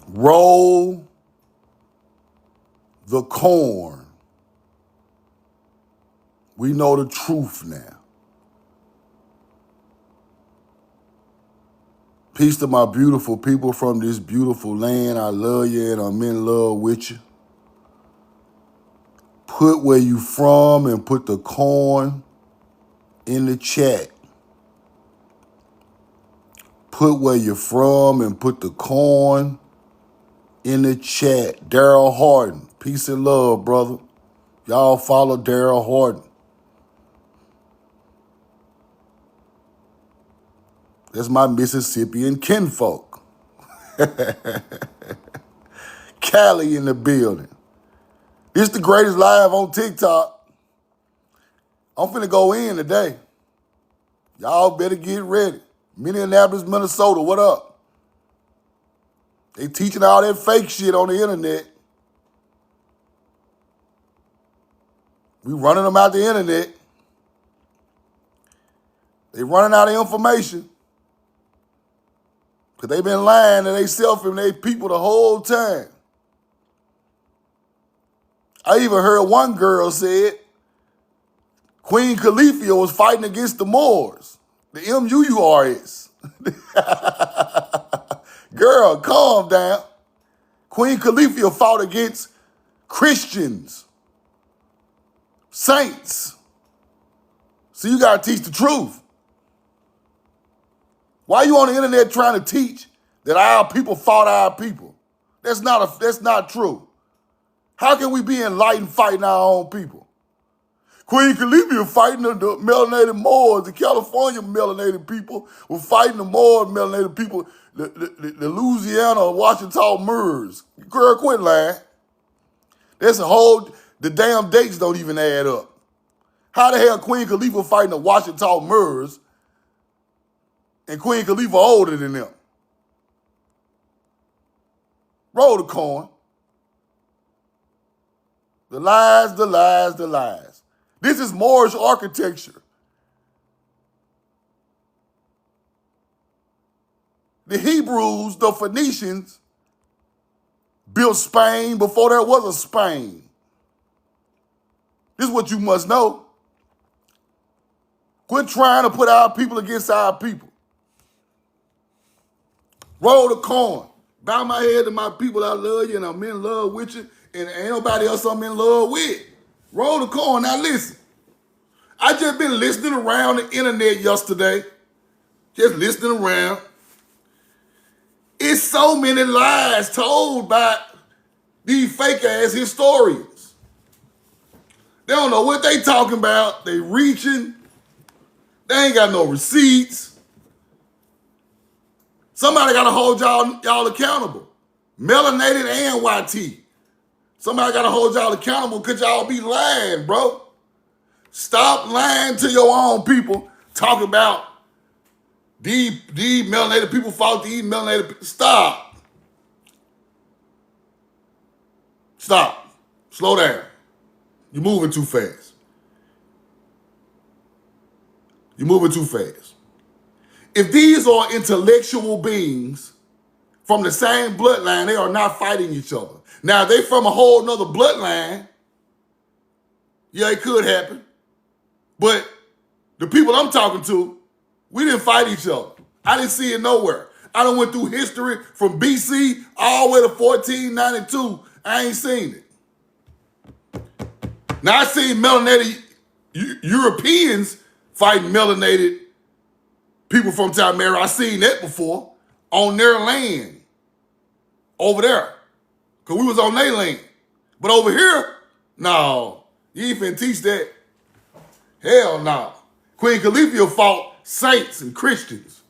Roll the corn. We know the truth now. Peace to my beautiful people from this beautiful land. I love you and I'm in love with you. Put where you from and put the corn in the chat. Put where you're from and put the corn in the chat. Daryl Harden. Peace and love, brother. Y'all follow Daryl Harden. That's my Mississippian kinfolk. Cali in the building. This the greatest live on TikTok. I'm finna go in today. Y'all better get ready. Minneapolis, Minnesota, what up? They teaching all that fake shit on the internet. We running them out the internet. They running out of information. Because they been lying to themselves and they people the whole time. I even heard one girl said Queen Khalifa was fighting against the Moors. The MUURS. Girl, calm down. Queen Khalifa fought against Christians, saints. So you got to teach the truth. Why are you on the internet trying to teach that our people fought our people? That's not true. How can we be enlightened fighting our own people? Queen Khalifa fighting the melanated Moors. The California melanated people were fighting the Moor melanated people, the Louisiana, Washington Moors. Girl, quit lying. The damn dates don't even add up. How the hell Queen Khalifa fighting the Washington Moors and Queen Khalifa older than them? Roll the coin. The lies, the lies, the lies. This is Moorish architecture. The Hebrews, the Phoenicians, built Spain before there was a Spain. This is what you must know. Quit trying to put our people against our people. Roll the coin. Bow my head to my people. I love you and I'm in love with you. And ain't nobody else I'm in love with. Roll the coin. Now listen. I just been listening around the internet yesterday. Just listening around. It's so many lies told by these fake ass historians. They don't know what they talking about. They reaching. They ain't got no receipts. Somebody got to hold y'all accountable. Melanated and YT. Somebody got to hold y'all accountable because y'all be lying, bro. Stop lying to your own people. Talk about these melanated people fought these melanated people. Stop. Stop. Slow down. You're moving too fast. You're moving too fast. If these are intellectual beings from the same bloodline, they are not fighting each other. Now, if they from a whole nother bloodline, yeah, it could happen. But the people I'm talking to, we didn't fight each other. I didn't see it nowhere. I done went through history from BC all the way to 1492. I ain't seen it. Now, I seen melanated Europeans fighting melanated people from Tamara. I seen that before on their land over there because we was on their land. But over here, no, you ain't finna teach that. Hell no. Queen Khalifa fought saints and Christians.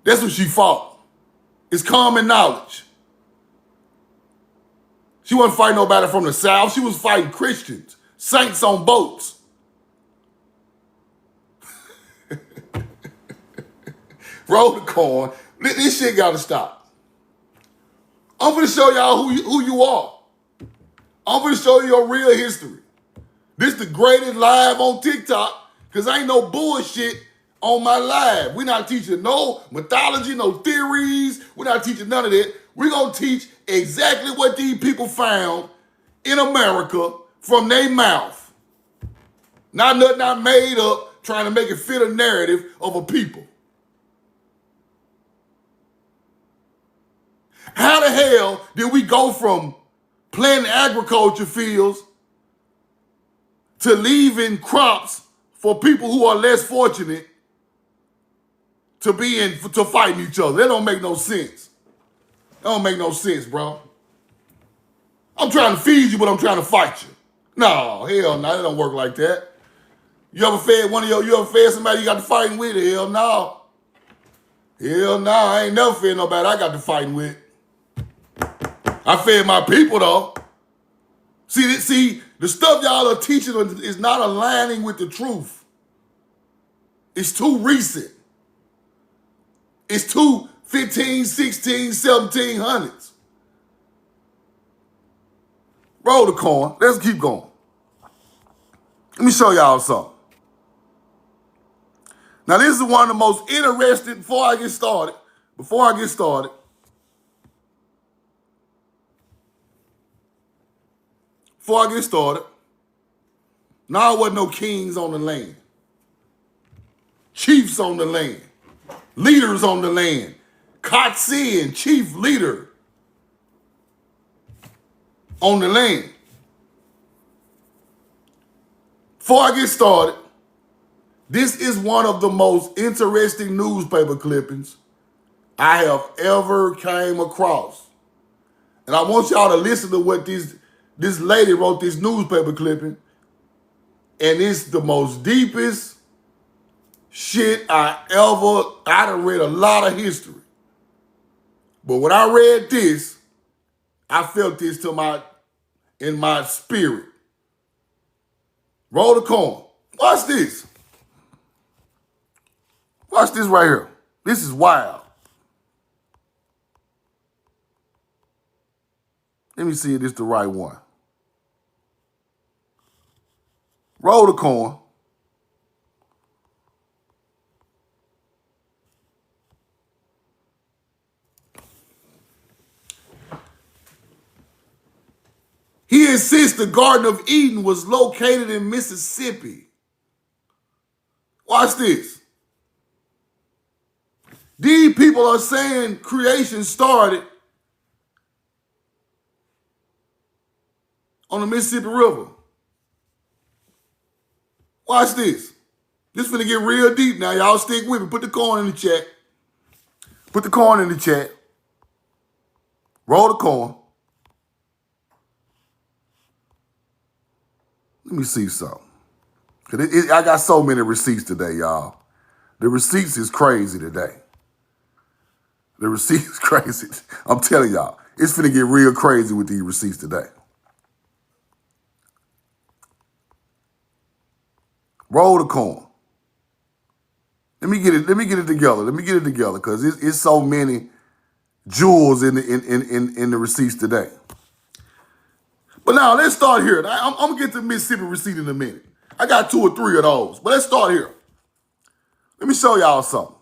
That's what she fought. It's common knowledge. She wasn't fighting nobody from the South. She was fighting Christians, saints on boats. Roll the coin. This shit gotta stop. I'm gonna show y'all who you are. I'm gonna show you your real history. This the greatest live on TikTok because ain't no bullshit on my life. We're not teaching no mythology, no theories. We're not teaching none of that. We're going to teach exactly what these people found in America from their mouth. Not nothing I made up trying to make it fit a narrative of a people. How the hell did we go from planting agriculture fields to leaving crops for people who are less fortunate to fighting each other? That don't make no sense. That don't make no sense, bro. I'm trying to feed you, but I'm trying to fight you. No, hell no, that don't work like that. You ever fed somebody you got to fighting with? Hell no. Hell no, I ain't never fed nobody I got to fighting with. I fed my people though. See, the stuff y'all are teaching is not aligning with the truth. It's too recent. It's too 15, 16, 1700s. Roll the coin. Let's keep going. Let me show y'all something. Now, this is one of the most interesting, before I get started, now it wasn't no kings on the land. Chiefs on the land. Leaders on the land. Kotsin, chief leader on the land. Before I get started, this is one of the most interesting newspaper clippings I have ever came across. And I want y'all to listen to what this lady wrote this newspaper clipping. And it's the most deepest shit I done read a lot of history. But when I read this, I felt this in my spirit. Roll the coin. Watch this. Watch this right here. This is wild. Let me see if this is the right one. Roll the coin. He insists the Garden of Eden was located in Mississippi. Watch this. These people are saying creation started on the Mississippi River. Watch this. This is finna get real deep now. Y'all stick with me. Put the coin in the chat. Put the coin in the chat. Roll the coin. Let me see something. I got so many receipts today, y'all. The receipts is crazy today. The receipts is crazy. I'm telling y'all, it's finna get real crazy with these receipts today. Roll the coin. Let me get it together. Because it's so many jewels in the receipts today. But now let's start here. I'm gonna get to the Mississippi receipt in a minute. I got 2 or 3 of those, but let's start here. Let me show y'all something.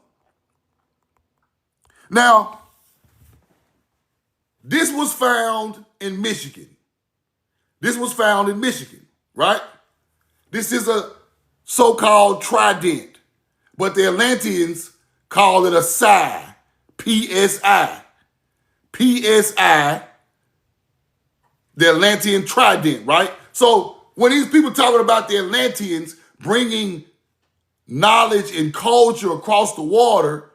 Now, this was found in Michigan. Right? This is a so-called trident, but the Atlanteans call it a psi, P-S-I. P-S-I, the Atlantean trident, right? So when these people talking about the Atlanteans bringing knowledge and culture across the water,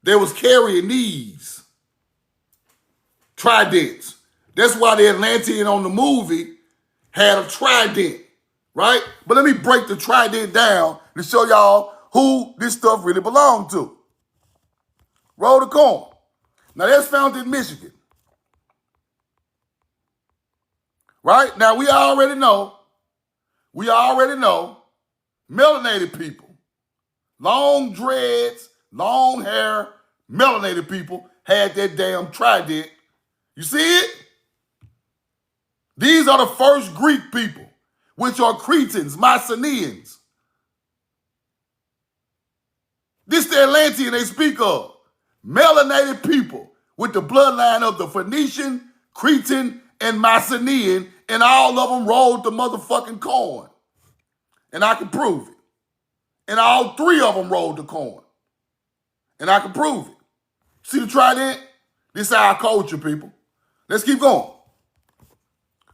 they was carrying these tridents. That's why the Atlantean on the movie had a trident, right? But let me break the trident down to show y'all who this stuff really belonged to. Roll the coin. Now that's found in Michigan. Right? Now we already know melanated people, long dreads, long hair, melanated people had that damn trident. You see it? These are the first Greek people, which are Cretans, Mycenaeans. This the Atlantean they speak of. Melanated people with the bloodline of the Phoenician, Cretan, and Mycenaean, and all of them rolled the motherfucking corn. And I can prove it. And all three of them rolled the corn. And I can prove it. See the trident? This is our culture, people. Let's keep going.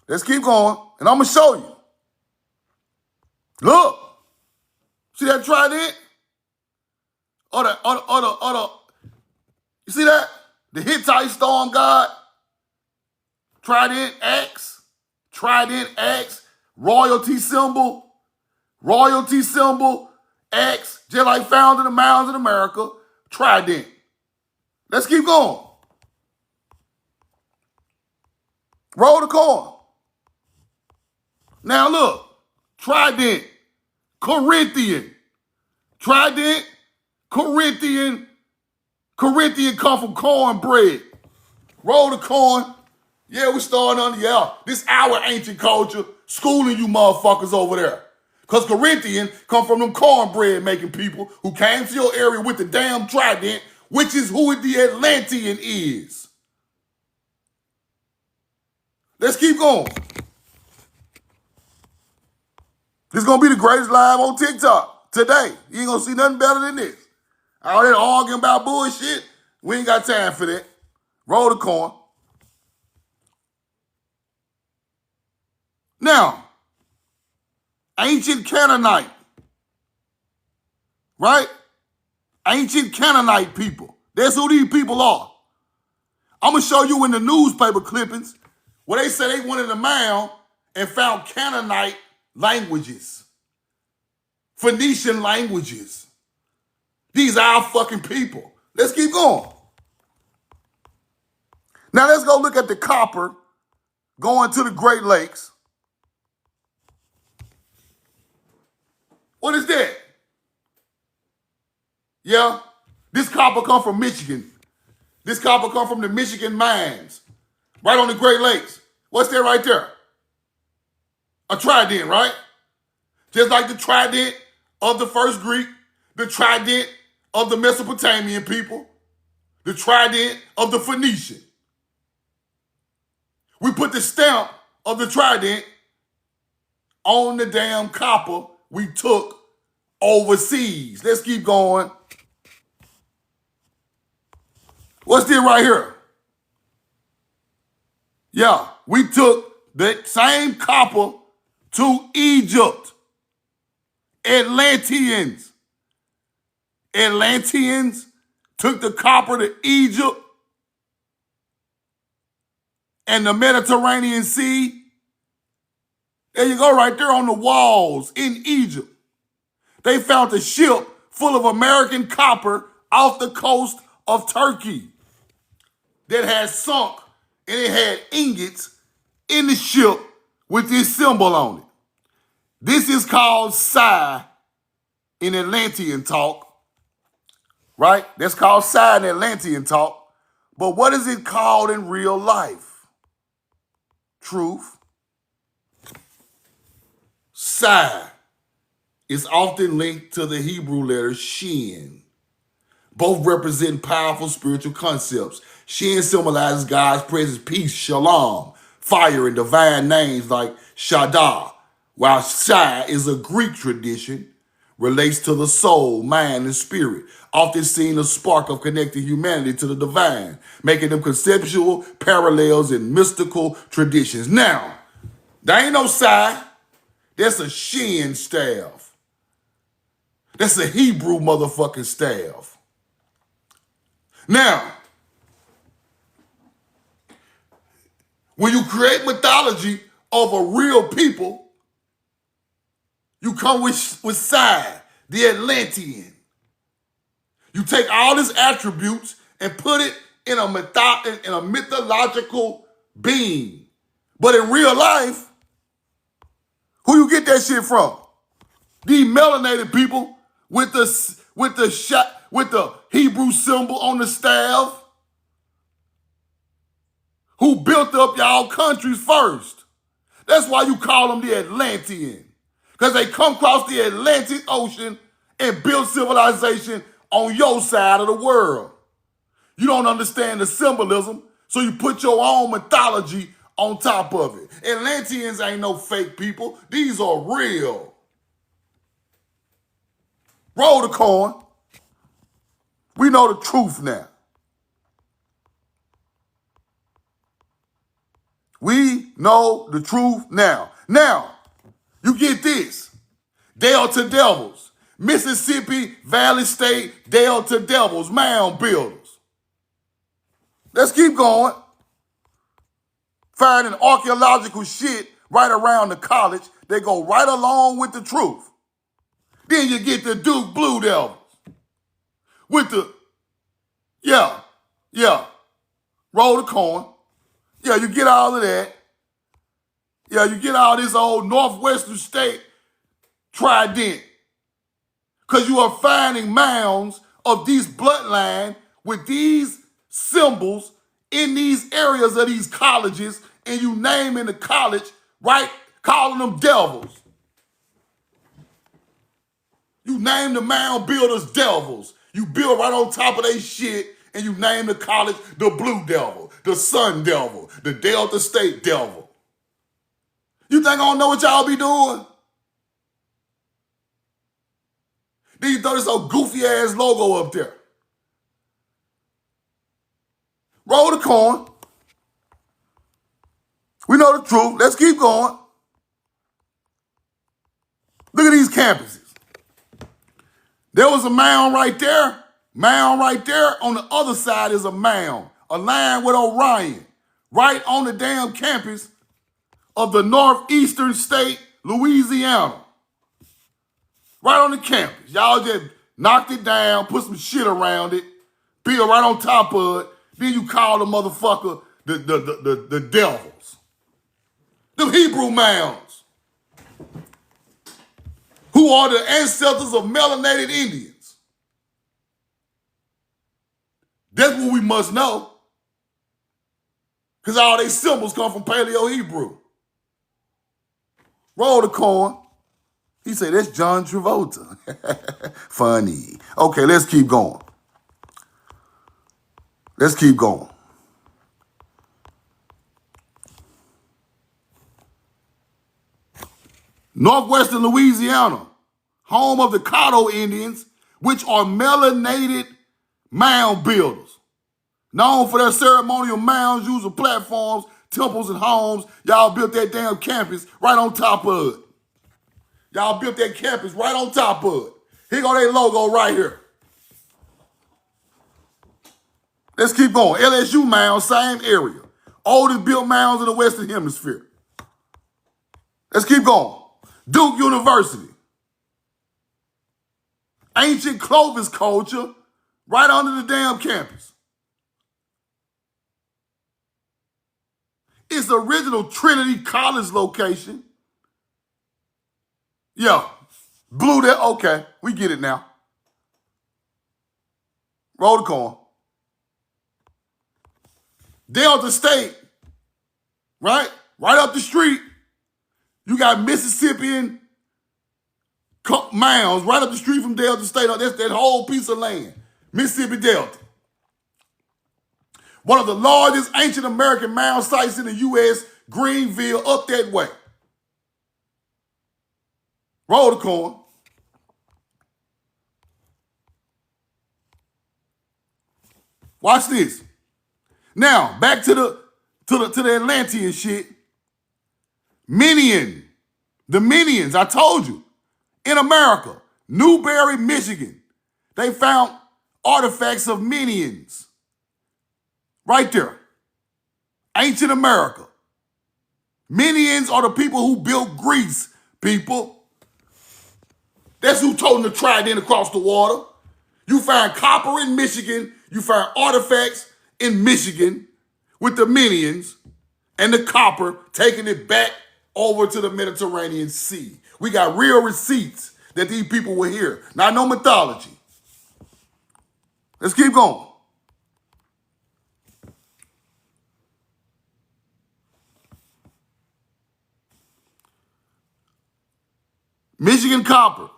Let's keep going. And I'm going to show you. Look. See that trident? You see that? The Hittite storm god. Trident X. Trident X. Royalty symbol. Royalty symbol. X. Just like found in the mounds in America. Trident. Let's keep going. Roll the corn. Now look. Trident. Corinthian. Trident. Corinthian. Corinthian come from cornbread. Roll the corn. Yeah, we starting on this our ancient culture, schooling you motherfuckers over there. Because Corinthian come from them cornbread making people who came to your area with the damn trident, which is who the Atlantean is. Let's keep going. This is going to be the greatest live on TikTok today. You ain't going to see nothing better than this. All that arguing about bullshit, we ain't got time for that. Roll the corn. Now, ancient Canaanite, right? Ancient Canaanite people. That's who these people are. I'm going to show you in the newspaper clippings where they say they went in the mound and found Canaanite languages, Phoenician languages. These are our fucking people. Let's keep going. Now let's go look at the copper going to the Great Lakes. What is that? Yeah, this copper come from Michigan. This copper come from the Michigan mines, right on the Great Lakes. What's that right there? A trident, right? Just like the trident of the first Greek, the trident of the Mesopotamian people, the trident of the Phoenician. We put the stamp of the trident on the damn copper we took overseas. Let's keep going. What's this right here? Yeah, we took the same copper to Egypt. Atlanteans. Atlanteans took the copper to Egypt and the Mediterranean Sea. There you go, right there on the walls in Egypt. They found a ship full of American copper off the coast of Turkey that had sunk, and it had ingots in the ship with this symbol on it. This is called Psi in Atlantean talk, right? That's called Psi in Atlantean talk. But what is it called in real life? Truth. Psi is often linked to the Hebrew letter Shin. Both represent powerful spiritual concepts. Shin symbolizes God's presence, peace, shalom, fire, and divine names like Shaddai, while Psi is a Greek tradition, relates to the soul, mind, and spirit, often seen a spark of connecting humanity to the divine, making them conceptual parallels in mystical traditions. Now, there ain't no Psi. That's a Shin staff. That's a Hebrew motherfucking staff. Now, when you create mythology of a real people, you come with Psi, the Atlantean. You take all his attributes and put it in a mythological being. But in real life, who you get that shit from? These melanated people with the Hebrew symbol on the staff, who built up y'all countries first. That's why you call them the Atlantean. Because they come across the Atlantic Ocean and built civilization on your side of the world. You don't understand the symbolism, so you put your own mythology on top of it. Atlanteans ain't no fake people. These are real. Roll the coin. We know the truth now. We know the truth now. Now, you get this. Delta Devils. Mississippi Valley State Delta Devils. Mound builders. Let's keep going. Finding archaeological shit right around the college. They go right along with the truth. Then you get the Duke Blue Devils. With the, yeah, roll the coin. Yeah, you get all of that. Yeah, you get all this old Northwestern State trident. Because you are finding mounds of these bloodline with these symbols in these areas of these colleges, and you naming the college, right, calling them devils. You name the mound builders devils. You build right on top of their shit, and you name the college the Blue Devil, the Sun Devil, the Delta State Devil. You think I don't know what y'all be doing? Then you throw this old goofy ass logo up there. Roll the coin. We know the truth. Let's keep going. Look at these campuses. There was a mound right there. Mound right there. On the other side is a mound. A line with Orion. Right on the damn campus of the northeastern state, Louisiana. Right on the campus. Y'all just knocked it down, put some shit around it, build right on top of it. Then you call the motherfucker the devils. The Hebrew mounds. Who are the ancestors of melanated Indians. That's what we must know. Because all their symbols come from Paleo-Hebrew. Roll the coin. He said, that's John Travolta. Funny. Okay, let's keep going. Let's keep going. Northwestern Louisiana, home of the Caddo Indians, which are melanated mound builders. Known for their ceremonial mounds, used as platforms, temples, and homes. Y'all built that damn campus right on top of it. Y'all built that campus right on top of it. Here go their logo right here. Let's keep going. LSU mound, same area. Oldest built mounds in the Western Hemisphere. Let's keep going. Duke University. Ancient Clovis culture right under the damn campus. It's the original Trinity College location. Yeah. Blue there. Okay. We get it now. Roll the coin. Delta State. Right? Right up the street. You got Mississippian mounds right up the street from Delta State. That's that whole piece of land. Mississippi Delta. One of the largest ancient American mound sites in the U.S., Greenville, up that way. Roll the coin. Watch this. Now, back to the Atlantean shit. Minion. The Minions, I told you. In America, Newberry, Michigan, they found artifacts of Minions. Right there. Ancient America. Minions are the people who built Greece, people. That's who told them to trident across the water. You find copper in Michigan. You find artifacts in Michigan with the Minions and the copper taking it back over to the Mediterranean Sea. We got real receipts that these people were here. Not no mythology. Let's keep going. Michigan copper.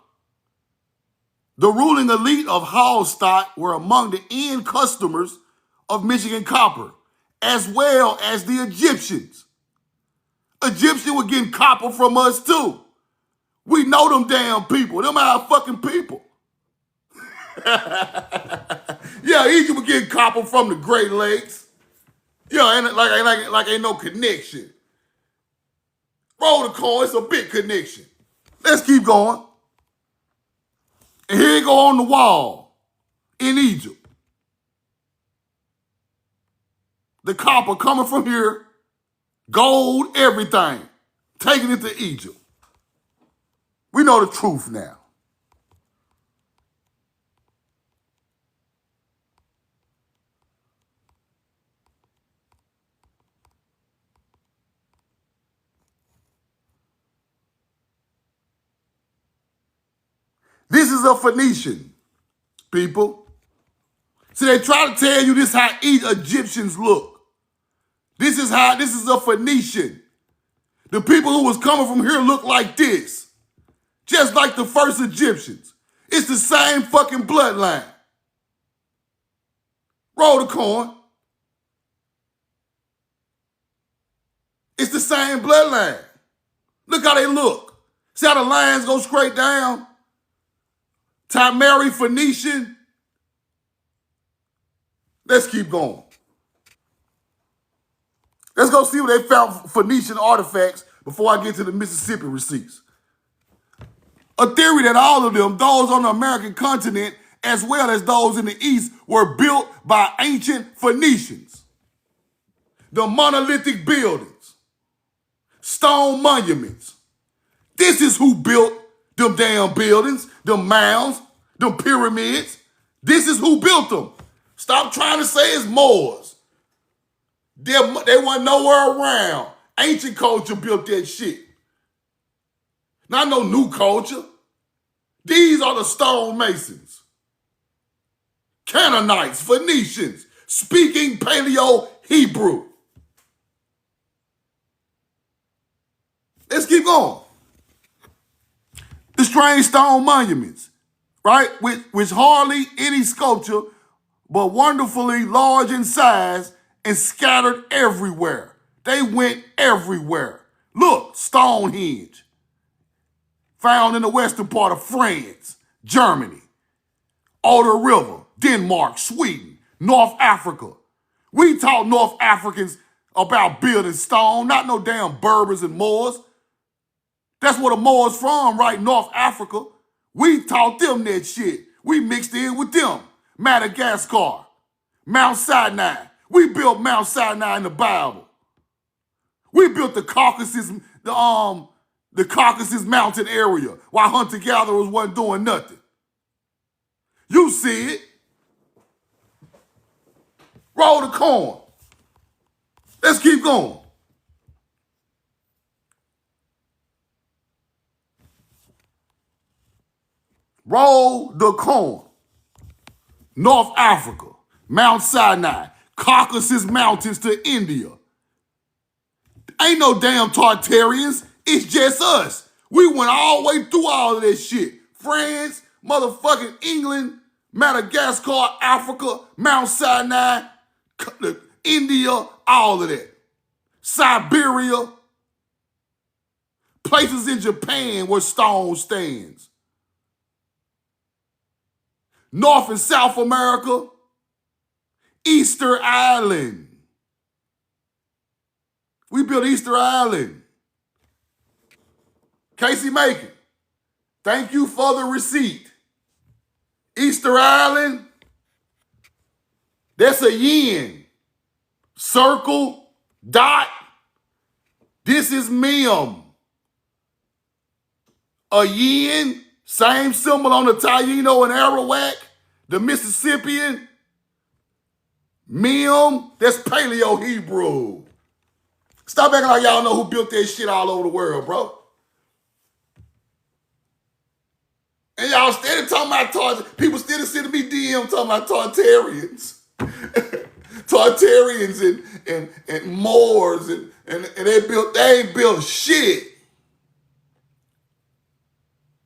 The ruling elite of Hallstatt were among the end customers of Michigan copper, as well as the Egyptians. Egyptians were getting copper from us too. We know them damn people. Them our fucking people. Yeah, Egypt was getting copper from the Great Lakes. Yeah, and like ain't no connection. Roll the coin, it's a big connection. Let's keep going. And here you go on the wall in Egypt. The copper coming from here, gold, everything, taking it to Egypt. We know the truth now. This is a Phoenician, people. See, they try to tell you this is how Egyptians look. This is a Phoenician. The people who was coming from here look like this. Just like the first Egyptians. It's the same fucking bloodline. Roll the coin. It's the same bloodline. Look how they look. See how the lines go straight down? Timeri Phoenician. Let's keep going. Let's go see where they found Phoenician artifacts before I get to the Mississippi receipts. A theory that all of them, those on the American continent, as well as those in the East, were built by ancient Phoenicians. The monolithic buildings, stone monuments. This is who built them damn buildings, them mounds, them pyramids. This is who built them. Stop trying to say it's Moors. They weren't nowhere around. Ancient culture built that shit. Not no new culture. These are the stonemasons. Canaanites, Phoenicians, speaking Paleo-Hebrew. Let's keep going. The strange stone monuments, right? Which hardly any sculpture, but wonderfully large in size and scattered everywhere. They went everywhere. Look, Stonehenge, found in the western part of France, Germany, Oder River, Denmark, Sweden, North Africa. We taught North Africans about building stone, not no damn Berbers and Moors. That's where the Moors from, right? North Africa. We taught them that shit. We mixed in with them. Madagascar, Mount Sinai. We built Mount Sinai in the Bible. We built the Caucasus, the Caucasus mountain area while hunter-gatherers wasn't doing nothing. You see it. Roll the coin. Let's keep going. Roll the coin. North Africa, Mount Sinai, Caucasus Mountains to India. Ain't no damn Tartarians. It's just us. We went all the way through all of this shit. France, motherfucking England, Madagascar, Africa, Mount Sinai, India, all of that. Siberia. Places in Japan where stone stands. North and South America, Easter Island. We built Easter Island. Casey Macon, thank you for the receipt. Easter Island, that's a yin. Circle, dot, this is mem. A yin, same symbol on the Taino and Arawak, the Mississippian. Mem, that's Paleo-Hebrew. Stop acting like y'all know who built that shit all over the world, bro. And y'all steady talking about people still sending me DM talking about Tartarians. Tartarians and Moors and they ain't built shit.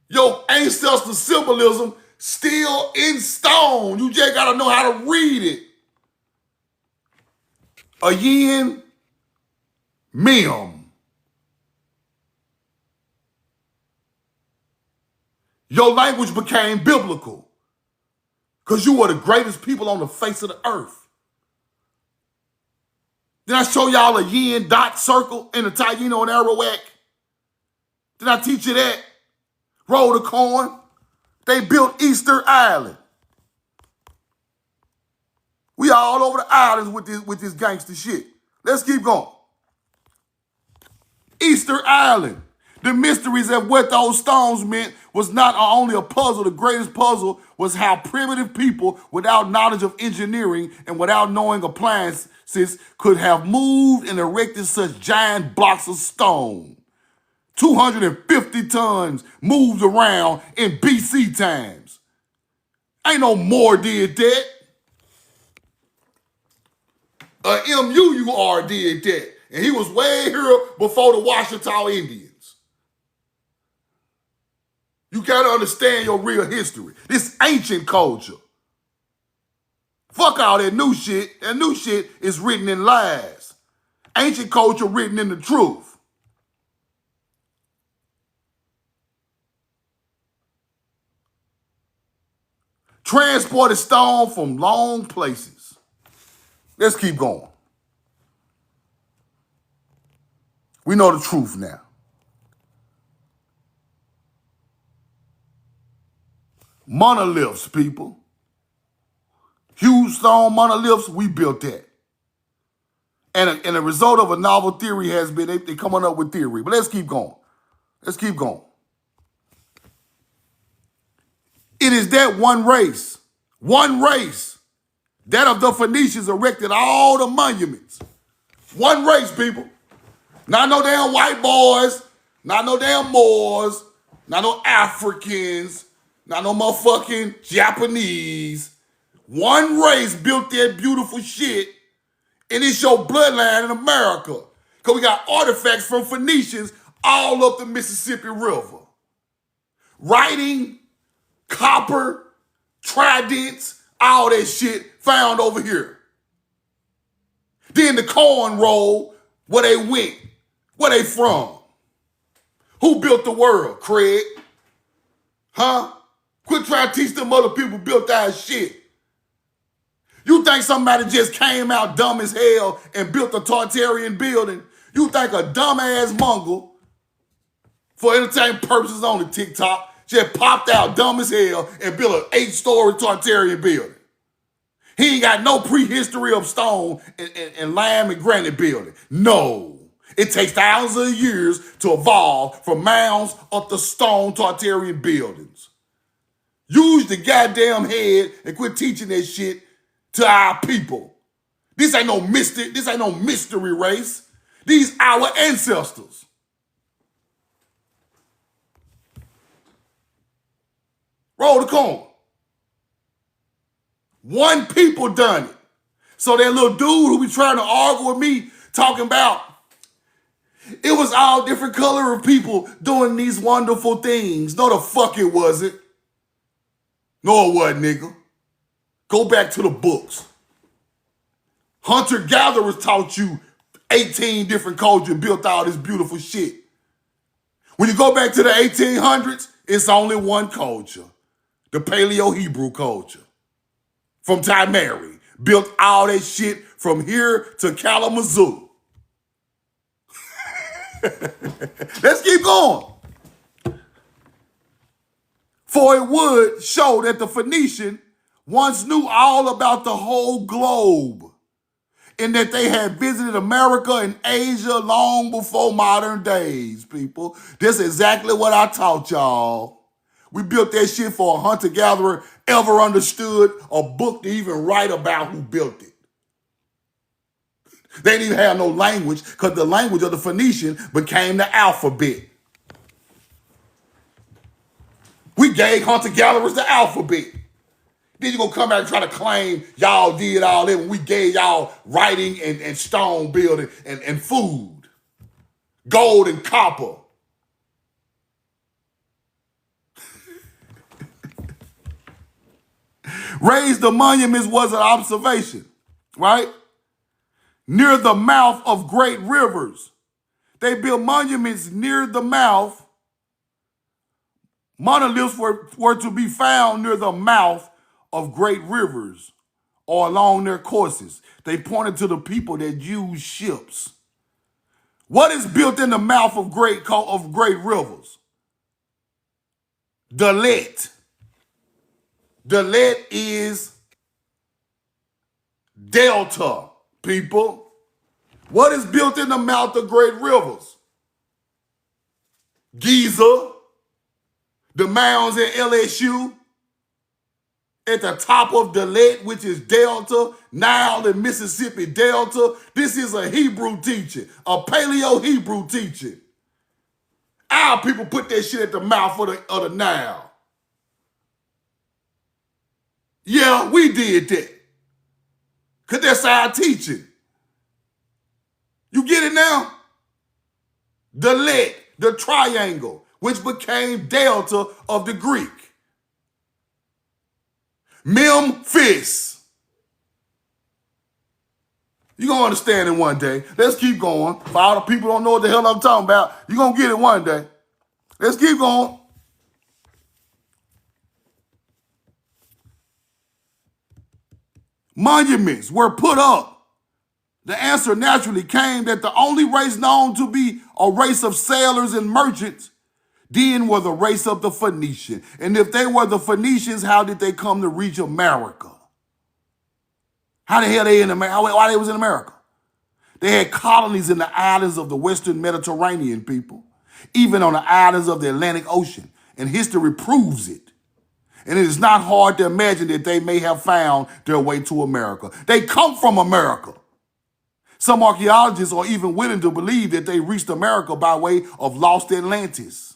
Your ancestor symbolism Still in stone. You just got to know how to read it. A yin, mem. Your language became biblical because you were the greatest people on the face of the earth. Did I show y'all a yin dot circle in the Taino and Arawak? Did I teach you that? Roll the coin. They built Easter Island. We all over the islands with this gangster shit. Let's keep going. Easter Island. The mysteries of what those stones meant was not only a puzzle. The greatest puzzle was how primitive people without knowledge of engineering and without knowing appliances could have moved and erected such giant blocks of stone. 250 tons moved around in BC times. Ain't no more did that. MUUR did that. And he was way here before the Washita Indians. You gotta understand your real history. This ancient culture. Fuck all that new shit. That new shit is written in lies. Ancient culture written in the truth. Transported stone from long places. Let's keep going. We know the truth now. Monoliths, people. Huge stone monoliths, we built that. And the result of a novel theory has been they coming up with theory. But let's keep going. Let's keep going. It is that one race, that of the Phoenicians erected all the monuments. One race, people. Not no damn white boys, not no damn Moors, not no Africans, not no motherfucking Japanese. One race built that beautiful shit, and it's your bloodline in America. Because we got artifacts from Phoenicians all up the Mississippi River. Writing, copper, tridents, all that shit found over here. Then the corn roll, where they went, where they from. Who built the world, Craig? Huh? Quit trying to teach them other people built that shit. You think somebody just came out dumb as hell and built a Tartarian building? You think a dumbass Mongol, for entertainment purposes on the TikTok, just popped out dumb as hell and built an 8-story Tartarian building? He ain't got no prehistory of stone and lime and granite building. No. It takes thousands of years to evolve from mounds up to stone Tartarian buildings. Use the goddamn head and quit teaching that shit to our people. This ain't no mystery race. These our ancestors. Roll the corn. One people done it. So that little dude who be trying to argue with me talking about it was all different color of people doing these wonderful things. No, the fuck it wasn't. No, it wasn't, nigga. Go back to the books. Hunter-gatherers taught you 18 different cultures and built all this beautiful shit. When you go back to the 1800s, it's only one culture. The Paleo-Hebrew culture. From Timeri. Built all that shit from here to Kalamazoo. Let's keep going. For it would show that the Phoenician once knew all about the whole globe and that they had visited America and Asia long before modern days, people. That's exactly what I taught y'all. We built that shit for a hunter-gatherer ever understood a book to even write about who built it. They didn't even have no language because the language of the Phoenician became the alphabet. We gave hunter-gatherers the alphabet. Then you're going to come out and try to claim y'all did all that when we gave y'all writing and stone building and food. Gold and copper. Raised the monuments was an observation, right? Near the mouth of great rivers. They built monuments near the mouth. Monoliths were to be found near the mouth of great rivers or along their courses. They pointed to the people that used ships. What is built in the mouth of great rivers? Dalet. Dalet is delta, people. What is built in the mouth of great rivers? Giza, the mounds in LSU, at the top of Dalet, which is Delta, Nile and Mississippi Delta. This is a Hebrew teaching, a Paleo-Hebrew teaching. Our people put that shit at the mouth of the Nile. Yeah, we did that. Because that's our teaching. You get it now? Dalet, the triangle, which became Delta of the Greek. Memphis. You're going to understand it one day. Let's keep going. For all the people who don't know what the hell I'm talking about, you're going to get it one day. Let's keep going. Monuments were put up. The answer naturally came that the only race known to be a race of sailors and merchants then were the race of the Phoenician. And if they were the Phoenicians, how did they come to reach America? How the hell they in America? Why they was in America? They had colonies in the islands of the Western Mediterranean, people, even on the islands of the Atlantic Ocean. And history proves it. And it is not hard to imagine that they may have found their way to America. They come from America. Some archaeologists are even willing to believe that they reached America by way of lost Atlantis.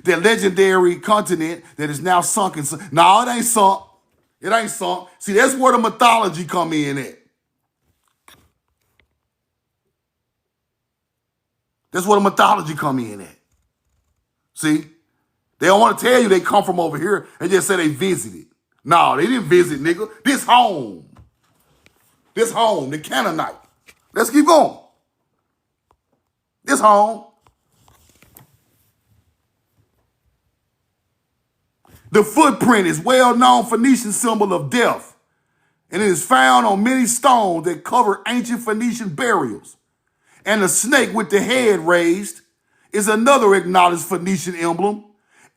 That legendary continent that is now sunken. No, it ain't sunk. It ain't sunk. See, that's where the mythology come in at. That's where the mythology come in at. See? They don't want to tell you they come from over here and just say they visited. No, they didn't visit, nigga. This home. This home, the Canaanite. Let's keep going. This home. The footprint is well-known Phoenician symbol of death, and it is found on many stones that cover ancient Phoenician burials. And the snake with the head raised is another acknowledged Phoenician emblem.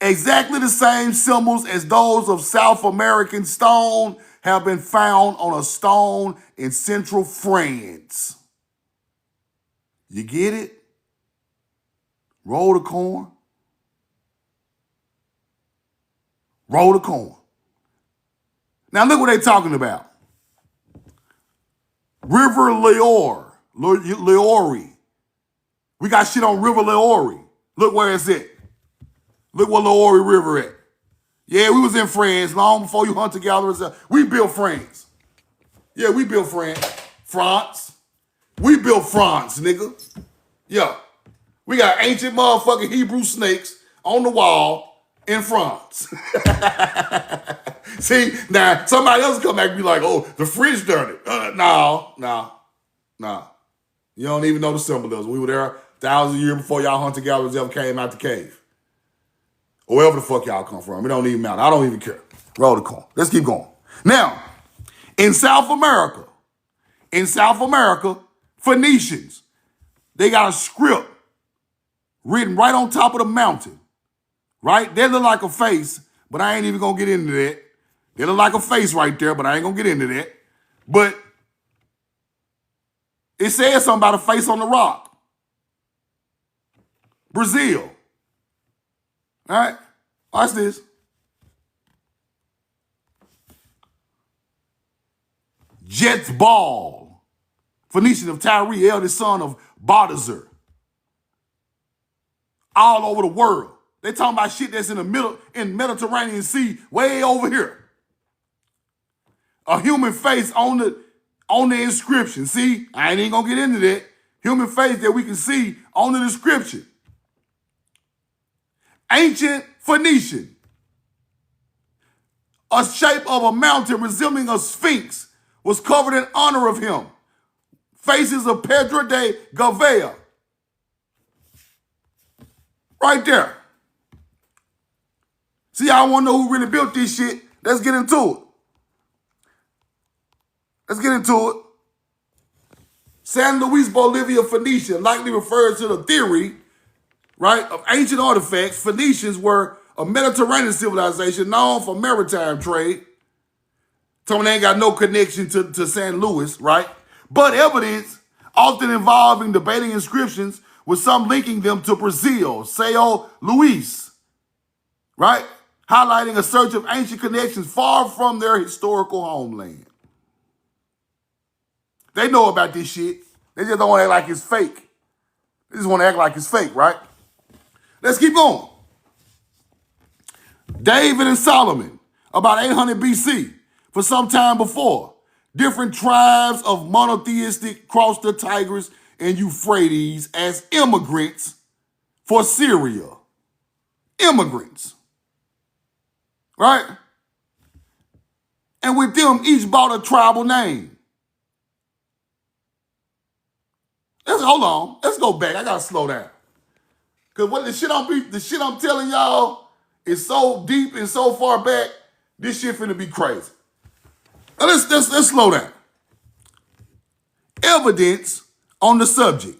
Exactly the same symbols as those of South American stone have been found on a stone in central France. You get it? Roll the corn. Roll the corn. Now look what they're talking about. River Leori. We got shit on River Leori. Look where it's at. Look where Leori River at. Yeah, we was in France long before you hunter-gatherers. We built France. Yeah, we built France. We built France, nigga. Yeah. We got ancient motherfucking Hebrew snakes on the wall in France. See, now somebody else come back and be like, oh, the French done it. No. You don't even know the symbolism. We were there thousands of years before y'all hunter-gatherers ever came out the cave. Or wherever the fuck y'all come from. It don't even matter. I don't even care. Roll the corn. Let's keep going. Now, in South America, Phoenicians, they got a script written right on top of the mountain. Right? They look like a face, but I ain't even gonna get into that. They look like a face right there, but I ain't gonna get into that. But it says something about a face on the rock. Brazil. All right? Watch this. Jet's Ball. Phoenician of Tyre, eldest son of Balthazar. All over the world. They talking about shit that's in the Mediterranean Sea, way over here. A human face on the inscription. See, I ain't even gonna get into that. Human face that we can see on the inscription. Ancient Phoenician. a shape of a mountain resembling a sphinx was covered in honor of him. Faces of Pedro de Gavea. Right there. See, I want to know who really built this shit. Let's get into it. Let's get into it. San Luis Bolivia, Phoenicia likely refers to the theory, right, of ancient artifacts. Phoenicians were a Mediterranean civilization known for maritime trade. So they ain't got no connection to San Luis, right? But evidence often involving debating inscriptions with some linking them to Brazil, Sao Luis, right? Highlighting a search of ancient connections far from their historical homeland. They know about this shit. They just don't want to act like it's fake. They just want to act like it's fake, right? Let's keep going. David and Solomon, about 800 BC, for some time before, different tribes of monotheistic crossed the Tigris and Euphrates as immigrants for Syria. Immigrants. Right? And with them, each bought a tribal name. Hold on. Let's go back. I gotta slow down. Cause what the shit I'm telling y'all is so deep and so far back, this shit finna be crazy. Now let's slow down. Evidence on the subject.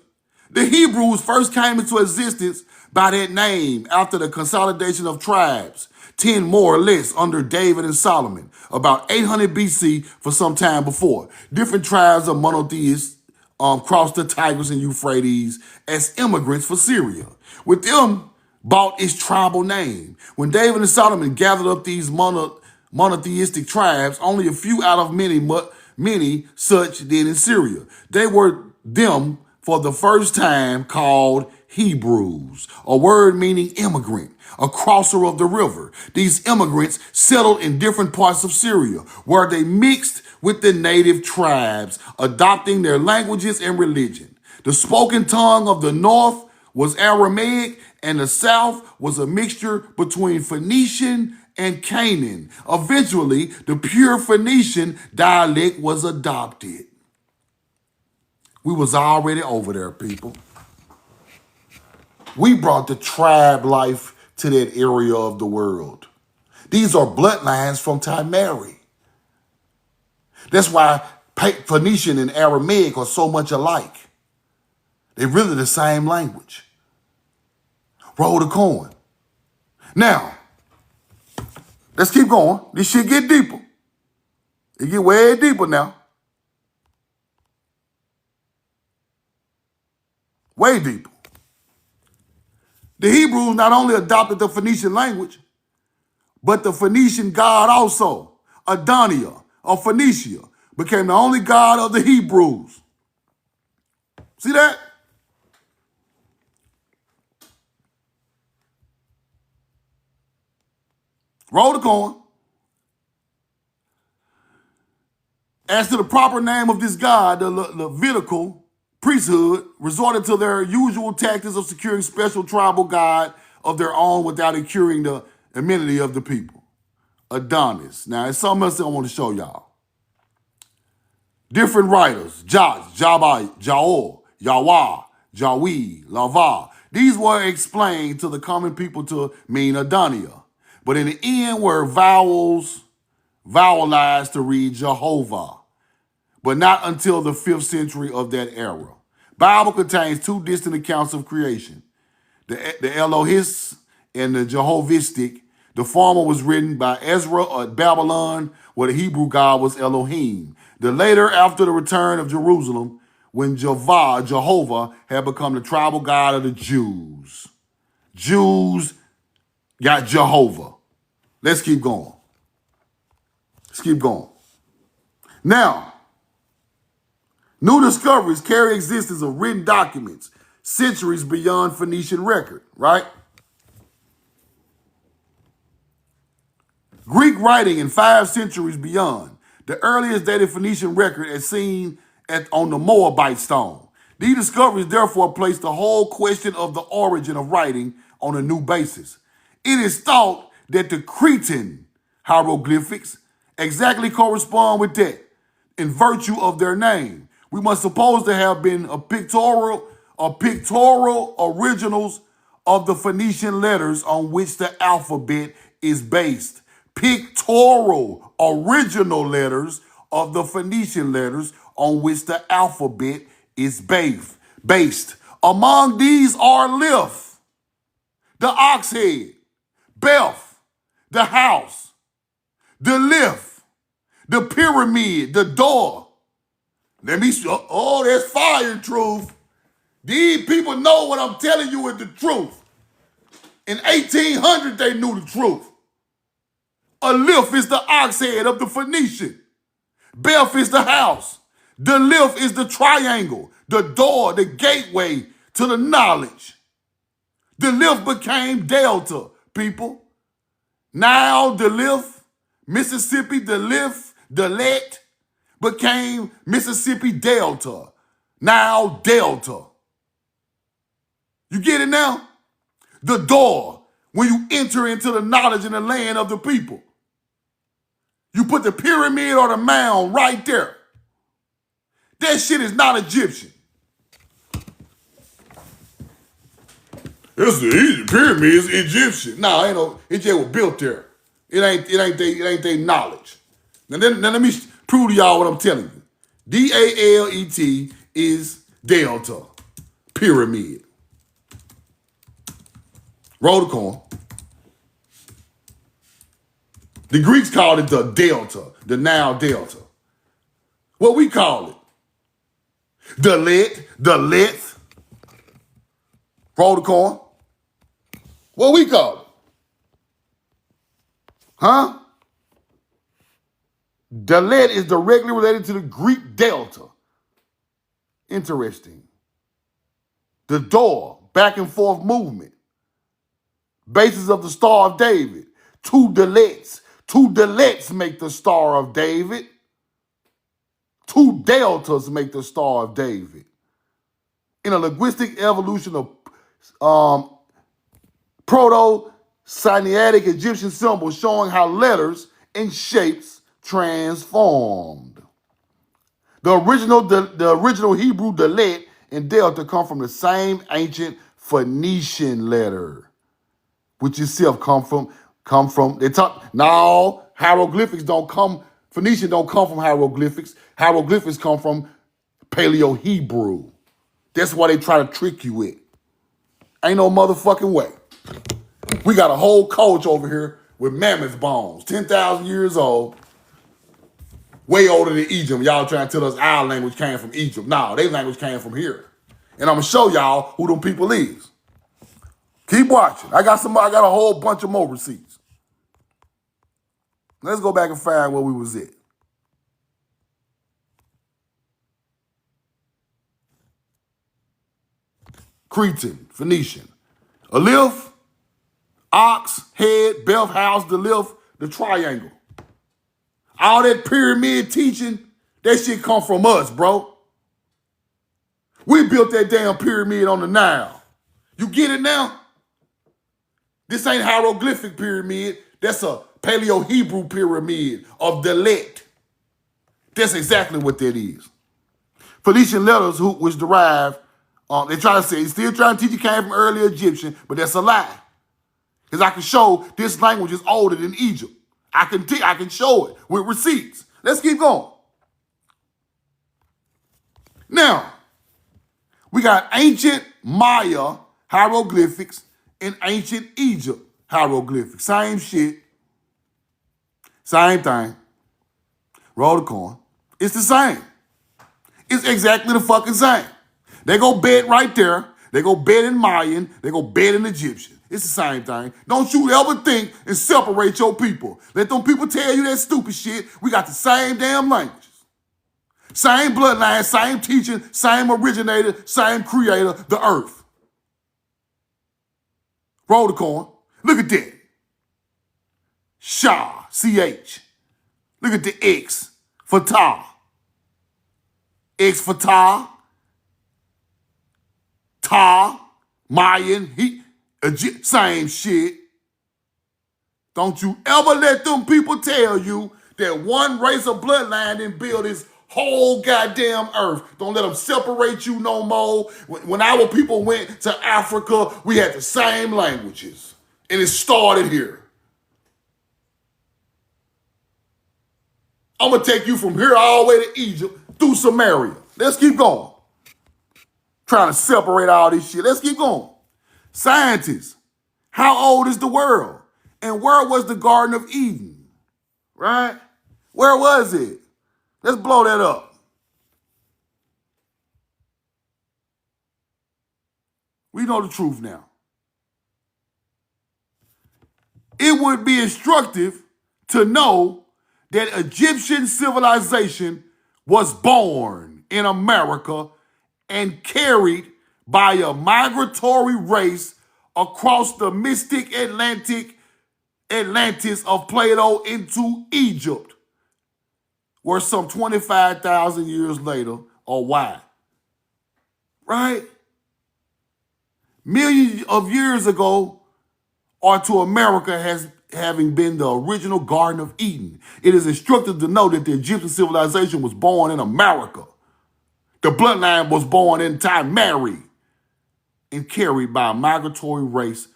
The Hebrews first came into existence by that name after the consolidation of tribes, 10 more or less under David and Solomon, about 800 BC for some time before. Different tribes of monotheists crossed the Tigris and Euphrates as immigrants for Syria. With them, bought its tribal name. When David and Solomon gathered up these monotheistic tribes, only a few out of many such did in Syria. They were them for the first time called Hebrews, a word meaning immigrant, a crosser of the river. These immigrants settled in different parts of Syria, where they mixed with the native tribes, adopting their languages and religion. The spoken tongue of the north was Aramaic, and the south was a mixture between Phoenician and Canaan. Eventually, the pure Phoenician dialect was adopted. We was already over there, people. We brought the tribe life to that area of the world. These are bloodlines from Timeri. That's why Phoenician and Aramaic are so much alike. They're really the same language. Roll the coin. Now, let's keep going. This shit get deeper. It get way deeper now. Way deeper. The Hebrews not only adopted the Phoenician language, but the Phoenician god also, Adonia of Phoenicia, became the only god of the Hebrews. See that? Roll the coin. As to the proper name of this god, the Levitical priesthood resorted to their usual tactics of securing special tribal god of their own without incurring the amenity of the people. Adonis. Now, it's something else I want to show y'all. Different writers, Jabai, Jaor, Yahweh, Jawi, Lava. These were explained to the common people to mean Adonia. But in the end were vowelized to read Jehovah. But not until the 5th century of that era. Bible contains 2 distant accounts of creation. The Elohist and the Jehovistic. The former was written by Ezra at Babylon, where the Hebrew god was Elohim. The later, after the return of Jerusalem, when Jehovah had become the tribal god of the Jews. Jews got Jehovah. Let's keep going. Let's keep going. Now, new discoveries carry existence of written documents centuries beyond Phoenician record, right? Greek writing in 5 centuries beyond. The earliest dated Phoenician record as seen on the Moabite stone. These discoveries therefore place the whole question of the origin of writing on a new basis. It is thought that the Cretan hieroglyphics exactly correspond with that in virtue of their name. We must suppose there have been a pictorial originals of the Phoenician letters on which the alphabet is based. Pictorial original letters of the Phoenician letters on which the alphabet is based. Among these are Lith, the ox head, Beth, the house, the lift, the pyramid, the door. Let me show. Oh, there's fire in truth. These people know what I'm telling you is the truth. In 1800, they knew the truth. A lift is the ox head of the Phoenician. Beth is the house. The lift is the triangle, the door, the gateway to the knowledge. The lift became Delta, people. Now the lift, Mississippi, the lift, the let, became Mississippi Delta. Now Delta. You get it now? The door, when you enter into the knowledge and the land of the people. You put the pyramid or the mound right there. That shit is not Egyptian. The pyramid is Egyptian. No, ain't no. It just was built there. It ain't they knowledge. Now let me prove to y'all what I'm telling you. DALET is Delta. Pyramid. Roll the coin. The Greeks called it the Delta, the Nile Delta. What we call it? The Leth. Roll the coin. What we call it? Huh? The Let is directly related to the Greek Delta. Interesting. The door, back and forth movement. Basis of the Star of David. Two delets. Two delets make the Star of David. Two deltas make the Star of David. In a linguistic evolution of Proto-Sinaitic Egyptian symbols showing how letters and shapes transformed. The original Hebrew dalet and delta come from the same ancient Phoenician letter, which itself come from they talk now hieroglyphics don't come Phoenician don't come from hieroglyphics. Hieroglyphics come from Paleo Hebrew. That's why they try to trick you with. Ain't no motherfucking way. We got a whole culture over here with mammoth bones, 10,000 years old, way older than Egypt. Y'all trying to tell us our language came from Egypt. No, their language came from here. And I'm gonna show y'all who them people is. Keep watching. I got a whole bunch of more receipts. Let's go back and find where we was at. Cretan, Phoenician. A lift, ox, head, Beth house, the lift, the triangle. All that pyramid teaching, that shit come from us, bro. We built that damn pyramid on the Nile. You get it now? This ain't hieroglyphic pyramid. That's a Paleo-Hebrew pyramid of Delet. That's exactly what that is. Phoenician letters, which derive, they try to say, still trying to teach you came from early Egyptian, but that's a lie. Because I can show this language is older than Egypt. I can show it with receipts. Let's keep going. Now, we got ancient Maya hieroglyphics and ancient Egypt hieroglyphics. Same shit. Same thing. Roll the coin. It's the same. It's exactly the fucking same. They go bet right there. They go bet in Mayan. They go bet in Egyptian. It's the same thing. Don't you ever think and separate your people. Let them people tell you that stupid shit. We got the same damn languages. Same bloodline, same teaching, same originator, same creator, the earth. Roll the coin. Look at that. Shah, C-H. Look at the X, Fatah. X Fatah. Ta, Mayan, same shit. Don't you ever let them people tell you that one race of bloodline didn't build this whole goddamn earth. Don't let them separate you no more. When our people went to Africa, we had the same languages. And it started here. I'm going to take you from here all the way to Egypt through Samaria. Let's keep going. Trying to separate all this shit. Let's keep going. Scientists, how old is the world? And where was the Garden of Eden? Right? Where was it? Let's blow that up. We know the truth now. It would be instructive to know that Egyptian civilization was born in America and carried by a migratory race across the mystic Atlantis of Plato into Egypt, where some 25,000 years later, or why? Right? Millions of years ago, or to America as having been the original Garden of Eden. It is instructive to know that the Egyptian civilization was born in America. The bloodline was born in Timeri and carried by a migratory race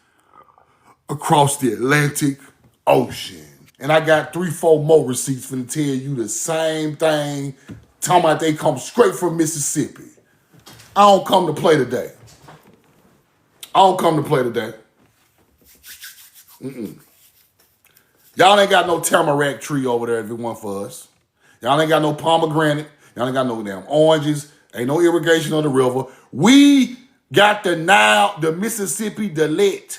across the Atlantic Ocean. And I got 3-4 more receipts for to tell you the same thing, talking about they come straight from Mississippi. I don't come to play today. Y'all ain't got no tamarack tree over there if it weren't for us. Y'all ain't got no pomegranate. Y'all ain't got no damn oranges. Ain't no irrigation of the river. We got the Nile, the Mississippi Delta,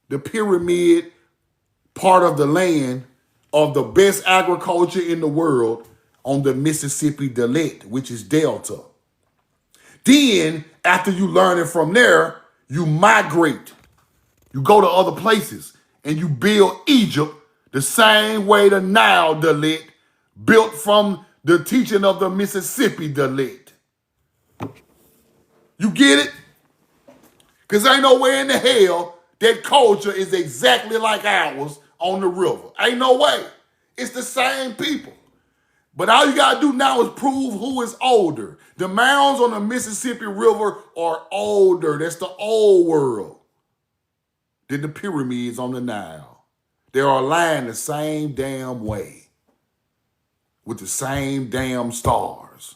the pyramid part of the land of the best agriculture in the world on the Mississippi Delta, which is Delta. Then, after you learn it from there, you migrate. You go to other places and you build Egypt the same way the Nile Delta built from the teaching of the Mississippi Delta. You get it? Because ain't nowhere in the hell that culture is exactly like ours on the river. Ain't no way. It's the same people. But all you got to do now is prove who is older. The mounds on the Mississippi River are older. That's the old world. Than the pyramids on the Nile. They are aligned the same damn way. With the same damn stars.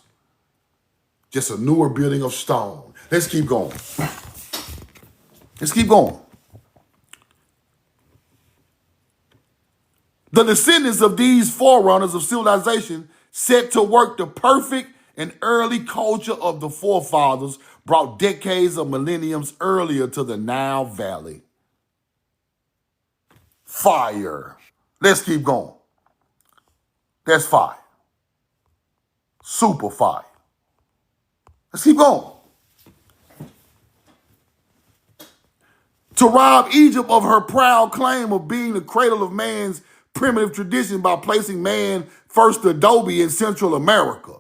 Just a newer building of stone. Let's keep going. The descendants of these forerunners of civilization set to work the perfect and early culture of the forefathers brought decades of millenniums earlier to the Nile Valley. Fire. Let's keep going. That's fire. Super fire. Let's keep going. To rob Egypt of her proud claim of being the cradle of man's primitive tradition by placing man first adobe in Central America.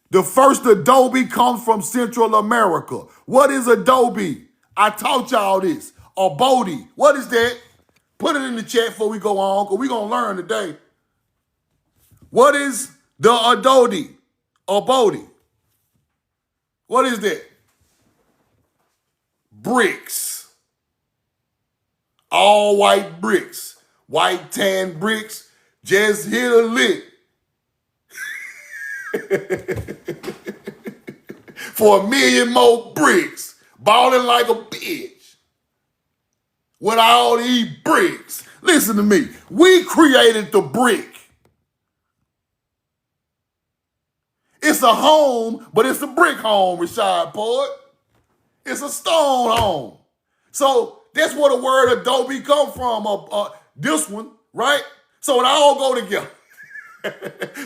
The first adobe comes from Central America. What is adobe? I taught y'all this. Abode. What is that? Put it in the chat before we go on, because we're going to learn today. What is the adobe? Abode. What is that? Bricks. All white bricks. White tan bricks. Just hit a lick. For 1 million more bricks. Balling like a bitch. With all these bricks. Listen to me. We created the brick. It's a home, but it's a brick home, Rashad Poet. It's a stone home. So that's where the word adobe come from, this one, right? So it all go together.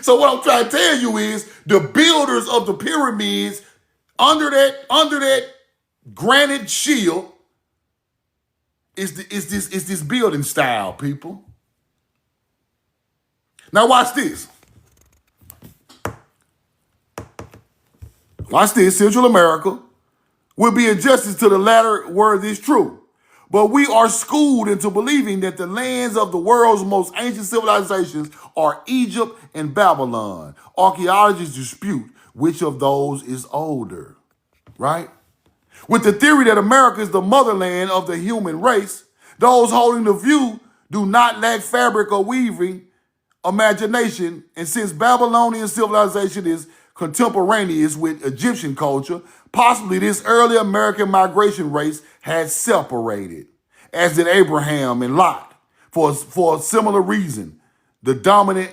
So what I'm trying to tell you is the builders of the pyramids under that granite shield is this building style, people. Now watch this. Watch this. Central America will be injustice to the latter word is true. But we are schooled into believing that the lands of the world's most ancient civilizations are Egypt and Babylon. Archaeologists dispute which of those is older, right? With the theory that America is the motherland of the human race, those holding the view do not lack fabric or weaving imagination, and since Babylonian civilization is contemporaneous with Egyptian culture, possibly this early American migration race had separated, as did Abraham and Lot, for a similar reason. The dominant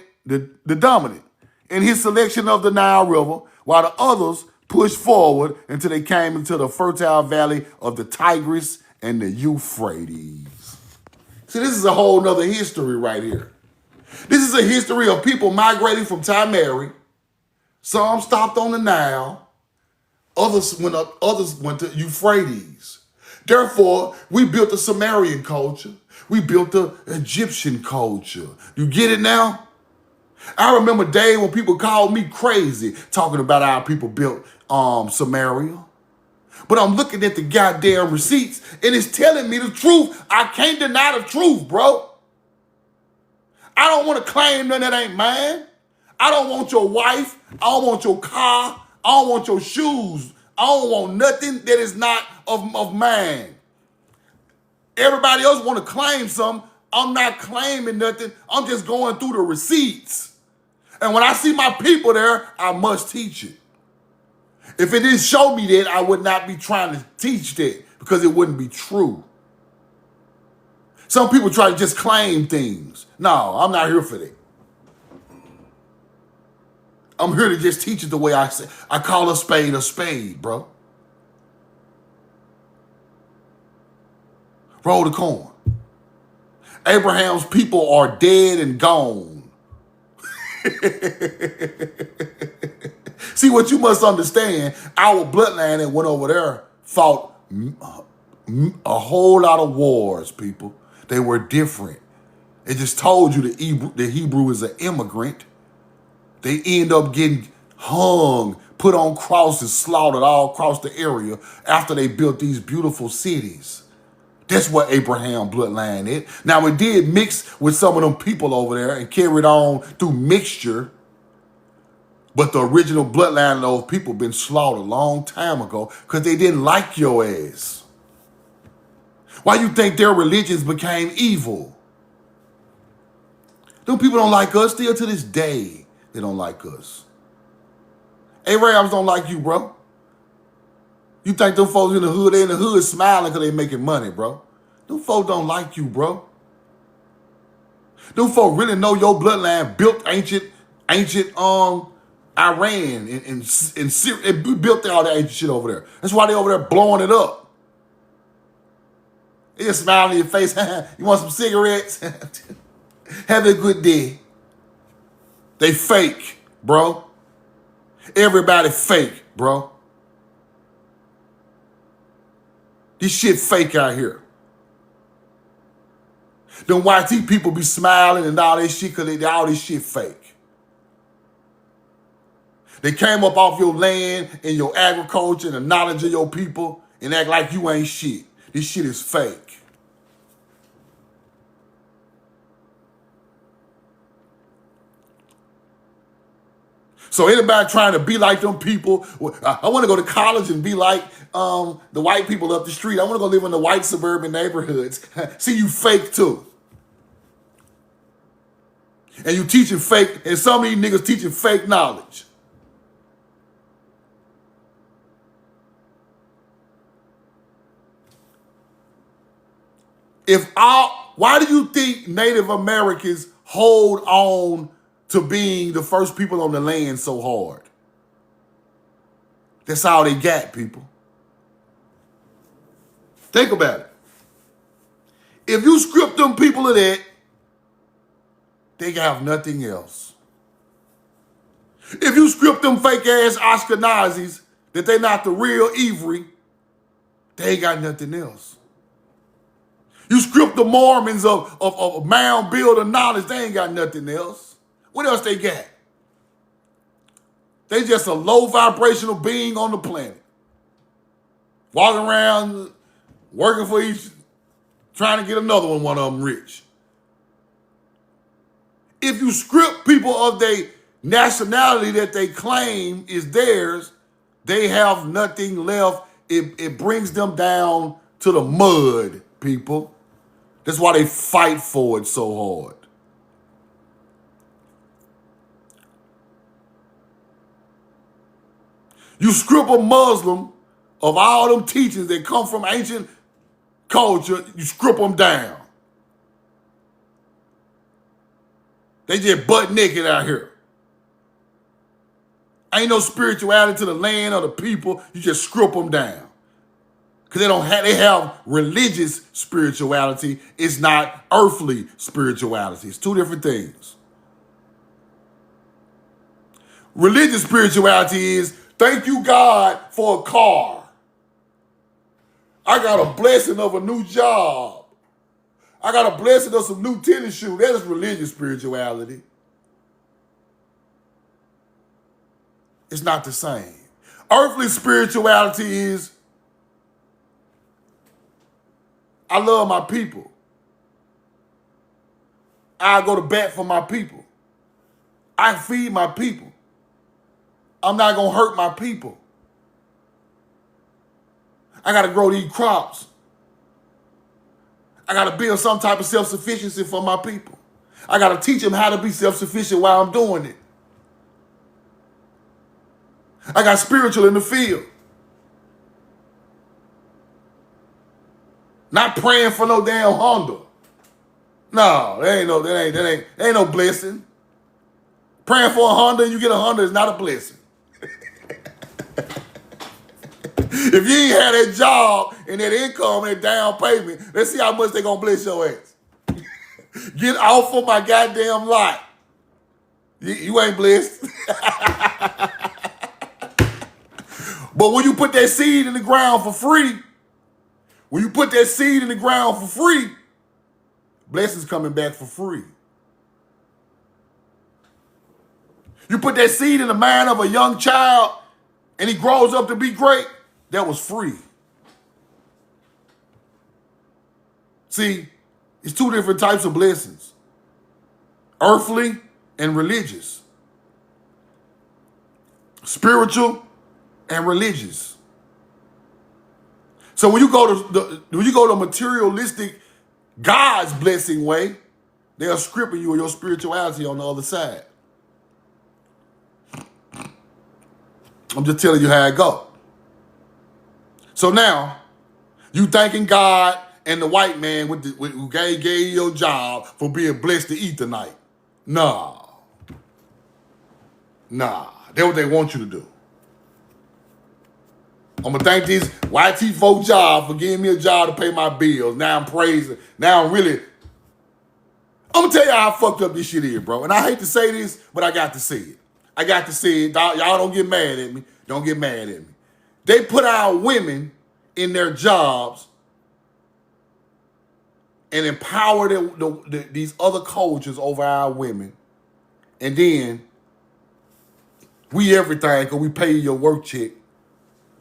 in his selection of the Nile River, while the others pushed forward until they came into the fertile valley of the Tigris and the Euphrates. See, this is a whole nother history right here. This is a history of people migrating from Timeri. Some stopped on the Nile. Others went to Euphrates. Therefore, we built the Sumerian culture. We built the Egyptian culture. You get it now? I remember days when people called me crazy talking about how people built Samaria. But I'm looking at the goddamn receipts and it's telling me the truth. I can't deny the truth, bro. I don't want to claim nothing that ain't mine. I don't want your wife. I don't want your car. I don't want your shoes. I don't want nothing that is not of mine. Everybody else want to claim something. I'm not claiming nothing. I'm just going through the receipts. And when I see my people there, I must teach it. If it didn't show me that, I would not be trying to teach that because it wouldn't be true. Some people try to just claim things. No, I'm not here for that. I'm here to just teach it the way I say. I call a spade, bro. Roll the corn. Abraham's people are dead and gone. See, what you must understand, our bloodline that went over there fought a whole lot of wars, people. They were different. It just told you the Hebrew is an immigrant. They end up getting hung, put on crosses, slaughtered all across the area after they built these beautiful cities. That's what Abraham bloodline is. Now, it did mix with some of them people over there and carried on through mixture. But the original bloodline of those people been slaughtered a long time ago because they didn't like your ass. Why you think their religions became evil? Them people don't like us still to this day. They don't like us. Arabs don't like you, bro. You think them folks in the hood, they in the hood smiling because they making money, bro. Them folks don't like you, bro. Them folks really know your bloodline built ancient Iran and Syria. They built all that ancient shit over there. That's why they over there blowing it up. They just smiling in your face. You want some cigarettes? Have a good day. They fake, bro. Everybody fake, bro. This shit fake out here. Them YT people be smiling and all this shit because all this shit fake. They came up off your land and your agriculture and the knowledge of your people and act like you ain't shit. This shit is fake. So anybody trying to be like them people, I want to go to college and be like the white people up the street. I want to go live in the white suburban neighborhoods. See, you fake too. And you teaching fake, and some of these niggas teaching fake knowledge. Why do you think Native Americans hold on to being the first people on the land so hard? That's all they got, people. Think about it. If you strip them people of that, they have nothing else. If you strip them fake ass Ashkenazis that they not the real Ivri, they ain't got nothing else. You strip the Mormons of mound builder knowledge, they ain't got nothing else. What else they got? They just a low vibrational being on the planet. Walking around, working for each trying to get another one of them rich. If you strip people of their nationality that they claim is theirs, they have nothing left. It brings them down to the mud, people. That's why they fight for it so hard. You strip a Muslim of all them teachings that come from ancient culture, you strip them down. They just butt naked out here. Ain't no spirituality to the land or the people. You just strip them down. Because they have religious spirituality. It's not earthly spirituality. It's two different things. Religious spirituality is, thank you, God, for a car. I got a blessing of a new job. I got a blessing of some new tennis shoes. That is religious spirituality. It's not the same. Earthly spirituality is, I love my people. I go to bat for my people. I feed my people. I'm not going to hurt my people. I got to grow these crops. I got to build some type of self-sufficiency for my people. I got to teach them how to be self-sufficient while I'm doing it. I got spiritual in the field. Not praying for no damn Honda. No, that ain't no blessing. Praying for a Honda and you get a Honda is not a blessing. If you ain't had that job and that income and that down payment, let's see how much they gonna bless your ass. Get off of my goddamn lot. You ain't blessed. But when you put that seed in the ground for free, blessings coming back for free. You put that seed in the mind of a young child and he grows up to be great, that was free. See, it's two different types of blessings. Earthly and religious. Spiritual and religious. So when you go to the materialistic God's blessing way, they're stripping you of your spirituality on the other side. I'm just telling you how it go. So now, you thanking God and the white man who gave you your job for being blessed to eat tonight. Nah. That's what they want you to do. I'm going to thank these YT folk job for giving me a job to pay my bills. Now I'm praising. Now I'm going to tell you how fucked up this shit is, bro. And I hate to say this, but I got to say it. Y'all don't get mad at me. Don't get mad at me. They put our women in their jobs and empower these other cultures over our women. And then we everything because we pay your work check,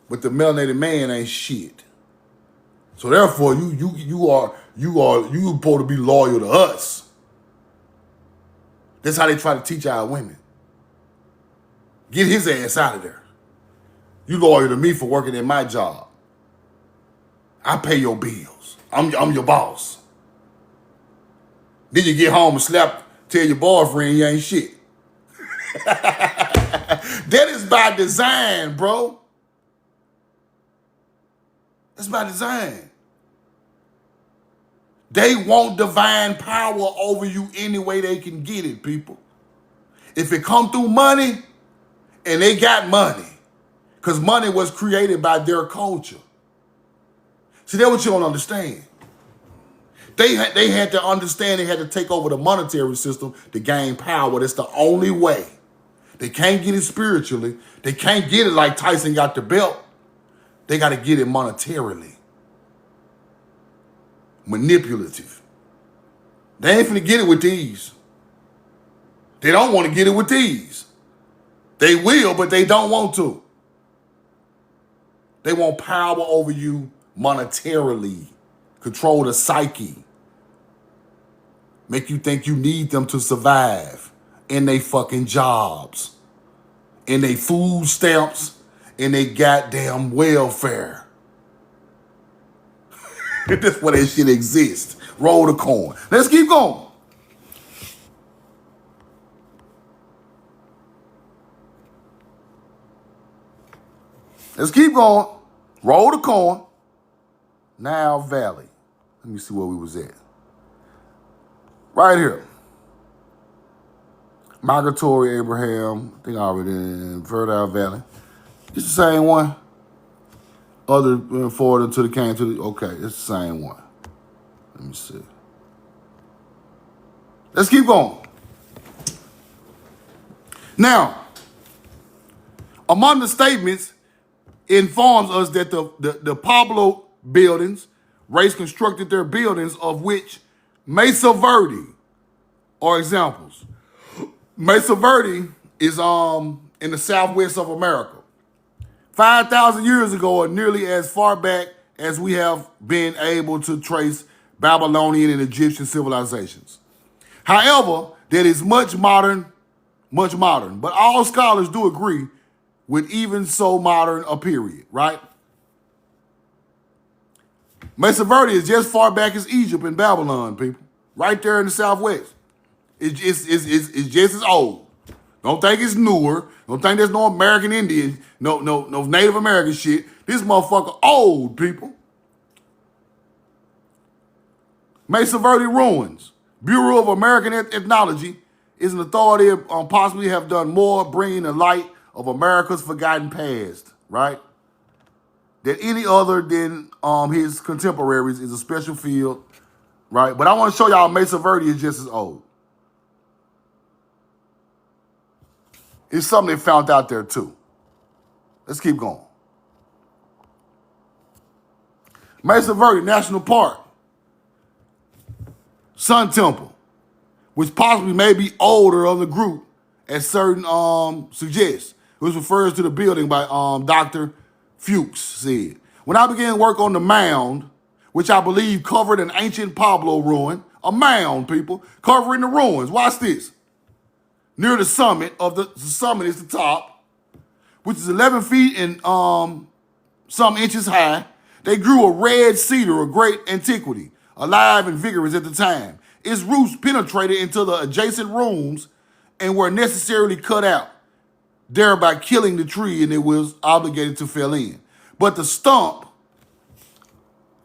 but the melanated man ain't shit. So therefore, you supposed to be loyal to us. That's how they try to teach our women. Get his ass out of there. You loyal to me for working in my job. I pay your bills. I'm your boss. Then you get home and tell your boyfriend he ain't shit. That is by design, bro. That's by design. They want divine power over you any way they can get it, people. If it come through money, and they got money, because money was created by their culture. See, that's what you don't understand. They had to understand they had to take over the monetary system to gain power. That's the only way. They can't get it spiritually. They can't get it like Tyson got the belt. They got to get it monetarily. Manipulative. They ain't finna get it with these. They don't want to get it with these. They will, but they don't want to. They want power over you monetarily. control the psyche, make you think you need them to survive in they fucking jobs, in they food stamps, in they goddamn welfare. That's where that shit exists. Roll the coin. Let's keep going. Let's keep going. Roll the coin. Now Valley. Let me see where we was at. Right here. Migratory Abraham. I think I already in Fertile Valley. It's the same one. Other forward until the came to the, okay, it's the same one. Let me see. Let's keep going. Now, among the statements informs us that the Pablo buildings, race constructed their buildings of which Mesa Verde are examples. Mesa Verde is in the southwest of America. 5,000 years ago, or nearly as far back as we have been able to trace Babylonian and Egyptian civilizations. However, that is much modern, but all scholars do agree with even so modern a period, right? Mesa Verde is just far back as Egypt and Babylon, people. Right there in the southwest. It's just as old. Don't think it's newer. Don't think there's no American Indian, no Native American shit. This motherfucker old, people. Mesa Verde ruins. Bureau of American Ethnology is an authority possibly have done more bringing the light of America's forgotten past, right? Than any other than his contemporaries is a special field, right? But I want to show y'all Mesa Verde is just as old. It's something they found out there too. Let's keep going. Mesa Verde National Park. Sun Temple, which possibly may be older of the group, as certain suggest, which refers to the building by Dr. Fuchs said. When I began work on the Mound, which I believe covered an ancient Pablo ruin, a mound, people, covering the ruins. Watch this. Near the summit is the top, which is 11 feet and some inches high. They grew a red cedar of great antiquity, alive and vigorous at the time. Its roots penetrated into the adjacent rooms and were necessarily cut out, thereby killing the tree, and it was obligated to fell in. But the stump,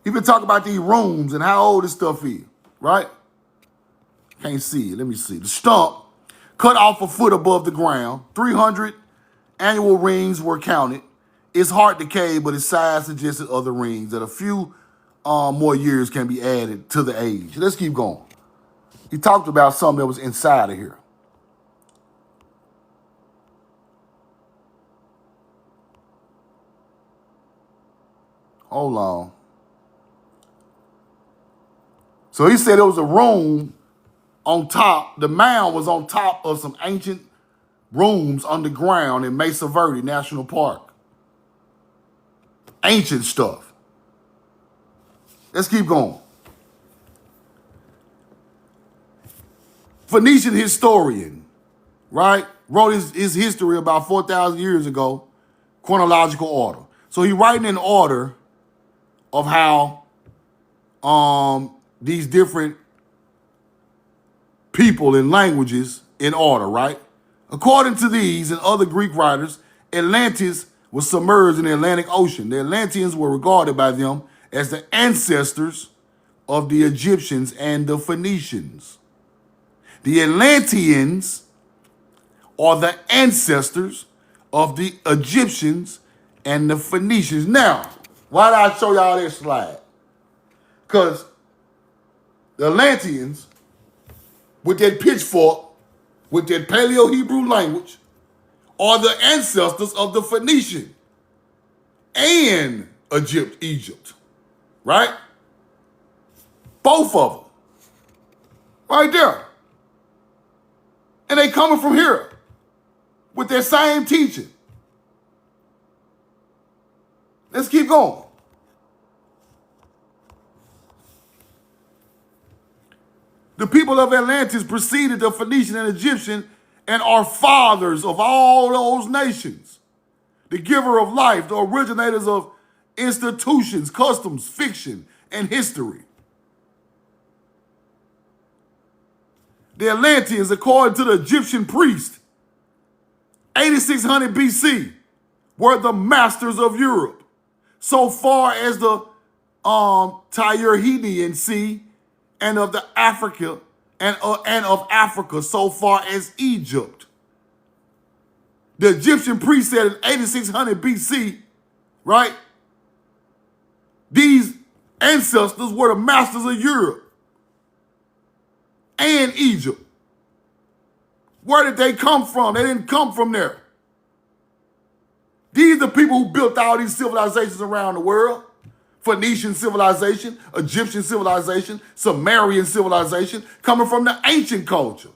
you've been talking about these rooms and how old this stuff is, right? Can't see it. Let me see. The stump, cut off a foot above the ground, 300 annual rings were counted. Its heart decayed, but its size suggested other rings that a few more years can be added to the age. Let's keep going. He talked about something that was inside of here. Hold on. So he said there was a room on top. The mound was on top of some ancient rooms underground in Mesa Verde National Park. Ancient stuff. Let's keep going. Phoenician historian, right, wrote his history about 4,000 years ago, chronological order. So he writing in order of how these different people and languages in order, right? According to these and other Greek writers, Atlantis was submerged in the Atlantic Ocean. The Atlanteans were regarded by them as the ancestors of the Egyptians and the Phoenicians. The Atlanteans are the ancestors of the Egyptians and the Phoenicians. Now, why did I show y'all this slide? Because the Atlanteans, with that pitchfork, with that Paleo-Hebrew language, are the ancestors of the Phoenician and Egypt, right? Both of them, right there. And they coming from here with their same teaching. Let's keep going. The people of Atlantis preceded the Phoenician and Egyptian and are fathers of all those nations. The giver of life, the originators of institutions, customs, fiction, and history. The Atlanteans, according to the Egyptian priest, 8600 BC, were the masters of Europe, so far as the Tyrrhenian Sea and of the Africa and of Africa, so far as Egypt. The Egyptian priest said in 8600 BC, right? These ancestors were the masters of Europe and Egypt. Where did they come from? They didn't come from there. These are the people who built all these civilizations around the world. Phoenician civilization, Egyptian civilization, Sumerian civilization, coming from the ancient culture.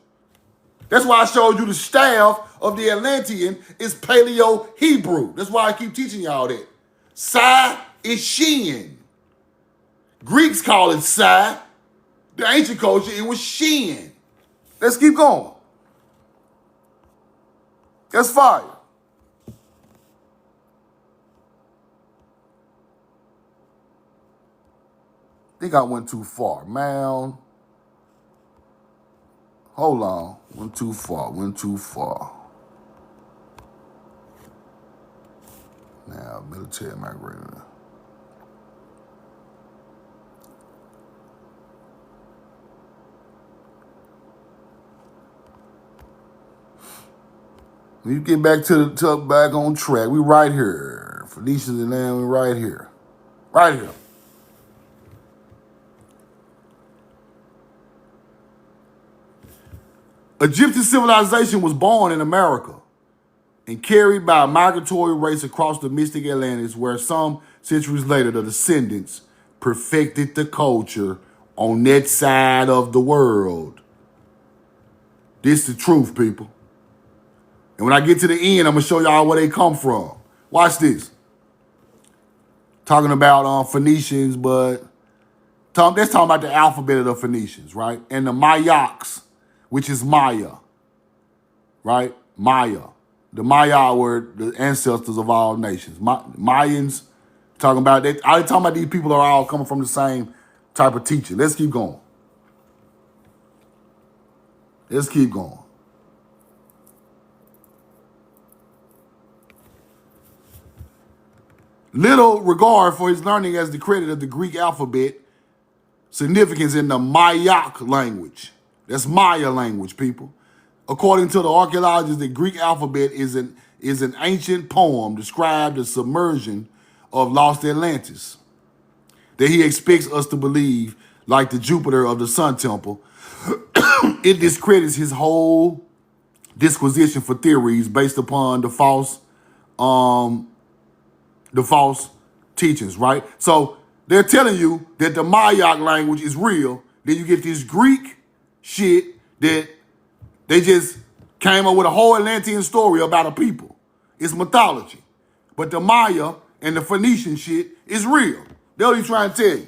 That's why I showed you the staff of the Atlantean is Paleo-Hebrew. That's why I keep teaching y'all that. Psi is Shin. Greeks call it Psi. The ancient culture, it was Shin. Let's keep going. That's fire. I think I went too far. Mound. Hold on. Went too far. Now, military migrator. When you get back back on track, we right here. Phoenicians and then we right here. Right here. Egyptian civilization was born in America and carried by a migratory race across the mystic Atlantis, where some centuries later the descendants perfected the culture on that side of the world. This is the truth, people. And when I get to the end, I'm going to show y'all where they come from. Watch this. Talking about Phoenicians, but that's talking about the alphabet of the Phoenicians, right? And the Mayaks, which is Maya, right? Maya. The Maya were the ancestors of all nations. Mayans, talking about that. I talking about these people are all coming from the same type of teaching. Let's keep going. Little regard for his learning as the credit of the Greek alphabet, significance in the Mayak language. That's Maya language, people. According to the archaeologists, the Greek alphabet is an ancient poem described the submersion of lost Atlantis that he expects us to believe, like the Jupiter of the Sun Temple. It discredits his whole disquisition for theories based upon the false teachings, right? So they're telling you that the Mayak language is real. Then you get this Greek shit that they just came up with a whole Atlantean story about a people. It's mythology. But the Maya and the Phoenician shit is real. They're what he's trying to tell you.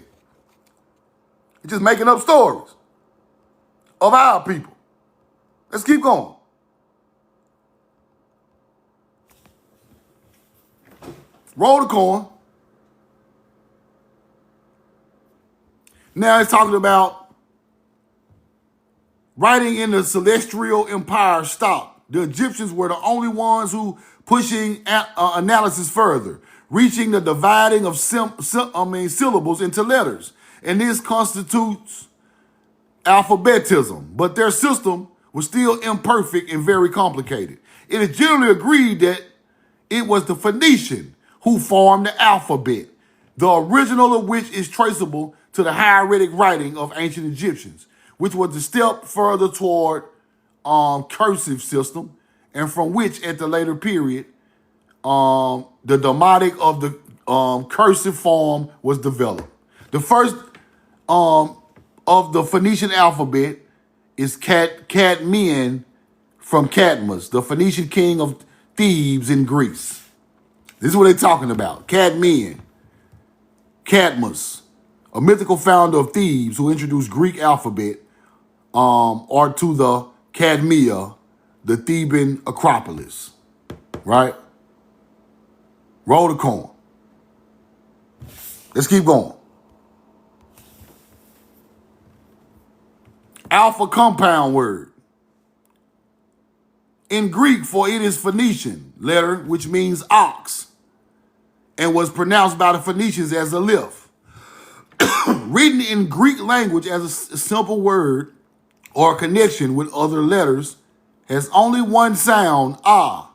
He's just making up stories of our people. Let's keep going. Roll the coin. Now it's talking about writing in the celestial empire stop. The Egyptians were the only ones who pushing analysis further, reaching the dividing of syllables into letters. And this constitutes alphabetism, but their system was still imperfect and very complicated. It is generally agreed that it was the Phoenician who formed the alphabet, the original of which is traceable to the hieratic writing of ancient Egyptians, which was a step further toward cursive system, and from which at the later period, the demotic of the cursive form was developed. The first of the Phoenician alphabet is Cadmean from Cadmus, the Phoenician king of Thebes in Greece. This is what they're talking about. Cadmean, Cadmus, a mythical founder of Thebes who introduced Greek alphabet or to the Cadmea, the Theban Acropolis, right? Roll the coin. Let's keep going. Alpha compound word. In Greek, for it is Phoenician letter, which means ox, and was pronounced by the Phoenicians as aleph. Written in Greek language as a simple word or connection with other letters, has only one sound, ah.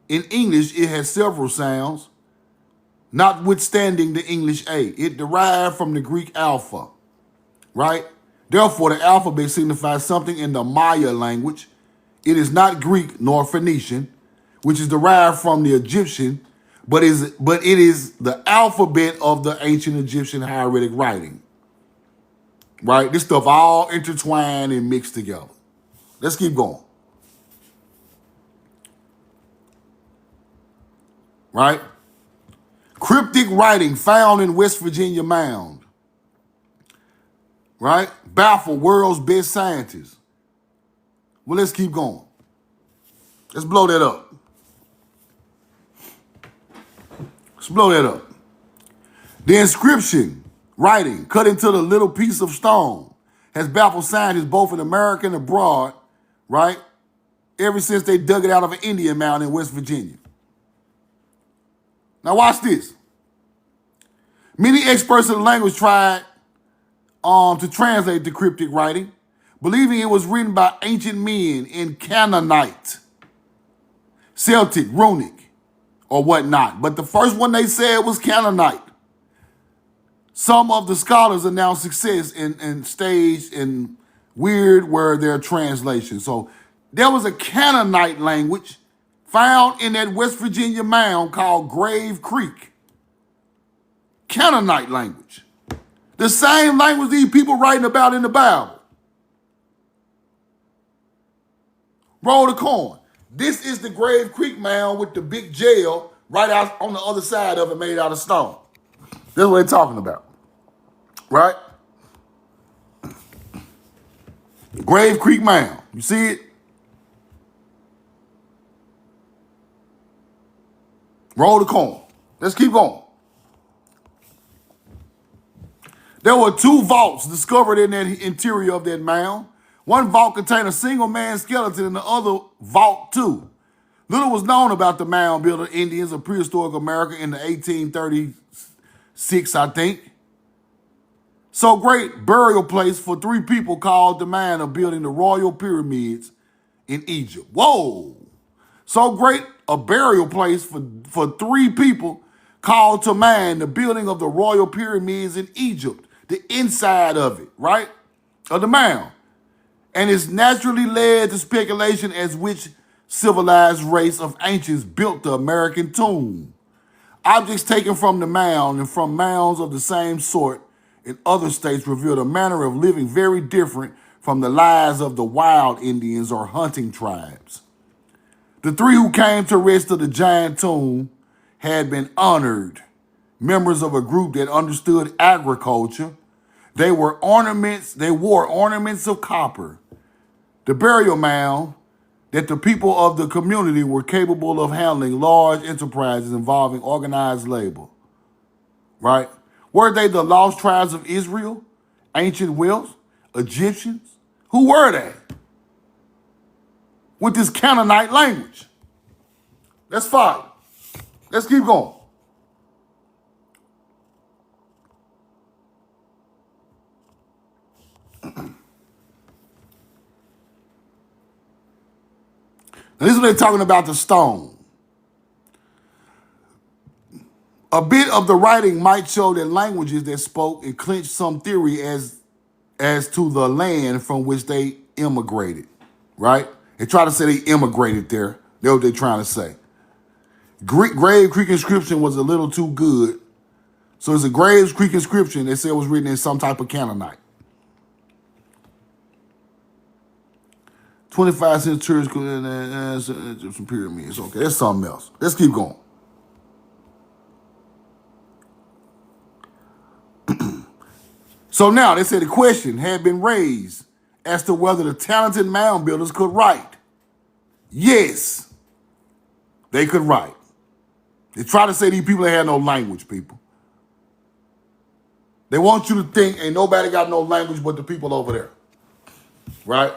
In English, it has several sounds, notwithstanding the English A. It derived from the Greek alpha, right? Therefore, the alphabet signifies something in the Maya language. It is not Greek nor Phoenician, which is derived from the Egyptian, but it is the alphabet of the ancient Egyptian hieratic writing, right? This stuff all intertwined and mixed together. Let's keep going. Right? Cryptic writing found in West Virginia Mound. Right? Baffle world's best scientists. Well, let's keep going. Let's blow that up. Let's blow that up. The inscription writing cut into the little piece of stone has baffled scientists both in America and abroad, right? Ever since they dug it out of an Indian mound in West Virginia. Now watch this. Many experts in the language tried to translate the cryptic writing, believing it was written by ancient men in Canaanite, Celtic, runic, or whatnot. But the first one they said was Canaanite. Some of the scholars announced success in staged and weird were their translations. So there was a Canaanite language found in that West Virginia mound called Grave Creek. Canaanite language. The same language these people writing about in the Bible. Roll the coin. This is the Grave Creek mound with the big jail right out on the other side of it made out of stone. That's what they're talking about. Right? Grave Creek mound. You see it? Roll the coin. Let's keep going. There were 2 vaults discovered in the interior of that mound. One vault contained a single man skeleton and the other vault 2. Little was known about the mound builder Indians of prehistoric America in the 1836, I think. So great burial place for 3 people called the man of building the royal pyramids in Egypt. Whoa! So great a burial place for 3 people called to mind the building of the royal pyramids in Egypt, the inside of it, right? Of the mound. And it's naturally led to speculation as which civilized race of ancients built the American tomb. Objects taken from the mound and from mounds of the same sort in other states revealed a manner of living very different from the lives of the wild Indians or hunting tribes. The 3 who came to rest of the giant tomb had been honored, members of a group that understood agriculture. They wore ornaments of copper. The burial mound that the people of the community were capable of handling large enterprises involving organized labor. Right? Were they the lost tribes of Israel, ancient Welsh, Egyptians? Who were they? With this Canaanite language. Let's fight. Let's keep going. Now, this is what they're talking about the stone. A bit of the writing might show that languages that spoke and clinched some theory as to the land from which they immigrated, right? They try to say they immigrated there. That's what they're trying to say. Grave Creek inscription was a little too good. So it's a Grave Creek inscription they said was written in some type of Canaanite. 25 centuries, some pyramids. Okay, that's something else. Let's keep going. So now they say the question had been raised as to whether the talented mound builders could write. Yes, they could write. They try to say these people ain't had no language, people. They want you to think ain't nobody got no language but the people over there, right?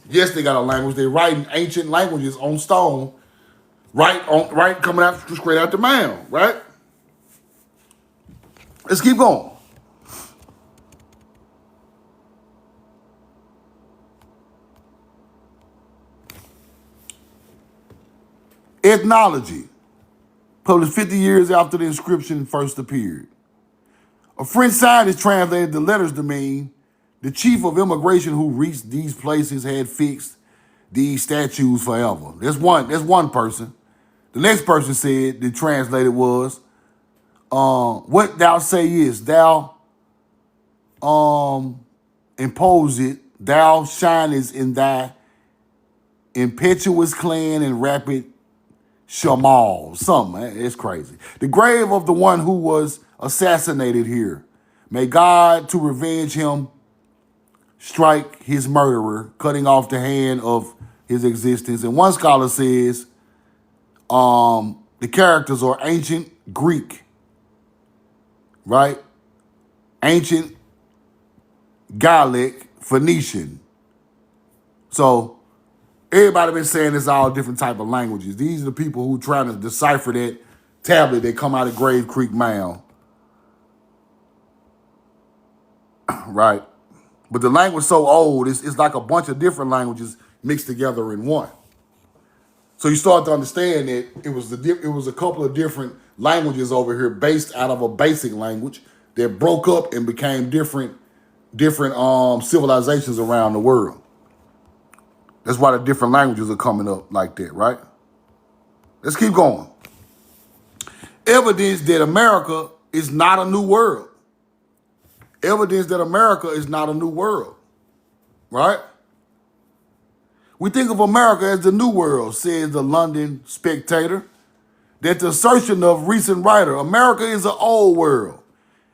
Yes, they got a language. They writing ancient languages on stone, right coming out straight out the mound, right? Let's keep going. Ethnology, published 50 years after the inscription first appeared. A French scientist translated the letters to mean the chief of immigration who reached these places had fixed these statues forever. That's one person. The next person said, the translated was, what thou sayest, thou impose it, thou shinest in thy impetuous clan and rapid shamal. Something, it's crazy. The grave of the one who was assassinated here. May God, to revenge him, strike his murderer, cutting off the hand of his existence. And one scholar says the characters are ancient Greek, right? Ancient Gallic, Phoenician. So everybody been saying it's all different type of languages. These are the people who trying to decipher that tablet that come out of Grave Creek Mound. Right? But the language so old, it's like a bunch of different languages mixed together in one. So you start to understand that it was a couple of different languages over here based out of a basic language that broke up and became different civilizations around the world. That's why the different languages are coming up like that, right? Let's keep going. Evidence that America is not a new world. Evidence that America is not a new world, right? We think of America as the new world, says the London Spectator. That the assertion of recent writer, America is an old world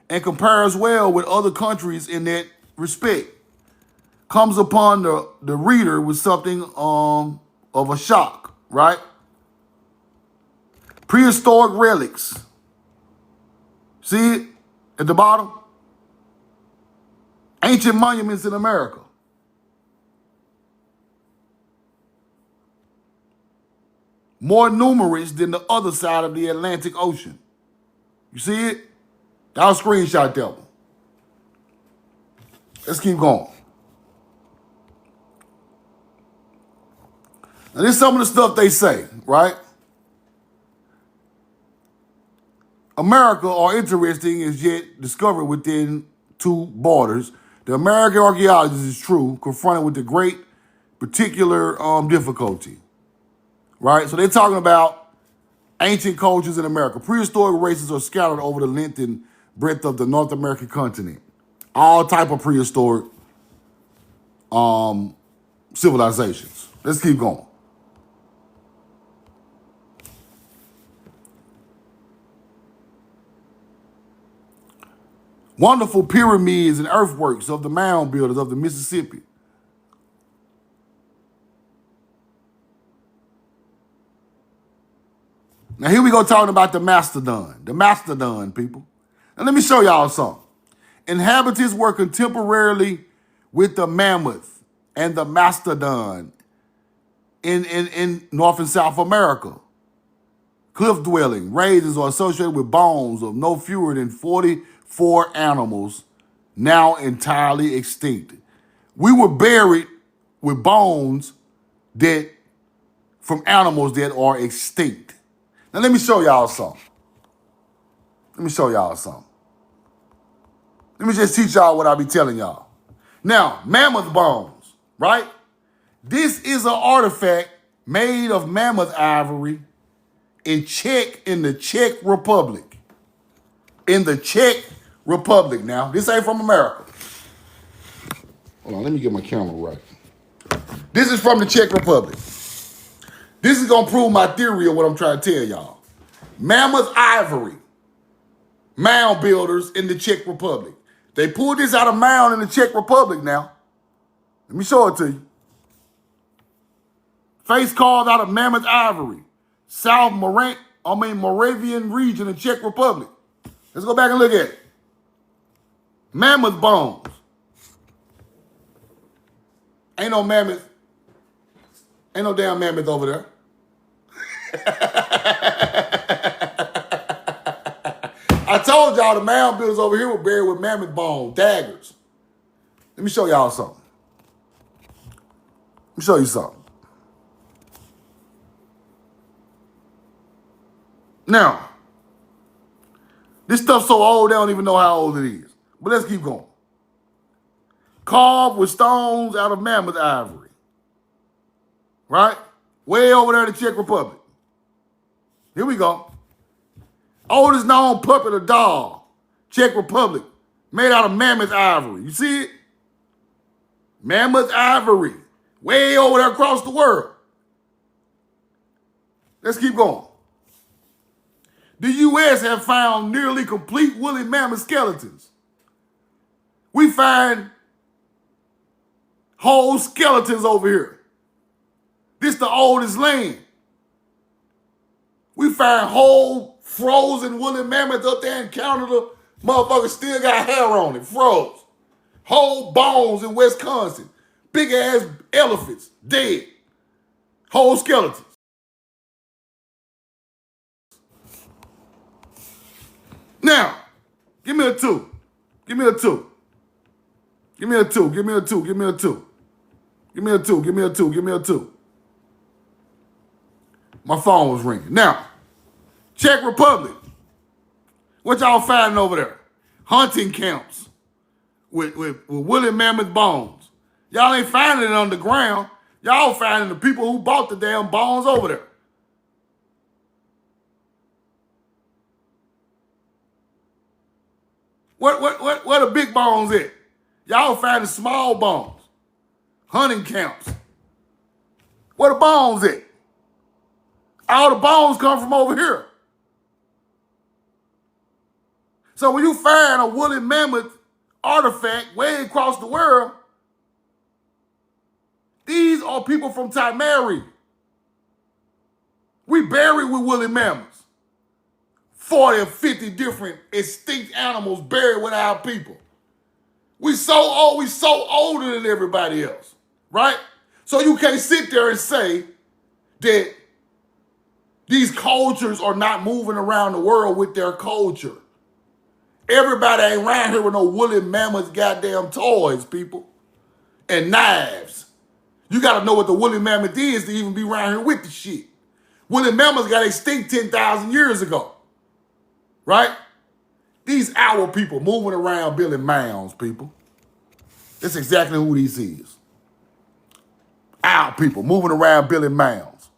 and compares well with other countries in that respect, comes upon the reader with something of a shock, right? Prehistoric relics. See it at the bottom? Ancient monuments in America. More numerous than the other side of the Atlantic Ocean. You see it? I'll screenshot that one. Let's keep going. Now, this is some of the stuff they say, right? America are interesting as yet discovered within two borders. The American archaeologist is true, confronted with the great particular difficulty, right? So they're talking about ancient cultures in America. Prehistoric races are scattered over the length and breadth of the North American continent. All type of prehistoric civilizations. Let's keep going. Wonderful pyramids and earthworks of the mound builders of the Mississippi. Now here we go talking about the mastodon. The mastodon, people. Now let me show y'all something. Inhabitants were contemporarily with the mammoth and the mastodon in North and South America. Cliff-dwelling raisins are associated with bones of no fewer than 44 animals now entirely extinct. We were buried with bones from animals that are extinct. Now let me show y'all something. Let me just teach y'all what I be telling y'all. Now, mammoth bones, right? This is an artifact made of mammoth ivory in the Czech Republic. In the Czech Republic. Now, this ain't from America. Hold on, let me get my camera right. This is from the Czech Republic. This is gonna prove my theory of what I'm trying to tell y'all. Mammoth ivory, mound builders in the Czech Republic. They pulled this out of mound in the Czech Republic now. Let me show it to you. Face carved out of mammoth ivory. Moravian region in Czech Republic. Let's go back and look at it. Mammoth bones. Ain't no mammoth. Ain't no damn mammoth over there. I told y'all the mound builders over here were buried with mammoth bones, daggers. Let me show y'all something. Let me show you something. Now, this stuff's so old, they don't even know how old it is. But let's keep going. Carved with stones out of mammoth ivory. Right? Way over there in the Czech Republic. Here we go. Oldest known puppet or doll, Czech Republic, made out of mammoth ivory. You see it? Mammoth ivory. Way over there across the world. Let's keep going. The U.S. have found nearly complete woolly mammoth skeletons. We find whole skeletons over here. This the oldest land. We find whole frozen woolly mammoths up there in Canada. Motherfuckers still got hair on it, froze. Whole bones in Wisconsin. Big ass elephants, dead. Whole skeletons. Now, give me a 2. Give me a 2. Give me a 2. Give me a 2. Give me a 2. Give me a 2. Give me a 2. Give me a 2. My phone was ringing. Now, Czech Republic. What y'all finding over there? Hunting camps with woolly mammoth bones. Y'all ain't finding it underground. Y'all finding the people who bought the damn bones over there. Where the big bones at? Y'all finding small bones. Hunting camps. Where the bones at? All the bones come from over here. So when you find a woolly mammoth artifact way across the world, these are people from Timeri. We buried with woolly mammoths. 40 or 50 different extinct animals buried with our people. We so old, we so older than everybody else, right? So you can't sit there and say that these cultures are not moving around the world with their culture. Everybody ain't around here with no woolly mammoth goddamn toys, people, and knives. You got to know what the woolly mammoth is to even be around here with the shit. Woolly mammoths got extinct 10,000 years ago, right? These our people moving around building mounds, people. That's exactly who this is. Our people moving around building mounds.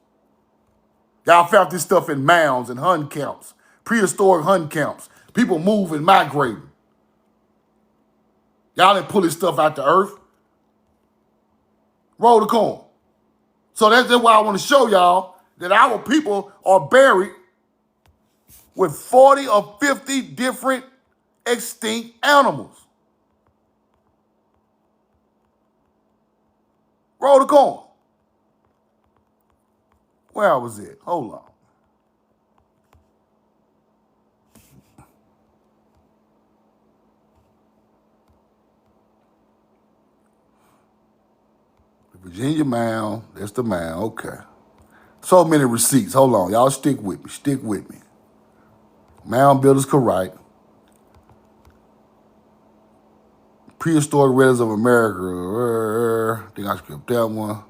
Y'all found this stuff in mounds and hunt camps, prehistoric hunt camps. People moving, migrating. Y'all didn't pull this stuff out the earth. Roll the corn. So that's why I want to show y'all that our people are buried with 40 or 50 different extinct animals. Roll the corn. Where was it? Hold on. Virginia Mound. That's the mound. Okay. So many receipts. Hold on. Y'all stick with me. Stick with me. Mound builders correct. Prehistoric Relics of America. I think I skipped that one.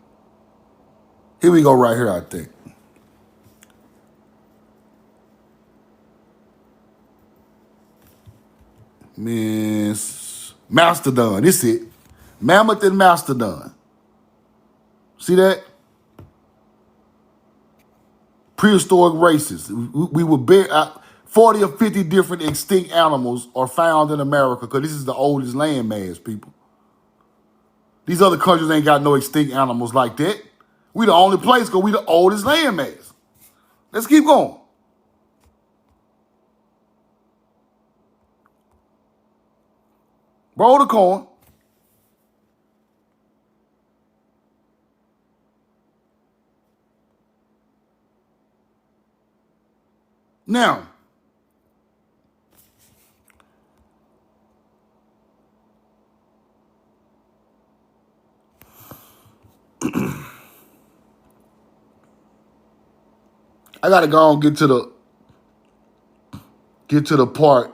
Here we go right here, I think. Miss Mastodon. This it. Mammoth and Mastodon. See that? Prehistoric races. We were 40 or 50 different extinct animals are found in America because this is the oldest landmass, people. These other countries ain't got no extinct animals like that. We the only place because we the oldest landmass. Let's keep going. Roll the corn. Now, I gotta go and get to the part.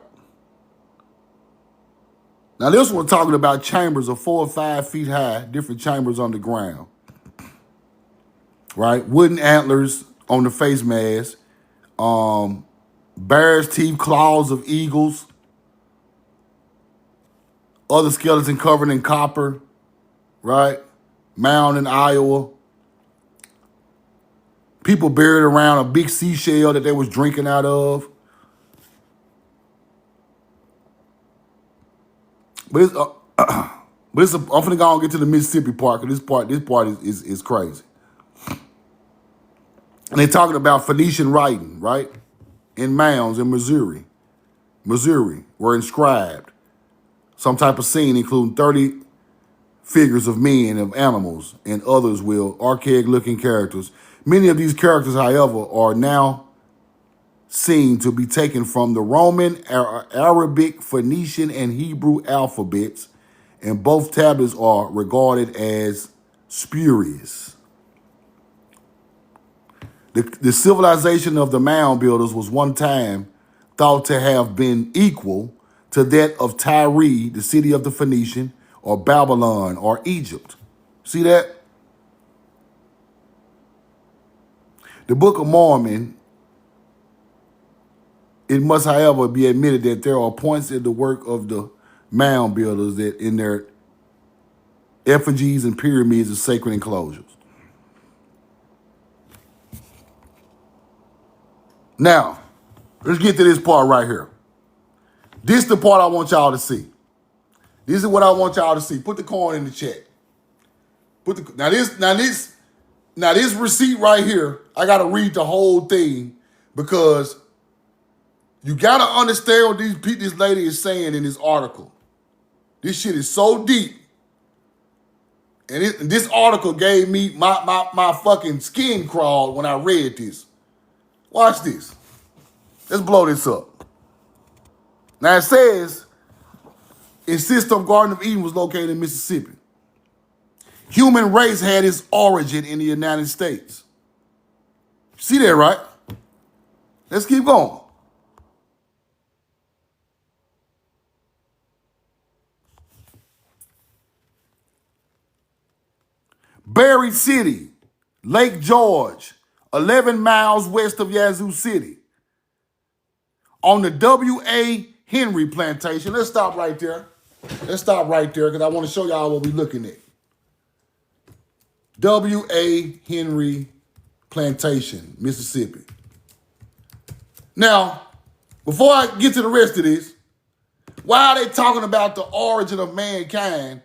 Now this one talking about chambers of 4 or 5 feet high, different chambers underground. Right? Wooden antlers on the face mask. Bear's teeth, claws of eagles. Other skeleton covered in copper. Right? Mound in Iowa. People buried around a big seashell that they was drinking out of. But it's, I'm finna go and get to the Mississippi part, because this part is crazy. And they're talking about Phoenician writing, right? In mounds in Missouri were inscribed some type of scene, including 30 figures of men, of animals, and others with archaic-looking characters. Many of these characters, however, are now seen to be taken from the Roman, Arabic, Phoenician, and Hebrew alphabets, and both tablets are regarded as spurious. The civilization of the mound builders was one time thought to have been equal to that of Tyre, the city of the Phoenician, or Babylon, or Egypt. See that? The Book of Mormon, it must, however, be admitted that there are points in the work of the mound builders that in their effigies and pyramids of sacred enclosures. Now, let's get to this part right here. This is the part I want y'all to see. This is what I want y'all to see. Put the coin in the chat. Now this receipt right here, I gotta read the whole thing, because you gotta understand what this lady is saying in this article. This shit is so deep. And this article gave me my fucking skin crawled when I read this. Watch this. Let's blow this up. Now it says, insist of Garden of Eden was located in Mississippi. Human race had its origin in the United States. See that, right? Let's keep going. Berry City, Lake George, 11 miles west of Yazoo City. On the W.A. Henry plantation. Let's stop right there. Because I want to show y'all what we're looking at. W.A. Henry Plantation, Mississippi. Now, before I get to the rest of this, why are they talking about the origin of mankind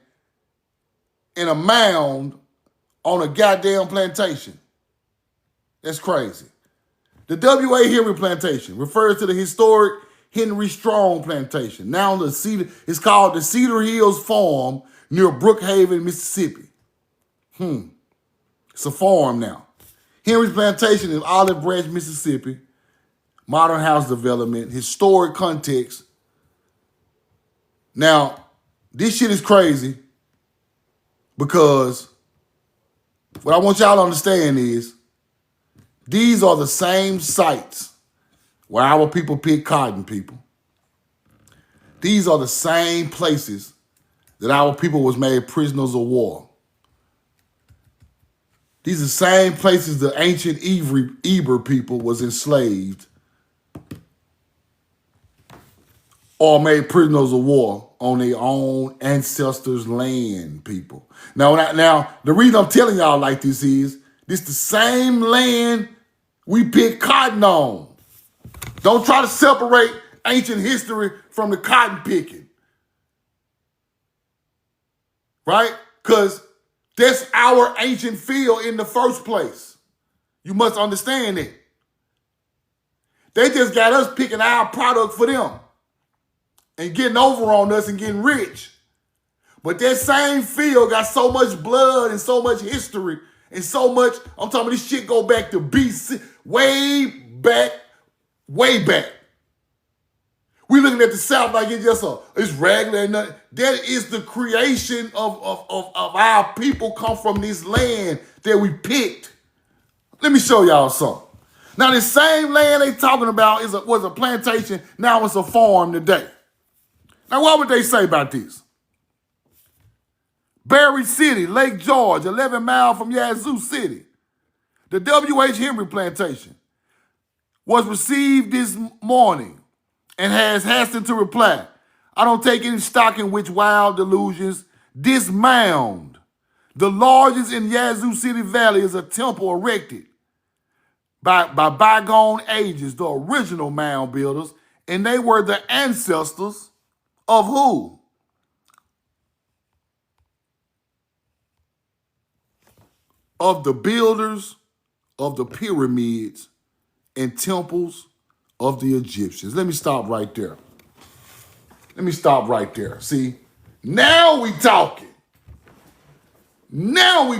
in a mound on a goddamn plantation? That's crazy. The W.A. Henry Plantation refers to the historic Henry Strong Plantation. Now it's called the Cedar Hills Farm near Brookhaven, Mississippi. It's a farm now. Henry's Plantation in Olive Branch, Mississippi. Modern house development, historic context. Now, this shit is crazy, because what I want y'all to understand is these are the same sites where our people pick cotton, people. These are the same places that our people was made prisoners of war. These are the same places the ancient Eber people was enslaved or made prisoners of war on their own ancestors' land, people. Now, the reason I'm telling y'all like this is, this the same land we pick cotton on. Don't try to separate ancient history from the cotton picking. Right? Because that's our ancient field in the first place. You must understand that. They just got us picking our product for them and getting over on us and getting rich. But that same field got so much blood and so much history and so much, I'm talking about this shit go back to BC, way back way back. We looking at the South like it's regular and nothing. That is the creation of our people come from this land that we picked. Let me show y'all something. Now, the same land they talking about was a plantation. Now it's a farm today. Now, what would they say about this? Berry City, Lake George, 11 miles from Yazoo City. The W.H. Henry plantation was received this morning and has hastened to reply, I don't take any stock in which wild delusions. This mound, the largest in Yazoo City Valley, is a temple erected by bygone ages, the original mound builders, and they were the ancestors of who? Of the builders of the pyramids and temples of the Egyptians. Let me stop right there. See, now we talking. Now,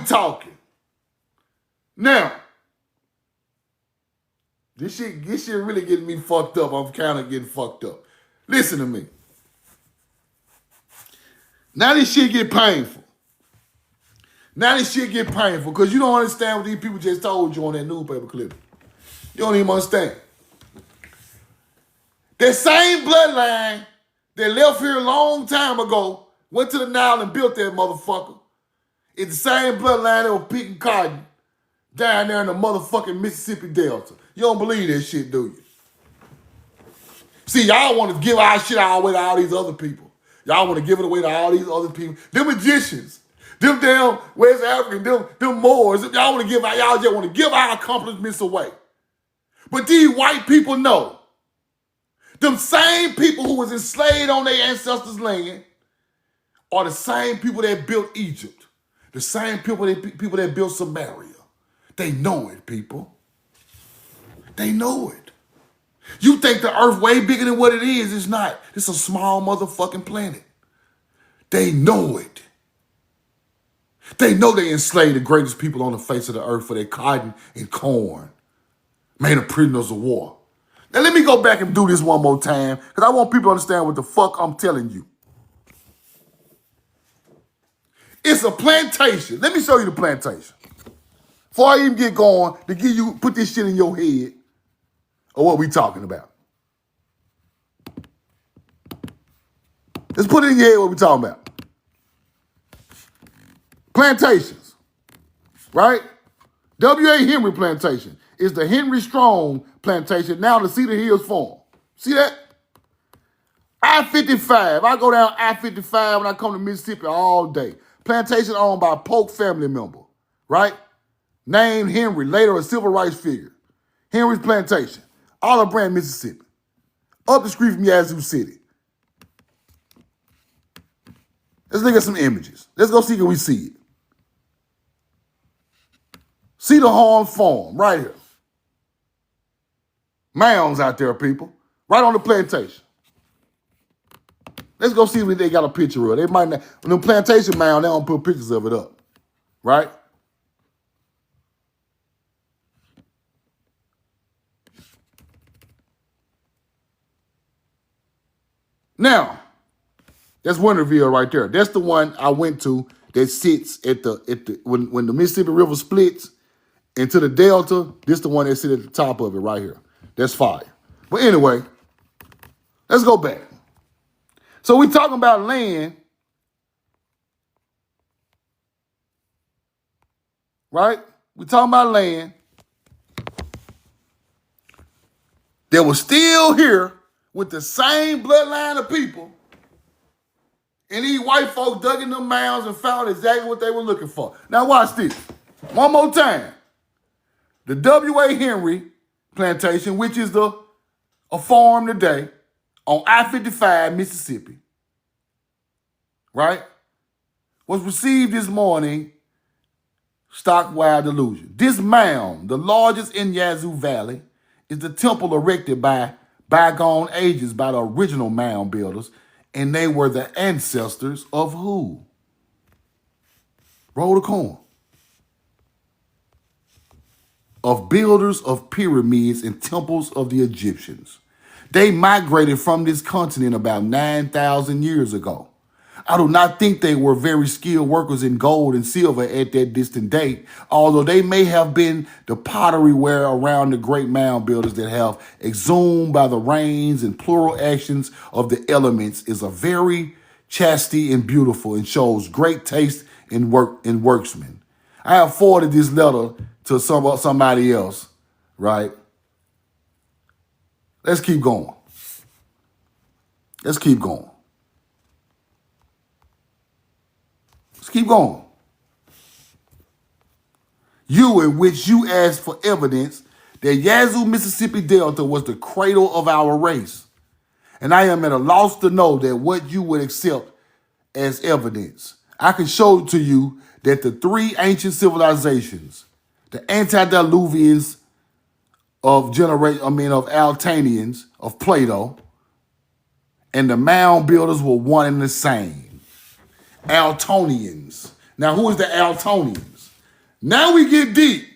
this shit really getting me fucked up. I'm kind of getting fucked up. Listen to me. Now this shit get painful. Because you don't understand what these people just told you on that newspaper clip. You don't even understand. That same bloodline that left here a long time ago, went to the Nile and built that motherfucker. It's the same bloodline that was picking cotton down there in the motherfucking Mississippi Delta. You don't believe that shit, do you? See, y'all want to give our shit all away to all these other people. Y'all want to give it away to all these other people. Them magicians, them damn West African, them Moors. Y'all just want to give our accomplishments away. But these white people know. Them same people who was enslaved on their ancestors' land are the same people that built Egypt. The same people that built Samaria. They know it, people. They know it. You think the earth way bigger than what it is. It's not. It's a small motherfucking planet. They know it. They know they enslaved the greatest people on the face of the earth for their cotton and corn. Made them prisoners of war. Now let me go back and do this one more time because I want people to understand what the fuck I'm telling you. It's a plantation. Let me show you the plantation. Before I even get going, to put this shit in your head of what we talking about. Let's put it in your head what we talking about. Plantations, right? W.A. Henry plantation is the Henry Strong plantation, now the Cedar Hills Farm. See that? I-55. I go down I-55 when I come to Mississippi all day. Plantation owned by a Polk family member, right? Named Henry, later a civil rights figure. Henry's plantation, Olive Branch, Mississippi. Up the street from Yazoo City. Let's look at some images. Let's go see if we see it. Cedar Horn Farm, right here. Mounds out there, people. Right on the plantation. Let's go see if they got a picture of it. They might not. On the plantation mound, they don't put pictures of it up. Right? Now, that's Winterville right there. That's the one I went to that sits at the when the Mississippi River splits into the Delta. This the one that sits at the top of it right here. That's fire. But anyway, let's go back. So we talking about land, right? We talking about land that was still here with the same bloodline of people, and these white folks dug in them mounds and found exactly what they were looking for. Now watch this. One more time. The W.A. Henry plantation, which is a farm today on I-55, Mississippi, right, was received this morning, stock wild delusion. This mound, the largest in Yazoo Valley, is the temple erected by bygone ages by the original mound builders, and they were the ancestors of who? Roll the corn. of builders of pyramids and temples of the Egyptians. They migrated from this continent about 9,000 years ago. I do not think they were very skilled workers in gold and silver at that distant date, although they may have been the pottery ware around the great mound builders that have exhumed by the rains and plural actions of the elements is a very chastity and beautiful and shows great taste in worksmen. I have forwarded this letter to somebody else, right? Let's keep going. Let's keep going. Let's keep going. You in which you asked for evidence that Yazoo, Mississippi Delta was the cradle of our race. And I am at a loss to know that what you would accept as evidence. I can show to you that the three ancient civilizations, the antediluvians of Altanians of Plato, and the mound builders were one and the same. Altonians. Now, who is the Altonians? Now we get deep.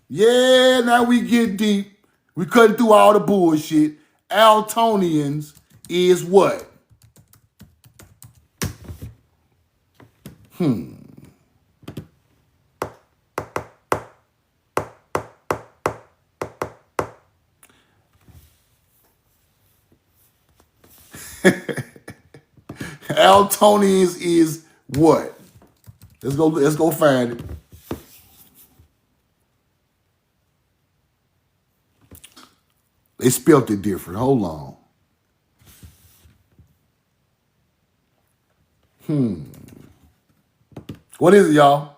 Yeah, now we get deep. We cutting through all the bullshit. Altonians is what? Altonians is what? Let's go find it. They spelled it different. Hold on. What is it, y'all?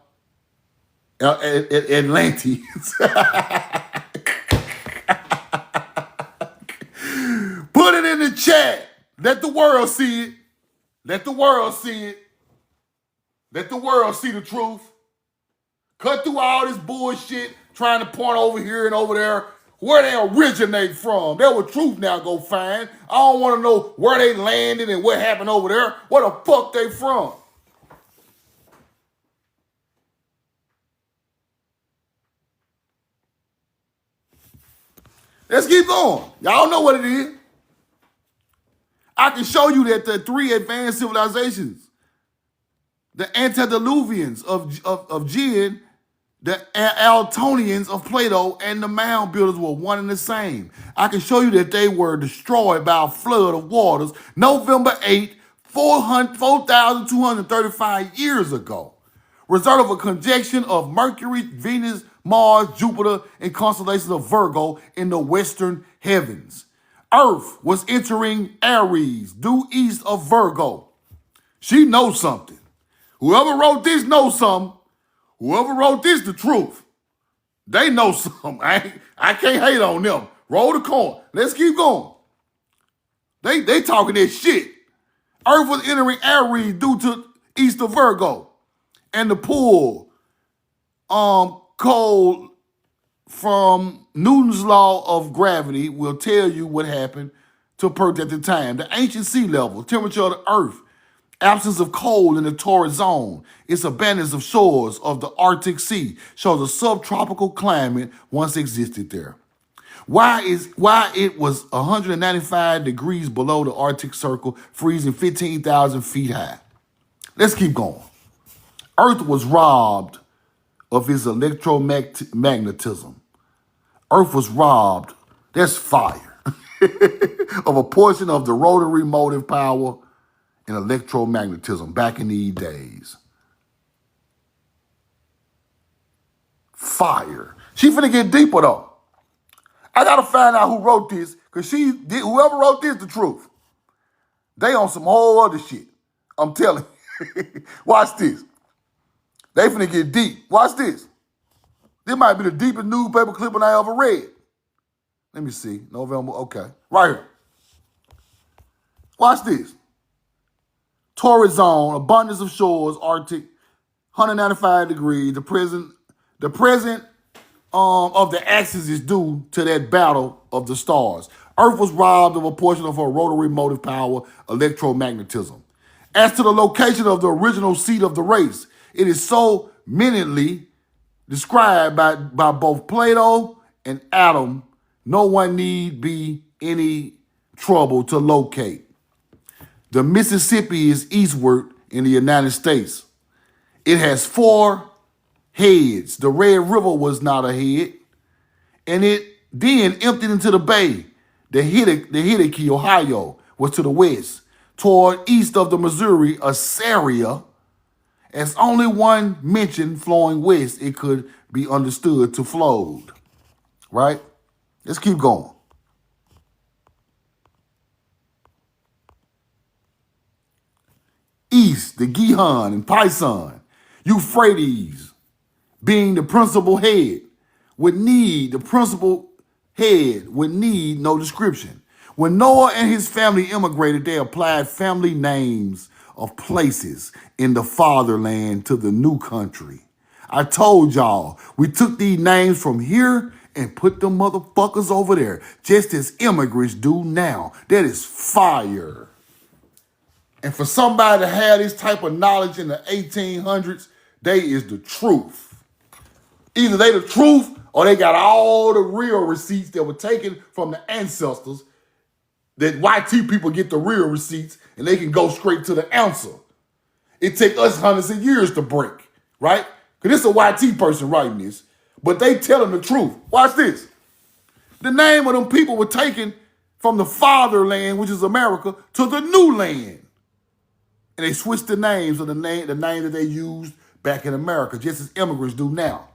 Atlanteans. Put it in the chat. Let the world see it. Let the world see it. Let the world see the truth. Cut through all this bullshit, trying to point over here and over there, where they originate from. There was truth now go find. I don't want to know where they landed and what happened over there. Where the fuck they from? Let's keep going. Y'all know what it is. I can show you that the three advanced civilizations, the antediluvians of Jin, the Altonians of Plato, and the mound builders were one and the same. I can show you that they were destroyed by a flood of waters November 8, 4,235 years ago. Result of a conjunction of Mercury, Venus, Mars, Jupiter, and constellations of Virgo in the western heavens. Earth was entering Aries, due east of Virgo. She knows something. Whoever wrote this knows something. Whoever wrote this, the truth. They know something. I can't hate on them. Roll the coin. Let's keep going. They talking that shit. Earth was entering Aries due to east of Virgo. And the pull cold from Newton's law of gravity will tell you what happened to Perth at the time. The ancient sea level, temperature of the earth, absence of cold in the torrid zone, its abundance of shores of the Arctic Sea shows a subtropical climate once existed there. Why it was 195 degrees below the Arctic Circle, freezing 15,000 feet high. Let's keep going. Earth was robbed of its electromagnetism. Earth was robbed, that's fire, of a portion of the rotary motive power and electromagnetism back in these days. Fire. She finna get deeper though. I gotta find out who wrote this, because whoever wrote this, the truth. They on some whole other shit. I'm telling you. Watch this. They finna get deep. Watch this. This might be the deepest newspaper clipping I ever read. Let me see. November. Okay. Right here. Watch this. Torrid zone, abundance of shores, Arctic, 195 degrees. The present of the axis is due to that battle of the stars. Earth was robbed of a portion of her rotary motive power, electromagnetism. As to the location of the original seat of the race, it is so minutely described by both Plato and Adam, no one need be any trouble to locate. The Mississippi is eastward in the United States. It has 4 heads. The Red River was not a head, and it then emptied into the bay. The Hittiki, Ohio, was to the west. Toward east of the Missouri, Assyria, as only one mentioned flowing west, it could be understood to flowed. Right? Let's keep going. East, the Gihon and Pison, Euphrates, being the principal head, would need no description. When Noah and his family immigrated, they applied family names of places in the fatherland to the new country. I told y'all, we took these names from here and put them motherfuckers over there, just as immigrants do now. That is fire. And for somebody to have this type of knowledge in the 1800s, they is the truth. Either they the truth or they got all the real receipts that were taken from the ancestors, that YT people get the real receipts and they can go straight to the answer. It take us hundreds of years to break, right? Because it's a YT person writing this, but they telling the truth. Watch this. The name of them people were taken from the fatherland, which is America, to the new land. And they switched the names of the name that they used back in America, just as immigrants do now.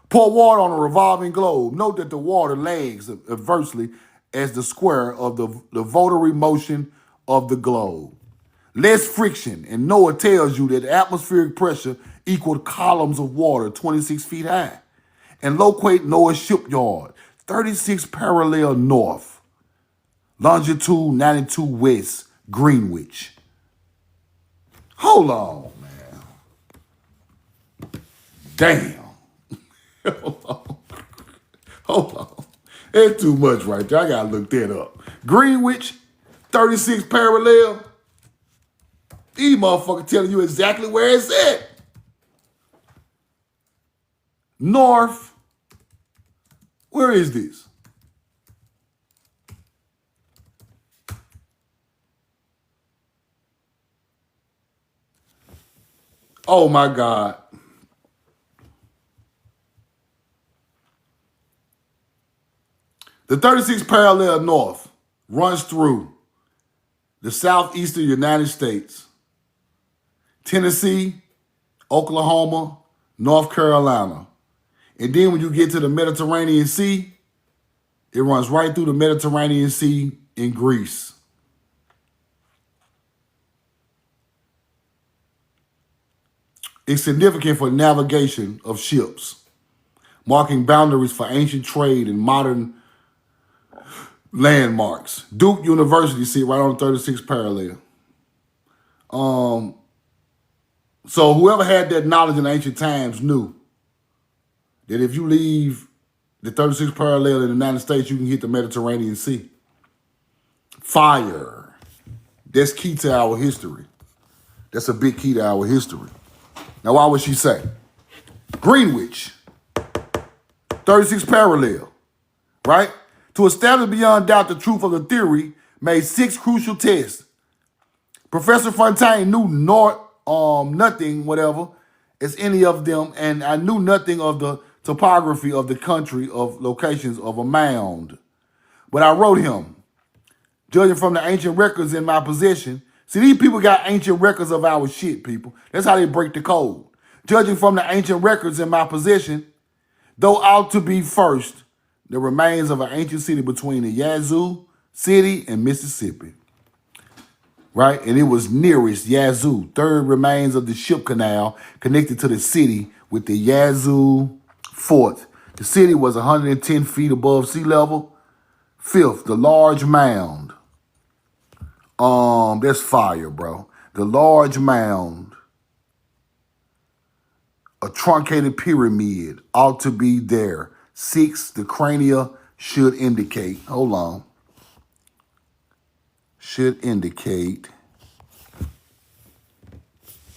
Pour water on a revolving globe. Note that the water lags adversely as the square of the rotary motion of the globe. Less friction, and Noah tells you that atmospheric pressure equaled columns of water 26 feet high. And locate Noah's shipyard, 36 parallel north, longitude 92 west, Greenwich. Hold on, man. Damn. Hold on. That's too much right there. I gotta look that up. Greenwich, 36 parallel. These motherfuckers telling you exactly where it's at. North. Where is this? Oh my God. The 36 parallel north runs through the southeastern United States, Tennessee, Oklahoma, North Carolina. And then when you get to the Mediterranean Sea, it runs right through the Mediterranean Sea in Greece. It's significant for navigation of ships, marking boundaries for ancient trade and modern landmarks. Duke University, see right on 36 parallel. So whoever had that knowledge in ancient times knew that if you leave the 36 parallel in the United States, you can hit the Mediterranean Sea. Fire. That's key to our history. That's a big key to our history. Now, why would she say? Greenwich, 36 parallel, right? To establish beyond doubt the truth of the theory, made 6 crucial tests. Professor Fontaine knew nothing, whatever, as any of them, and I knew nothing of the topography of the country of locations of a mound. But I wrote him, judging from the ancient records in my possession. See, these people got ancient records of our shit, people. That's how they break the code. Judging from the ancient records in my possession, though ought to be first, the remains of an ancient city between the Yazoo City and Mississippi. Right? And it was nearest Yazoo, third remains of the ship canal connected to the city with the Yazoo Fort. The city was 110 feet above sea level. Fifth, the large mound. That's fire, bro. The large mound, a truncated pyramid, ought to be there. 6, the crania should indicate. Hold on. Should indicate.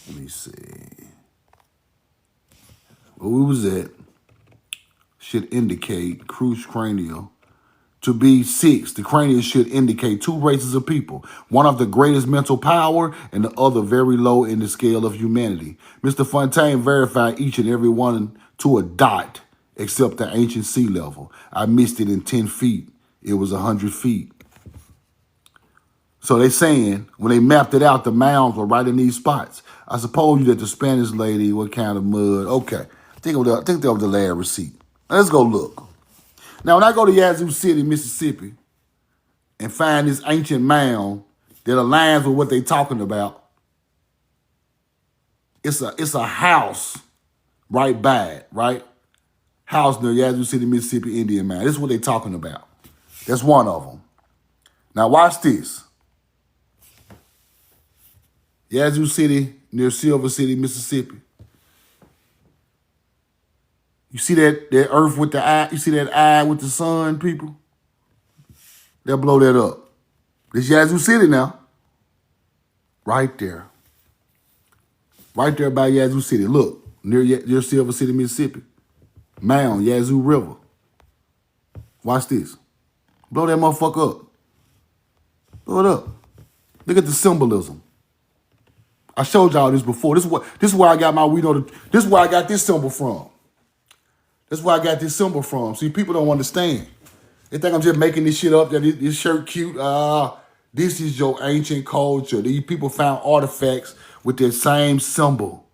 Let me see. where we was at should indicate cruise cranial to be 6. The cranial should indicate 2 races of people, one of the greatest mental power and the other very low in the scale of humanity. Mr. Fontaine verified each and every one to a dot except the ancient sea level. I missed it in 10 feet. It was 100 feet. So they saying when they mapped it out, the mounds were right in these spots. I suppose you that the Spanish lady, what kind of mud? Okay, I think that was the last receipt. Let's go look. Now, when I go to Yazoo City, Mississippi, and find this ancient mound that aligns with what they're talking about, it's a house right by it, right? House near Yazoo City, Mississippi, Indian mound. This is what they're talking about. That's one of them. Now, watch this. Yazoo City, near Silver City, Mississippi. You see that earth with the eye? You see that eye with the sun, people? They'll blow that up. This Yazoo City now. Right there. Right there by Yazoo City. Look, near Silver City, Mississippi. Mound, Yazoo River. Watch this. Blow that motherfucker up. Blow it up. Look at the symbolism. I showed y'all this before. This is where I got my this is where I got this symbol from. That's where I got this symbol from. See, people don't understand. They think I'm just making this shit up, that this shirt cute. This is your ancient culture. These people found artifacts with that same symbol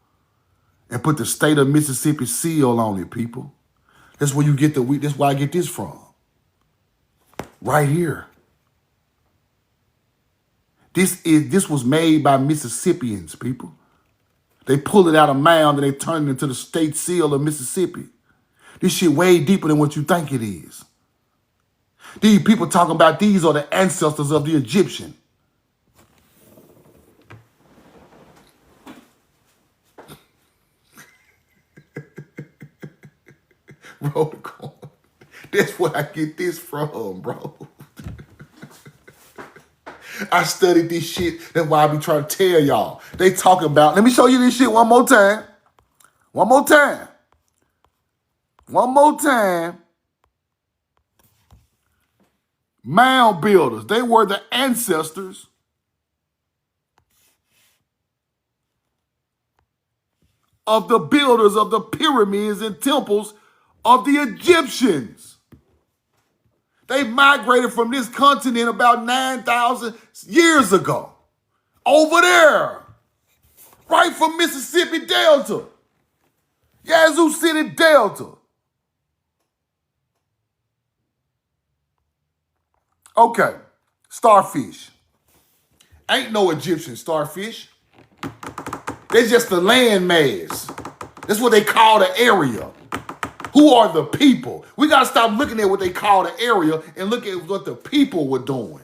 and put the state of Mississippi seal on it, people. That's where you get that's where I get this from. Right here. This was made by Mississippians, people. They pulled it out of mound and they turned it into the state seal of Mississippi. This shit way deeper than what you think it is. These people talking about these are the ancestors of the Egyptian. Bro, that's where I get this from, bro. I studied this shit. That's why I be trying to tell y'all. They talking about, let me show you this shit one more time. One more time. One more time. Mound builders. They were the ancestors of the builders of the pyramids and temples of the Egyptians. They migrated from this continent about 9,000 years ago. Over there. Right from Mississippi Delta. Yazoo City Delta. Okay. Starfish. Ain't no Egyptian starfish. They're just the land mass. That's what they call the area. Who are the people? We got to stop looking at what they call the area and look at what the people were doing.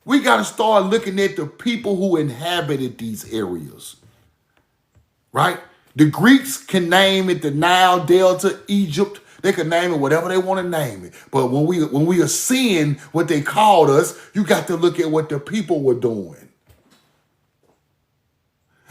We got to start looking at the people who inhabited these areas. Right? The Greeks can name it the Nile Delta, Egypt. They can name it whatever they want to name it. But when we are seeing what they called us, you got to look at what the people were doing.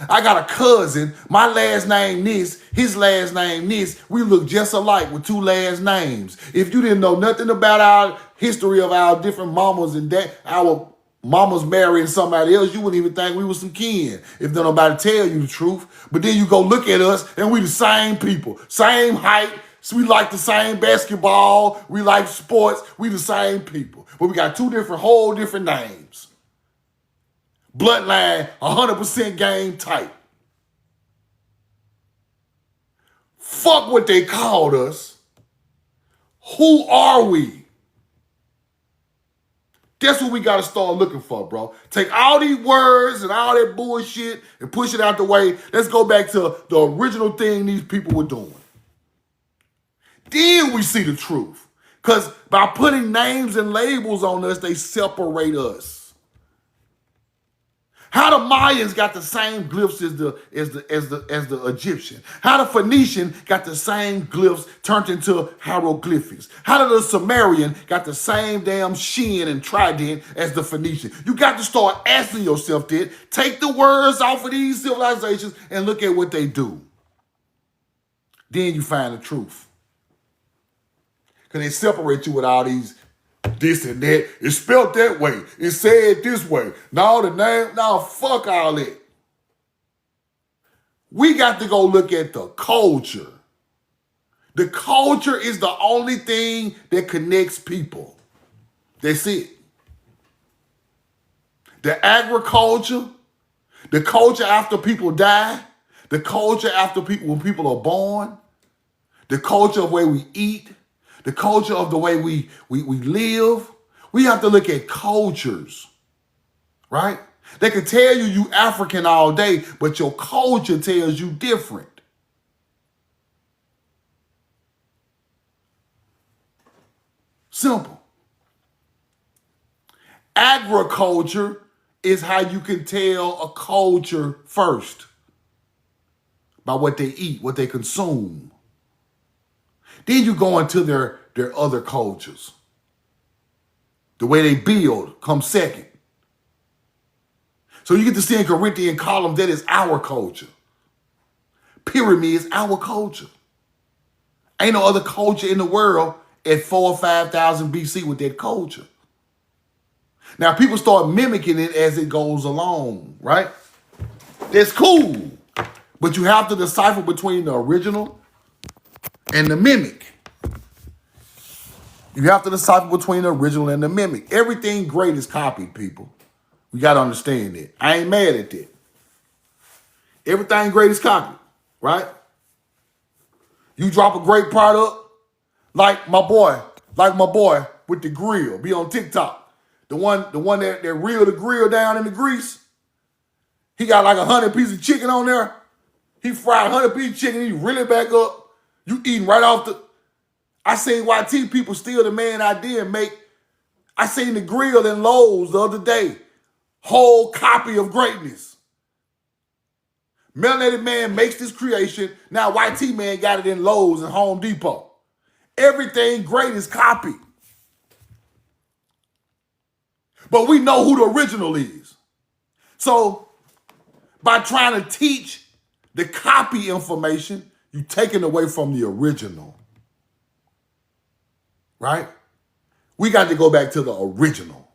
I got a cousin, my last name this, his last name this. We look just alike with 2 last names. If you didn't know nothing about our history of our different mamas and our mamas marrying somebody else, you wouldn't even think we was some kin if nobody tell you the truth. But then you go look at us and we the same people, same height. So we like the same basketball. We like sports. We the same people. But we got 2 whole different names. Bloodline, 100% game type. Fuck what they called us. Who are we? That's what we got to start looking for, bro. Take all these words and all that bullshit and push it out the way. Let's go back to the original thing these people were doing. Then we see the truth. Because by putting names and labels on us, they separate us. How the Mayans got the same glyphs as the Egyptian? How the Phoenician got the same glyphs turned into hieroglyphics? How did the Sumerian got the same damn shin and trident as the Phoenician? You got to start asking yourself that. Take the words off of these civilizations and look at what they do. Then you find the truth. Because they separate you with all these this and that. It's spelled that way. It's said this way. No, the name, no, fuck all that. We got to go look at the culture. The culture is the only thing that connects people. That's it. The agriculture, the culture after people die, the culture after people when people are born, the culture of where we eat, the culture of the way we live. We have to look at cultures, right? They can tell you African all day, but your culture tells you different. Simple. Agriculture is how you can tell a culture first by what they eat, what they consume. Then you go into their other cultures. The way they build comes second. So you get to see in Corinthian columns that is our culture. Pyramid is our culture. Ain't no other culture in the world at 4,000 or 5,000 BC with that culture. Now people start mimicking it as it goes along, right? That's cool. But you have to decipher between the original and the mimic. You have to decipher between the original and the mimic. Everything great is copied, people. We got to understand that. I ain't mad at that. Everything great is copied, right? You drop a great product, like my boy with the grill, be on TikTok. The one that reel the grill down in the grease. He got like 100 pieces of chicken on there. He fried 100 pieces of chicken, he reel it back up. You eating right off the... I seen YT people steal the man idea and make... I seen the grill in Lowe's the other day. Whole copy of greatness. Melanated man makes this creation. Now YT man got it in Lowe's and Home Depot. Everything great is copied. But we know who the original is. So by trying to teach the copy information, you're taking away from the original. Right? We got to go back to the original.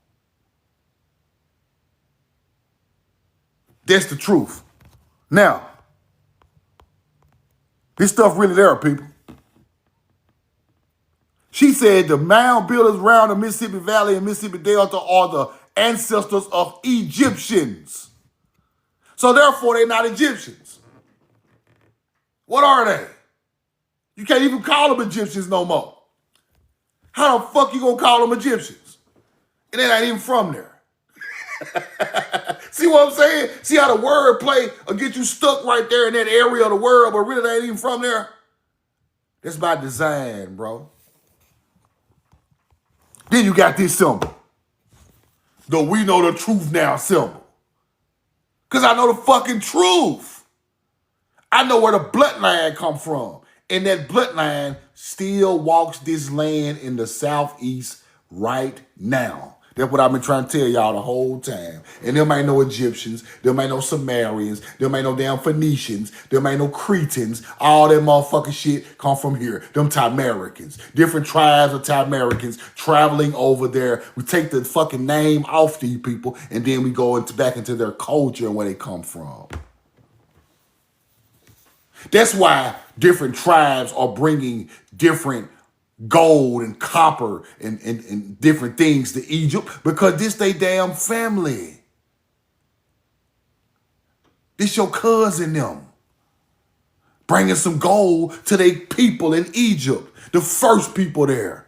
That's the truth. Now, this stuff really there, people. She said the mound builders around the Mississippi Valley and Mississippi Delta are the ancestors of Egyptians. So therefore, they're not Egyptians. What are they? You can't even call them Egyptians no more. How the fuck you gonna call them Egyptians? And they ain't even from there. See what I'm saying? See how the word play will get you stuck right there in that area of the world, but really they ain't even from there? That's by design, bro. Then you got this symbol. The we know the truth now symbol. Because I know the fucking truth. I know where the bloodline come from. And that bloodline still walks this land in the southeast right now. That's what I've been trying to tell y'all the whole time. And them ain't no Egyptians, them ain't no Sumerians, them ain't no damn Phoenicians, them ain't no Cretans. All that motherfucking shit come from here. Them Timericans. Different tribes of Timericans traveling over there. We take the fucking name off these people and then we go back into their culture and where they come from. That's why different tribes are bringing different gold and copper and different things to Egypt because this they damn family. This your cousin them. Bringing some gold to their people in Egypt. The first people there.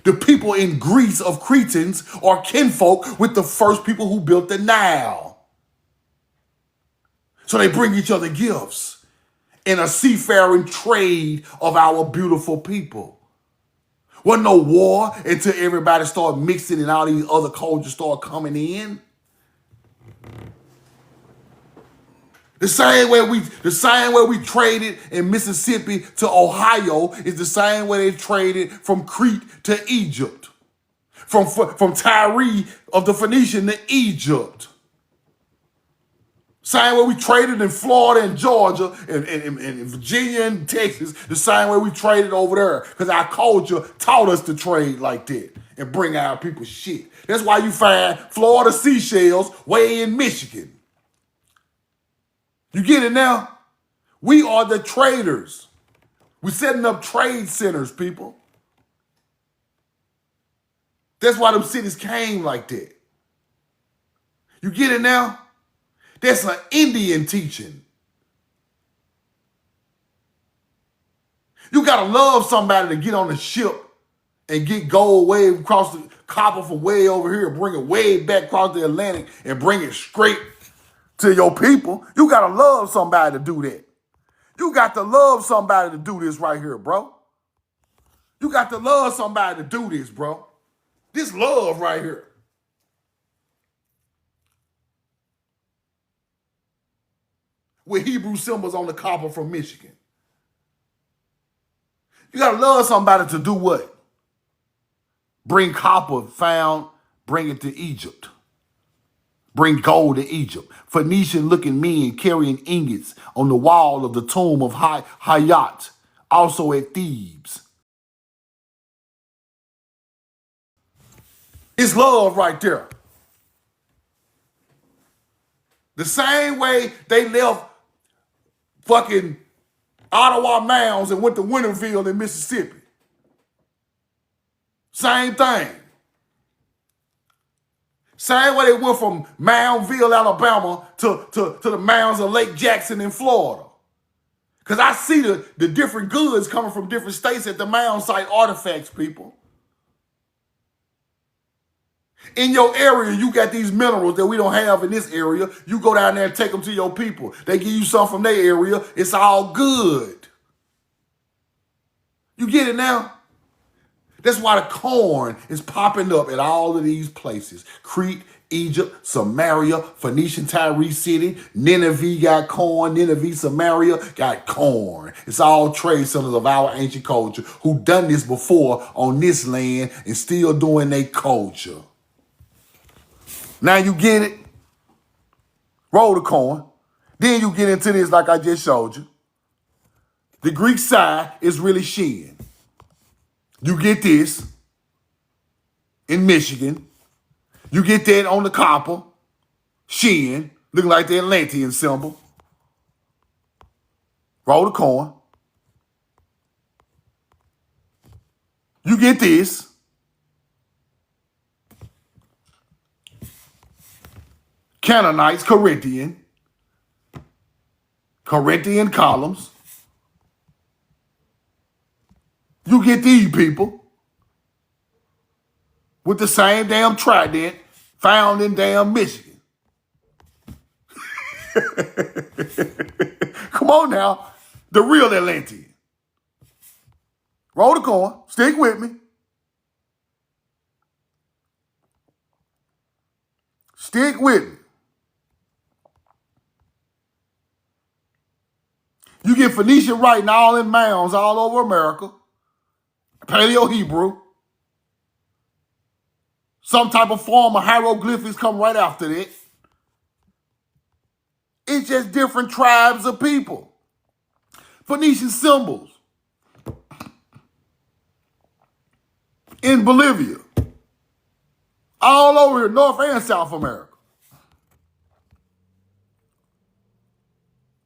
The people in Greece of Cretans are kinfolk with the first people who built the Nile. So they bring each other gifts. In a seafaring trade of our beautiful people. Wasn't no war until everybody started mixing and all these other cultures started coming in. The same way we traded in Mississippi to Ohio is the same way they traded from Crete to Egypt, from Tyre of the Phoenician to Egypt. Same way we traded in Florida and Georgia and Virginia and Texas, the same way we traded over there. Because our culture taught us to trade like that and bring our people shit. That's why you find Florida seashells way in Michigan. You get it now? We are the traders. We're setting up trade centers, people. That's why them cities came like that. You get it now? That's an Indian teaching. You gotta love somebody to get on the ship and get gold way across the copper from way over here, bring it way back across the Atlantic and bring it straight to your people. You gotta love somebody to do that. You got to love somebody to do this right here, bro. You got to love somebody to do this, bro. This love right here. With Hebrew symbols on the copper from Michigan. You got to love somebody to do what? Bring copper found, bring it to Egypt. Bring gold to Egypt. Phoenician-looking men carrying ingots on the wall of the tomb of Hayat, also at Thebes. It's love right there. The same way they left fucking Ottawa Mounds and went to Winterville in Mississippi. Same thing. Same way they went from Moundville, Alabama to the mounds of Lake Jackson in Florida. Because I see the different goods coming from different states at the mound site artifacts, people. In your area, you got these minerals that we don't have in this area. You go down there and take them to your people. They give you some from their area. It's all good. You get it now? That's why the corn is popping up at all of these places. Crete, Egypt, Samaria, Phoenician Tyre City, Nineveh got corn, Nineveh, Samaria got corn. It's all trade centers of our ancient culture who done this before on this land and still doing their culture. Now you get it? Roll the corn. Then you get into this like I just showed you. The Greek side is really Shin. You get this in Michigan. You get that on the copper, Shin, looking like the Atlantean symbol. Roll the corn. You get this. Canaanites, Corinthian columns. You get these people with the same damn trident found in damn Michigan. Come on now, the real Atlantean. Roll the corn, stick with me. Stick with me. You get Phoenician writing all in mounds all over America. Paleo-Hebrew. Some type of form of hieroglyphics come right after that. It's just different tribes of people. Phoenician symbols. In Bolivia. All over here, North and South America.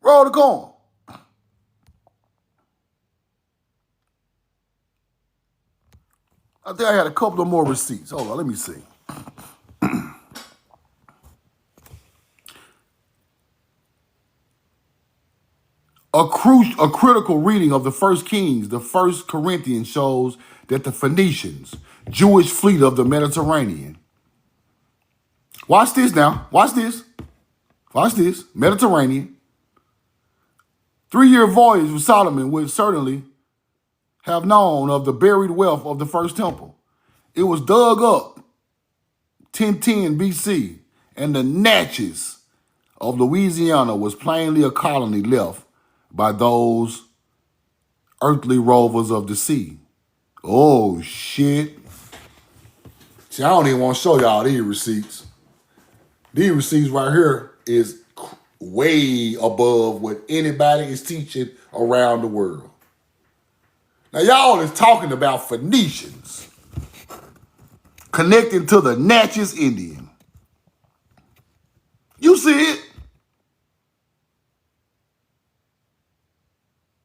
Roll the corn. I think I had a couple of more receipts. Hold on, let me see. A critical reading of the First Kings, the First Corinthians, shows that the Phoenicians, Jewish fleet of the Mediterranean. Watch this now. Watch this. Watch this. Mediterranean. 3-year voyage with Solomon would certainly have known of the buried wealth of the first temple. It was dug up 1010 BC And the Natchez of Louisiana was plainly a colony left by those earthly rovers of the sea. Oh, shit. See, I don't even want to show y'all these receipts. These receipts right here is way above what anybody is teaching around the world. Now, y'all is talking about Phoenicians connecting to the Natchez Indian. You see it?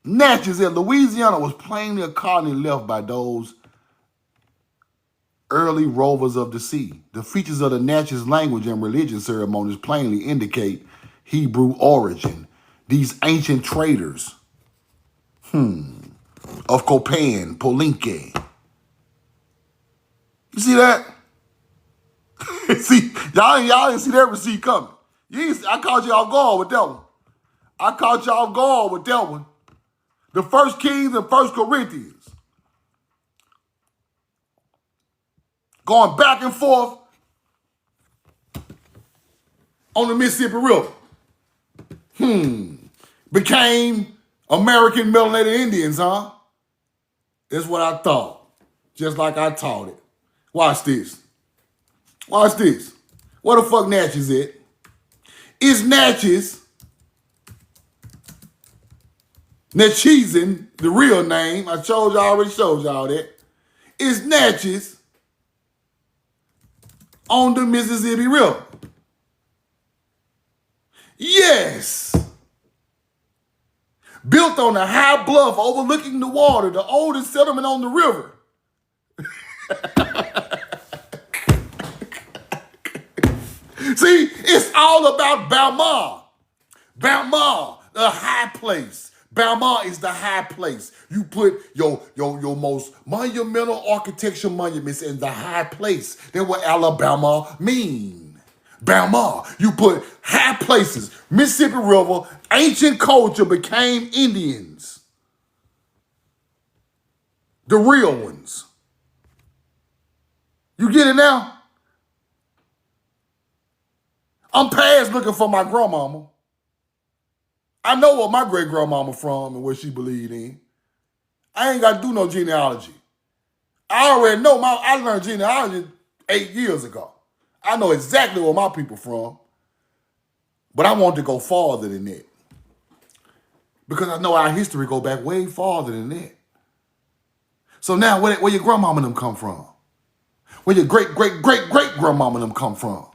Natchez in Louisiana was plainly a colony left by those early rovers of the sea. The features of the Natchez language and religion ceremonies plainly indicate Hebrew origin. These ancient traders of Copan, Palenque. You see that? See, y'all didn't see that receipt coming. I caught y'all guard with that one. I caught y'all guard with that one. The First Kings and First Corinthians. Going back and forth on the Mississippi River. Became American melanated Indians, huh? That's what I thought. Just like I taught it. Watch this. Watch this. Where the fuck Natchez at? Is Natchez, Natchezin, the real name, I already showed y'all that, is Natchez on the Mississippi River. Yes. Built on a high bluff overlooking the water, the oldest settlement on the river. See, it's all about Balma. Balma, the high place. Balma is the high place. You put your most monumental architecture monuments in the high place. That's what Alabama mean. Balma, you put high places. Mississippi River, ancient culture became Indians. The real ones. You get it now? I'm past looking for my grandmama. I know what my great-grandmama from and what she believed in. I ain't got to do no genealogy. I already know I learned genealogy 8 years ago. I know exactly where my people from. But I want to go farther than that. Because I know our history go back way farther than that. So now, where your grandmama and them come from? Where your great-great-great-great-grandmama and them come from?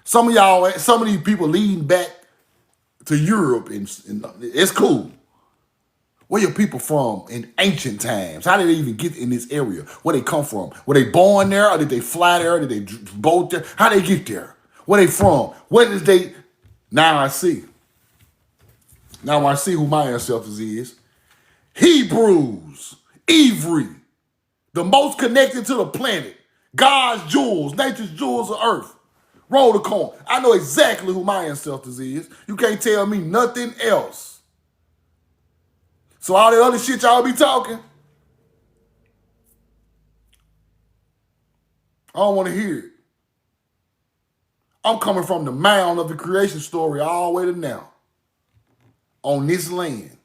Some of these people leading back to Europe, and it's cool. Where your people from in ancient times? How did they even get in this area? Where they come from? Were they born there, or did they fly there? Did they boat there? How they get there? Where they from? What is they? Now I see. Now I see who my ancestors is. Hebrews, Ivry, the most connected to the planet. God's jewels, nature's jewels of earth. Roll the coin. I know exactly who my ancestors is. You can't tell me nothing else. So all that other shit y'all be talking, I don't want to hear it. I'm coming from the mound of the creation story all the way to now. On this land.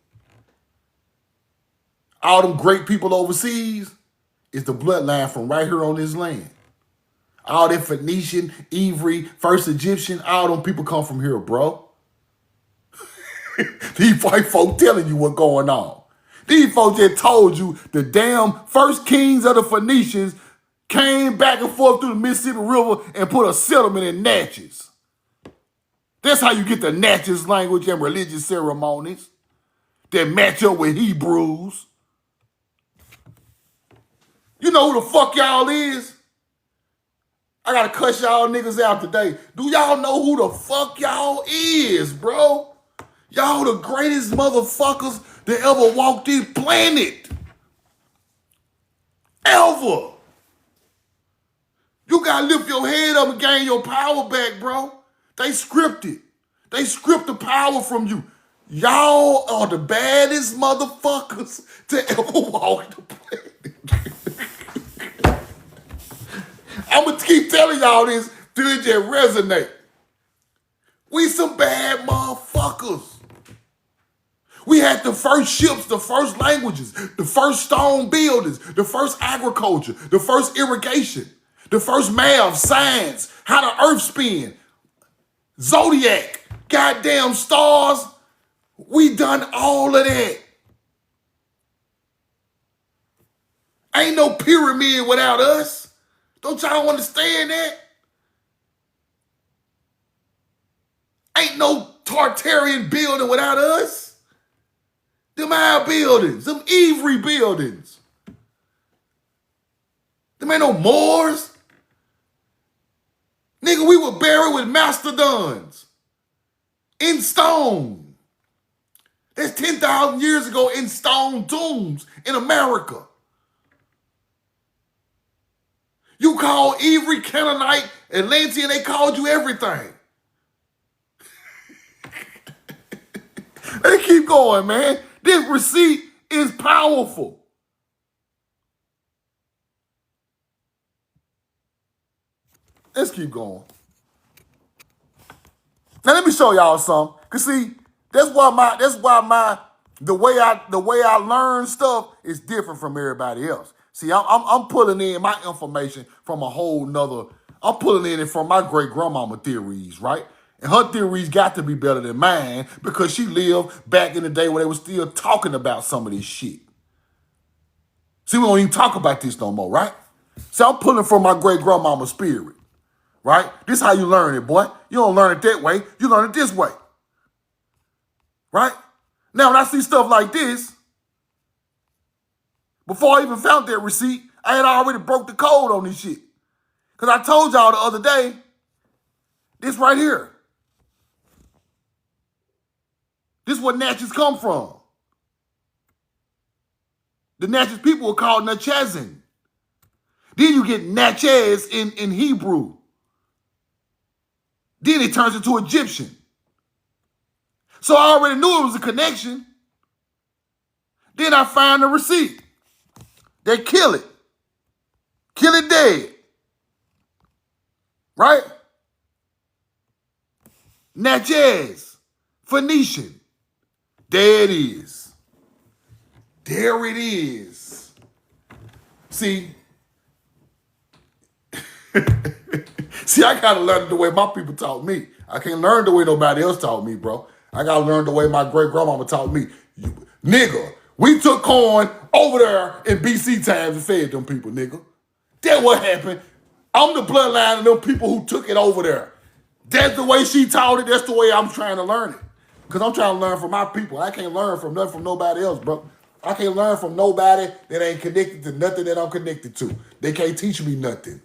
All them great people overseas is the bloodline from right here on this land. All that Phoenician, Ivry, first Egyptian, all them people come from here, bro. These white folk telling you what's going on. These folks just told you the damn first kings of the Phoenicians came back and forth through the Mississippi River and put a settlement in Natchez. That's how you get the Natchez language and religious ceremonies that match up with Hebrews. You know who the fuck y'all is? I gotta cuss y'all niggas out today. Do y'all know who the fuck y'all is, bro? Y'all the greatest motherfuckers that ever walked this planet. Ever. You gotta lift your head up and gain your power back, bro. They scripted. They script the power from you. Y'all are the baddest motherfuckers to ever walk the planet. I'm gonna keep telling y'all this till it just resonate. We some bad motherfuckers. We had the first ships, the first languages, the first stone buildings, the first agriculture, the first irrigation, the first math, science, how the earth spin, zodiac, goddamn stars. We done all of that. Ain't no pyramid without us. Don't y'all understand that? Ain't no Tartarian building without us. Them our buildings, them Ivory buildings. Them ain't no Moors. Nigga, we were buried with mastodons in stone. That's 10,000 years ago in stone tombs in America. You call Ivory, Canaanite, Atlantean, they called you everything. They keep going, man. This receipt is powerful. Let's keep going. Now let me show y'all something. Cause see, the way I learn stuff is different from everybody else. See, I'm pulling in my information from a whole nother. I'm pulling in it from my great grandmama theories, right? And her theories got to be better than mine because she lived back in the day where they were still talking about some of this shit. See, we don't even talk about this no more, right? So I'm pulling from my great grandmama's spirit, right? This is how you learn it, boy. You don't learn it that way. You learn it this way, right? Now, when I see stuff like this, before I even found that receipt, I had already broke the code on this shit. Because I told y'all the other day, this right here. This is where Natchez come from. The Natchez people were called Natchezin. Then you get Natchez in Hebrew. Then it turns into Egyptian. So I already knew it was a connection. Then I find the receipt. They kill it. Kill it dead. Right? Natchez. Phoenician. There it is. There it is. See? See, I gotta learn the way my people taught me. I can't learn the way nobody else taught me, bro. I gotta learn the way my great grandmama taught me. Nigga, we took corn over there in BC times and fed them people, nigga. That's what happened. I'm the bloodline of them people who took it over there. That's the way she taught it. That's the way I'm trying to learn it. Because I'm trying to learn from my people. I can't learn from nothing from nobody else, bro. I can't learn from nobody that ain't connected to nothing that I'm connected to. They can't teach me nothing.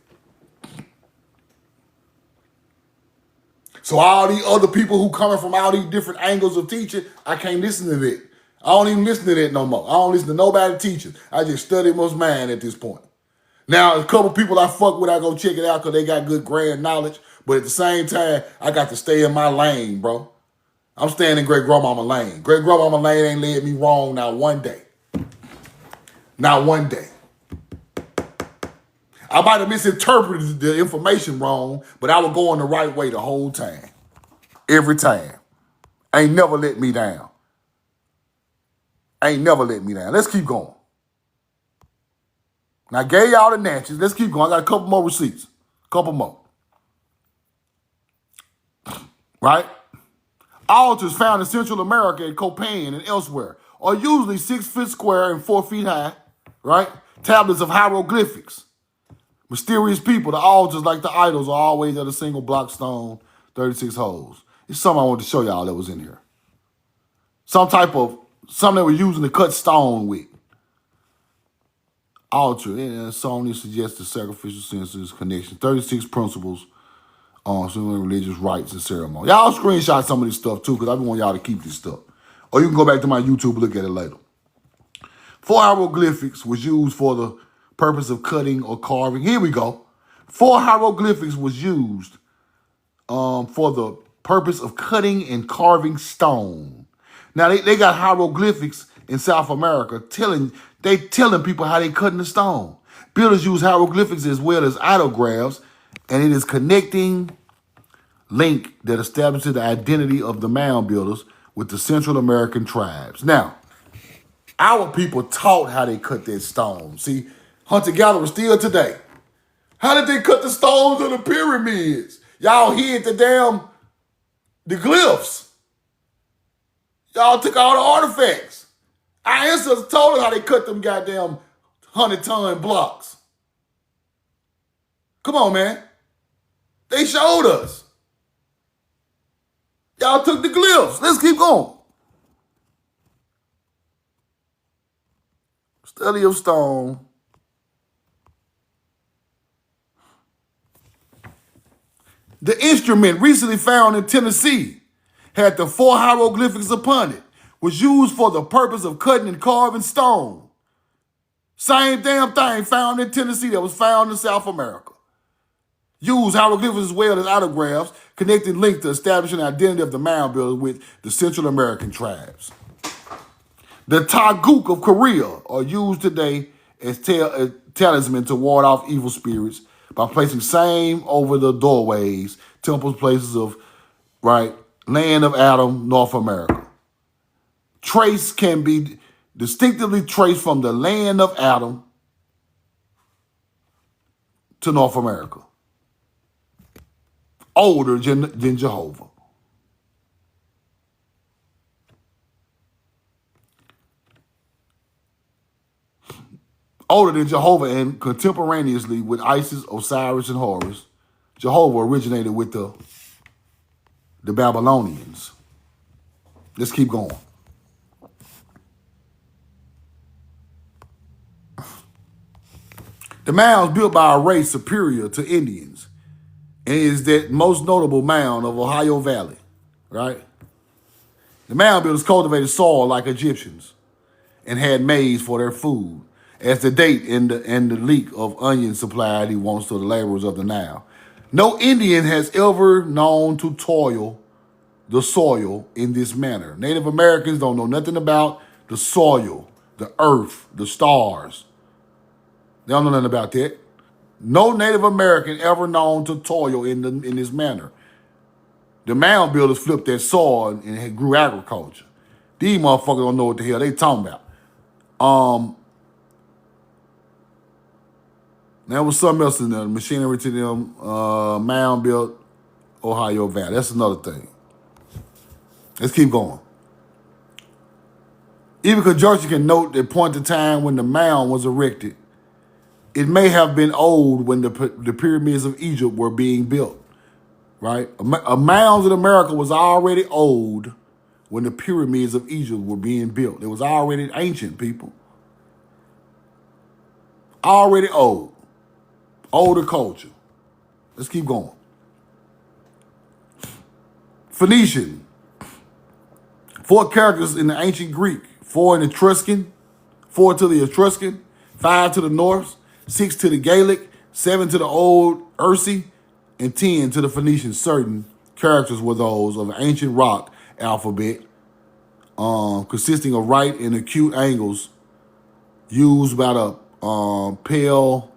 So all these other people who coming from all these different angles of teaching, I can't listen to that. I don't even listen to that no more. I don't listen to nobody teaching. I just study most mine at this point. Now, a couple people I fuck with, I go check it out because they got good grand knowledge. But at the same time, I got to stay in my lane, bro. I'm staying in great grandmama lane. Great grandmama lane ain't led me wrong not one day. Not one day. I might have misinterpreted the information wrong, but I was going the right way the whole time. Every time. Ain't never let me down. Ain't never let me down. Let's keep going. Now, I gave y'all the Natchez. Let's keep going. I got a couple more receipts. Couple more. Right? Altars found in Central America and Copan and elsewhere are usually 6 feet square and 4 feet high. Right? Tablets of hieroglyphics. Mysterious people, the altars like the idols are always at a single block stone, 36 holes. It's something I wanted to show y'all that was in here. Something they were using to cut stone with. Altar, and Sony suggests the sacrificial senses connection. 36 principles on some religious rites and ceremony. Y'all screenshot some of this stuff too, because I want y'all to keep this stuff. Or you can go back to my YouTube and look at it later. 4 hieroglyphics was used for the purpose of cutting or carving. Here we go. 4 hieroglyphics was used for the purpose of cutting and carving stone. Now, they got hieroglyphics in South America telling people how they cutting the stone. Builders use hieroglyphics as well as ideographs, and it is connecting link that establishes the identity of the mound builders with the Central American tribes. Now, our people taught how they cut that stone. See, hunter-gatherers still today. How did they cut the stones of the pyramids? Y'all hid the glyphs. Y'all took all the artifacts. Our ancestors told us how they cut them goddamn 100-ton blocks. Come on, man. They showed us. Y'all took the glyphs. Let's keep going. Study of stone. The instrument recently found in Tennessee had the 4 hieroglyphics upon it, was used for the purpose of cutting and carving stone. Same damn thing found in Tennessee that was found in South America. Used hieroglyphics as well as autographs, connecting links to establishing the identity of the mound builder with the Central American tribes. The Taguk of Korea are used today as talisman to ward off evil spirits by placing same over the doorways, temples, places of, land of Adam, North America. Trace can be distinctively traced from the land of Adam to North America. Older than Jehovah. Older than Jehovah, and contemporaneously with Isis, Osiris, and Horus, Jehovah originated with the Babylonians. Let's keep going. The mounds built by a race superior to Indians, and is that most notable mound of Ohio Valley, right? The mound builders cultivated soil like Egyptians and had maize for their food, as the date and the leak of onion supplied he wants to the laborers of the Nile. No Indian has ever known to toil the soil in this manner. Native Americans don't know nothing about the soil, the earth, the stars. They don't know nothing about that. No Native American ever known to toil in this manner. The mound builders flipped that soil and grew agriculture. These motherfuckers don't know what the hell they talking about. There was something else in there. Machinery to them, mound built Ohio Valley. That's another thing. Let's keep going. Even conjecture can note the point of time when the mound was erected. It may have been old when the pyramids of Egypt were being built, right? A mound in America was already old when the pyramids of Egypt were being built. It was already ancient, people. Already old. Older culture. Let's keep going. Phoenician. 4 characters in the ancient Greek. 4 in Etruscan. 4 to the Etruscan. 5 to the Norse. 6 to the Gaelic. 7 to the Old Ursi. And 10 to the Phoenician. Certain characters were those of an ancient rock alphabet, consisting of right and acute angles used by the Pale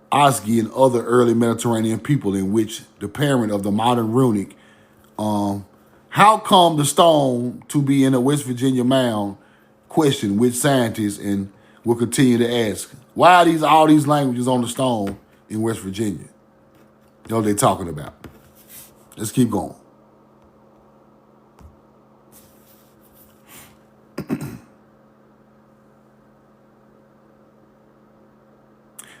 Oski and other early Mediterranean people, in which the parent of the modern runic. How come the stone to be in a West Virginia mound? Question which scientists and will continue to ask. Why are all these languages on the stone in West Virginia? You know what they're talking about. Let's keep going.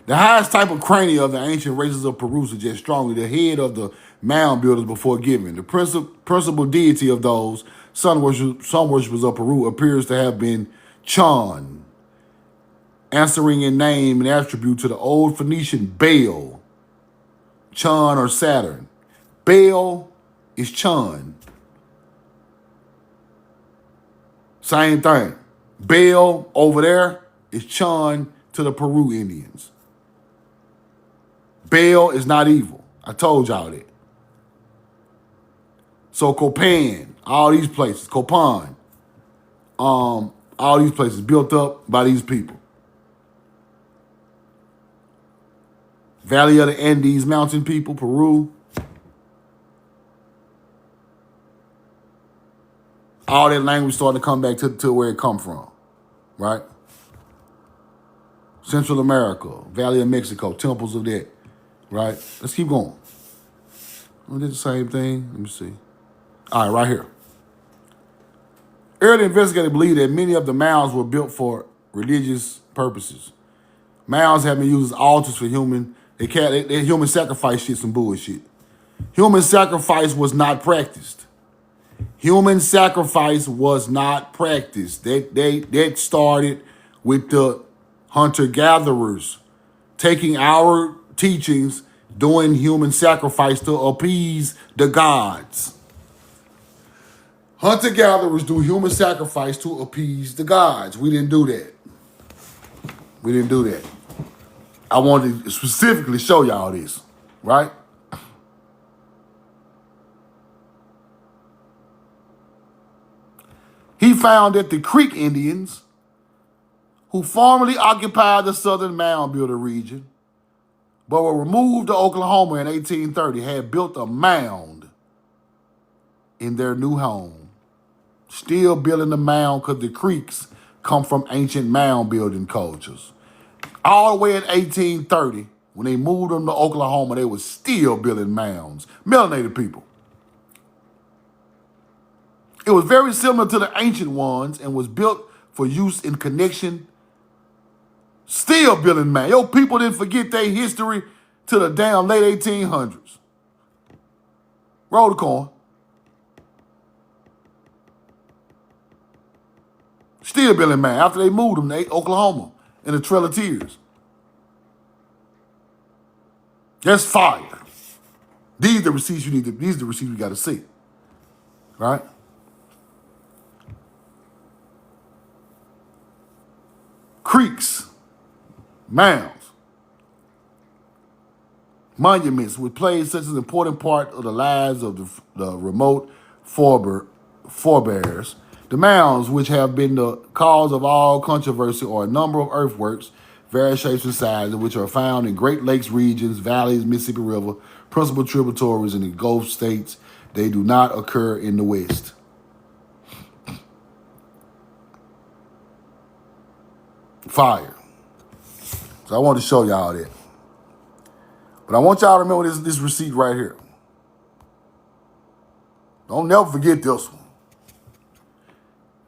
The highest type of crania of the ancient races of Peru suggests strongly the head of the mound builders before giving. The principal deity of those sun worshippers of Peru appears to have been Chon, answering in name and attribute to the old Phoenician Baal, Chon or Saturn. Baal is Chon. Same thing. Baal over there is Chon to the Peru Indians. Baal is not evil. I told y'all that. So Copan, all these places, Copan, all these places built up by these people. Valley of the Andes mountain people, Peru. all that language starting to come back to where it come from, right? Central America, Valley of Mexico, temples of that, right? Let's keep going. We did the same thing. Let me see. All right, right here. Early investigators believe that many of the mounds were built for religious purposes. Mounds have been used as altars for human. They human sacrifice shit, some bullshit. Human sacrifice was not practiced. Human sacrifice was not practiced. That started with the hunter-gatherers taking our teachings, doing human sacrifice to appease the gods. Hunter-gatherers do human sacrifice to appease the gods. We didn't do that. We didn't do that. I wanted to specifically show y'all this, right? He found that the Creek Indians, who formerly occupied the southern mound builder region, but were removed to Oklahoma in 1830, had built a mound in their new home. Still building the mound because the Creeks come from ancient mound building cultures. All the way in 1830, when they moved them to Oklahoma, they were still building mounds. Melanated people. It was very similar to the ancient ones and was built for use in connection. Still building mounds. Yo, people didn't forget their history to the damn late 1800s. Roll the coin. Still building mounds after they moved them to Oklahoma in the Trail of Tears. That's fire. These are the receipts you need to, these are the receipts you got to see. Right? Creeks, mounds, monuments which played such an important part of the lives of the remote forebears. The mounds, which have been the cause of all controversy, are a number of earthworks, various shapes and sizes, which are found in Great Lakes regions, valleys, Mississippi River, principal tributaries in the Gulf states. They do not occur in the West. Fire. So I wanted to show y'all that. But I want y'all to remember this receipt right here. Don't never forget this one.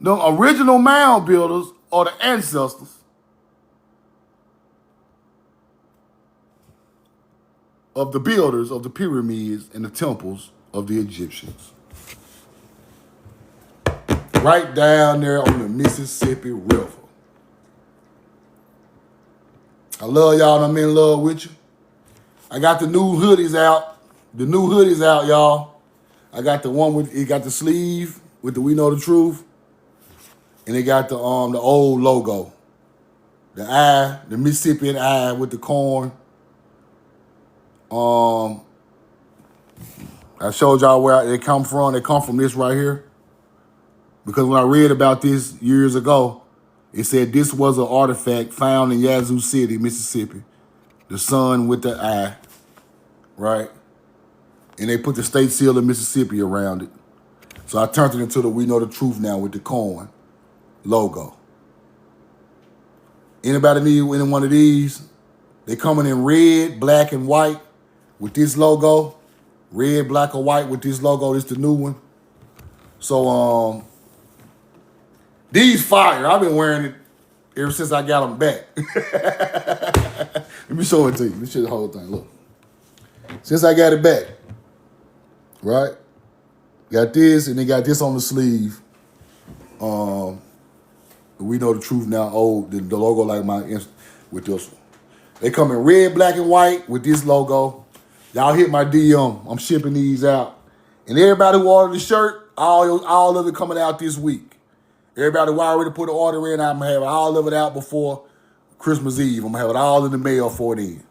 The original mound builders are the ancestors of the builders of the pyramids and the temples of the Egyptians. Right down there on the Mississippi River. I love y'all and I'm in love with you. I got the new hoodies out. The new hoodies out, y'all. I got the one with, it got the sleeve with the We Know the Truth. And it got the old logo. The eye, the Mississippian eye with the corn. I showed y'all where they come from. They come from this right here. Because when I read about this years ago, it said this was an artifact found in Yazoo City, Mississippi. The sun with the eye, right? And they put the state seal of Mississippi around it. So I turned it into the We Know the Truth now with the corn logo. Anybody need any one of these? They coming in red, black, and white with this logo. Red, black, or white with this logo. This the new one. So, these fire. I've been wearing it ever since I got them back. Let me show it to you. Let me show you the whole thing. Look. Since I got it back, right? Got this, and they got this on the sleeve. We Know the Truth now. Oh, the logo like my with this one. They come in red, black, and white with this logo. Y'all hit my DM. I'm shipping these out. And everybody who ordered the shirt, all of it coming out this week. Everybody who already put an order in, I'm going to have all of it out before Christmas Eve. I'm going to have it all in the mail for then.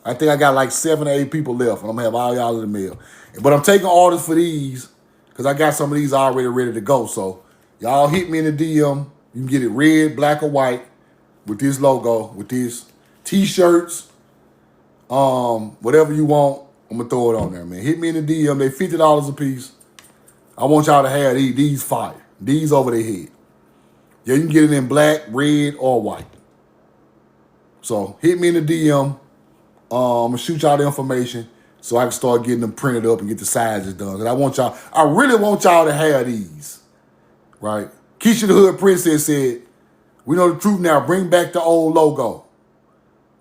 I think I got like 7 or 8 people left, and I'm going to have all y'all in the mail. But I'm taking orders for these because I got some of these already ready to go. So y'all hit me in the DM. You can get it red, black, or white with this logo, with these T-shirts, whatever you want. I'm going to throw it on there, man. Hit me in the DM. They $50 a piece. I want y'all to have these fire. D's over their head. Yeah, you can get it in black, red, or white. So hit me in the DM. I'm gonna shoot y'all the information so I can start getting them printed up and get the sizes done. Cause I really want y'all to have these. Right? Keisha the Hood Princess said, "We know the truth now. Bring back the old logo."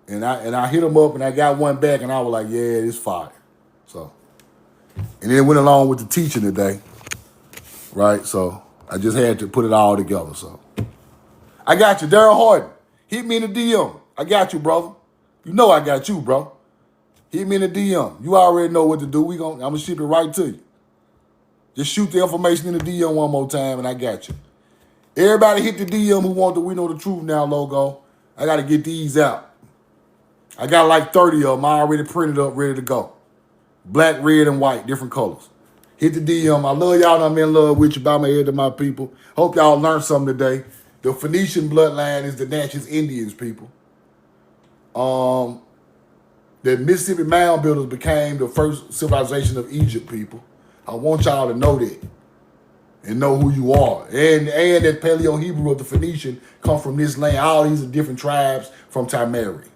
And I hit them up and I got one back and I was like, yeah, it's fire. So, and then it went along with the teaching today. Right? So I just had to put it all together. So I got you, Daryl Harden. Hit me in the DM. I got you, brother. You know I got you, bro. Hit me in the DM. You already know what to do. I'm gonna ship it right to you. Just shoot the information in the DM one more time and I got you. Everybody hit the DM who want the We Know the Truth Now logo. I gotta get these out. I got like 30 of them. I already printed up, ready to go. Black, red, and white, different colors. Hit the DM. I love y'all. I'm in love with you. Bow my head to my people. Hope y'all learned something today. The Phoenician bloodline is the Natchez Indians, people. The Mississippi Mound Builders became the first civilization of Egypt, people. I want y'all to know that and know who you are. And that Paleo-Hebrew of the Phoenician come from this land. All these are different tribes from Timeri.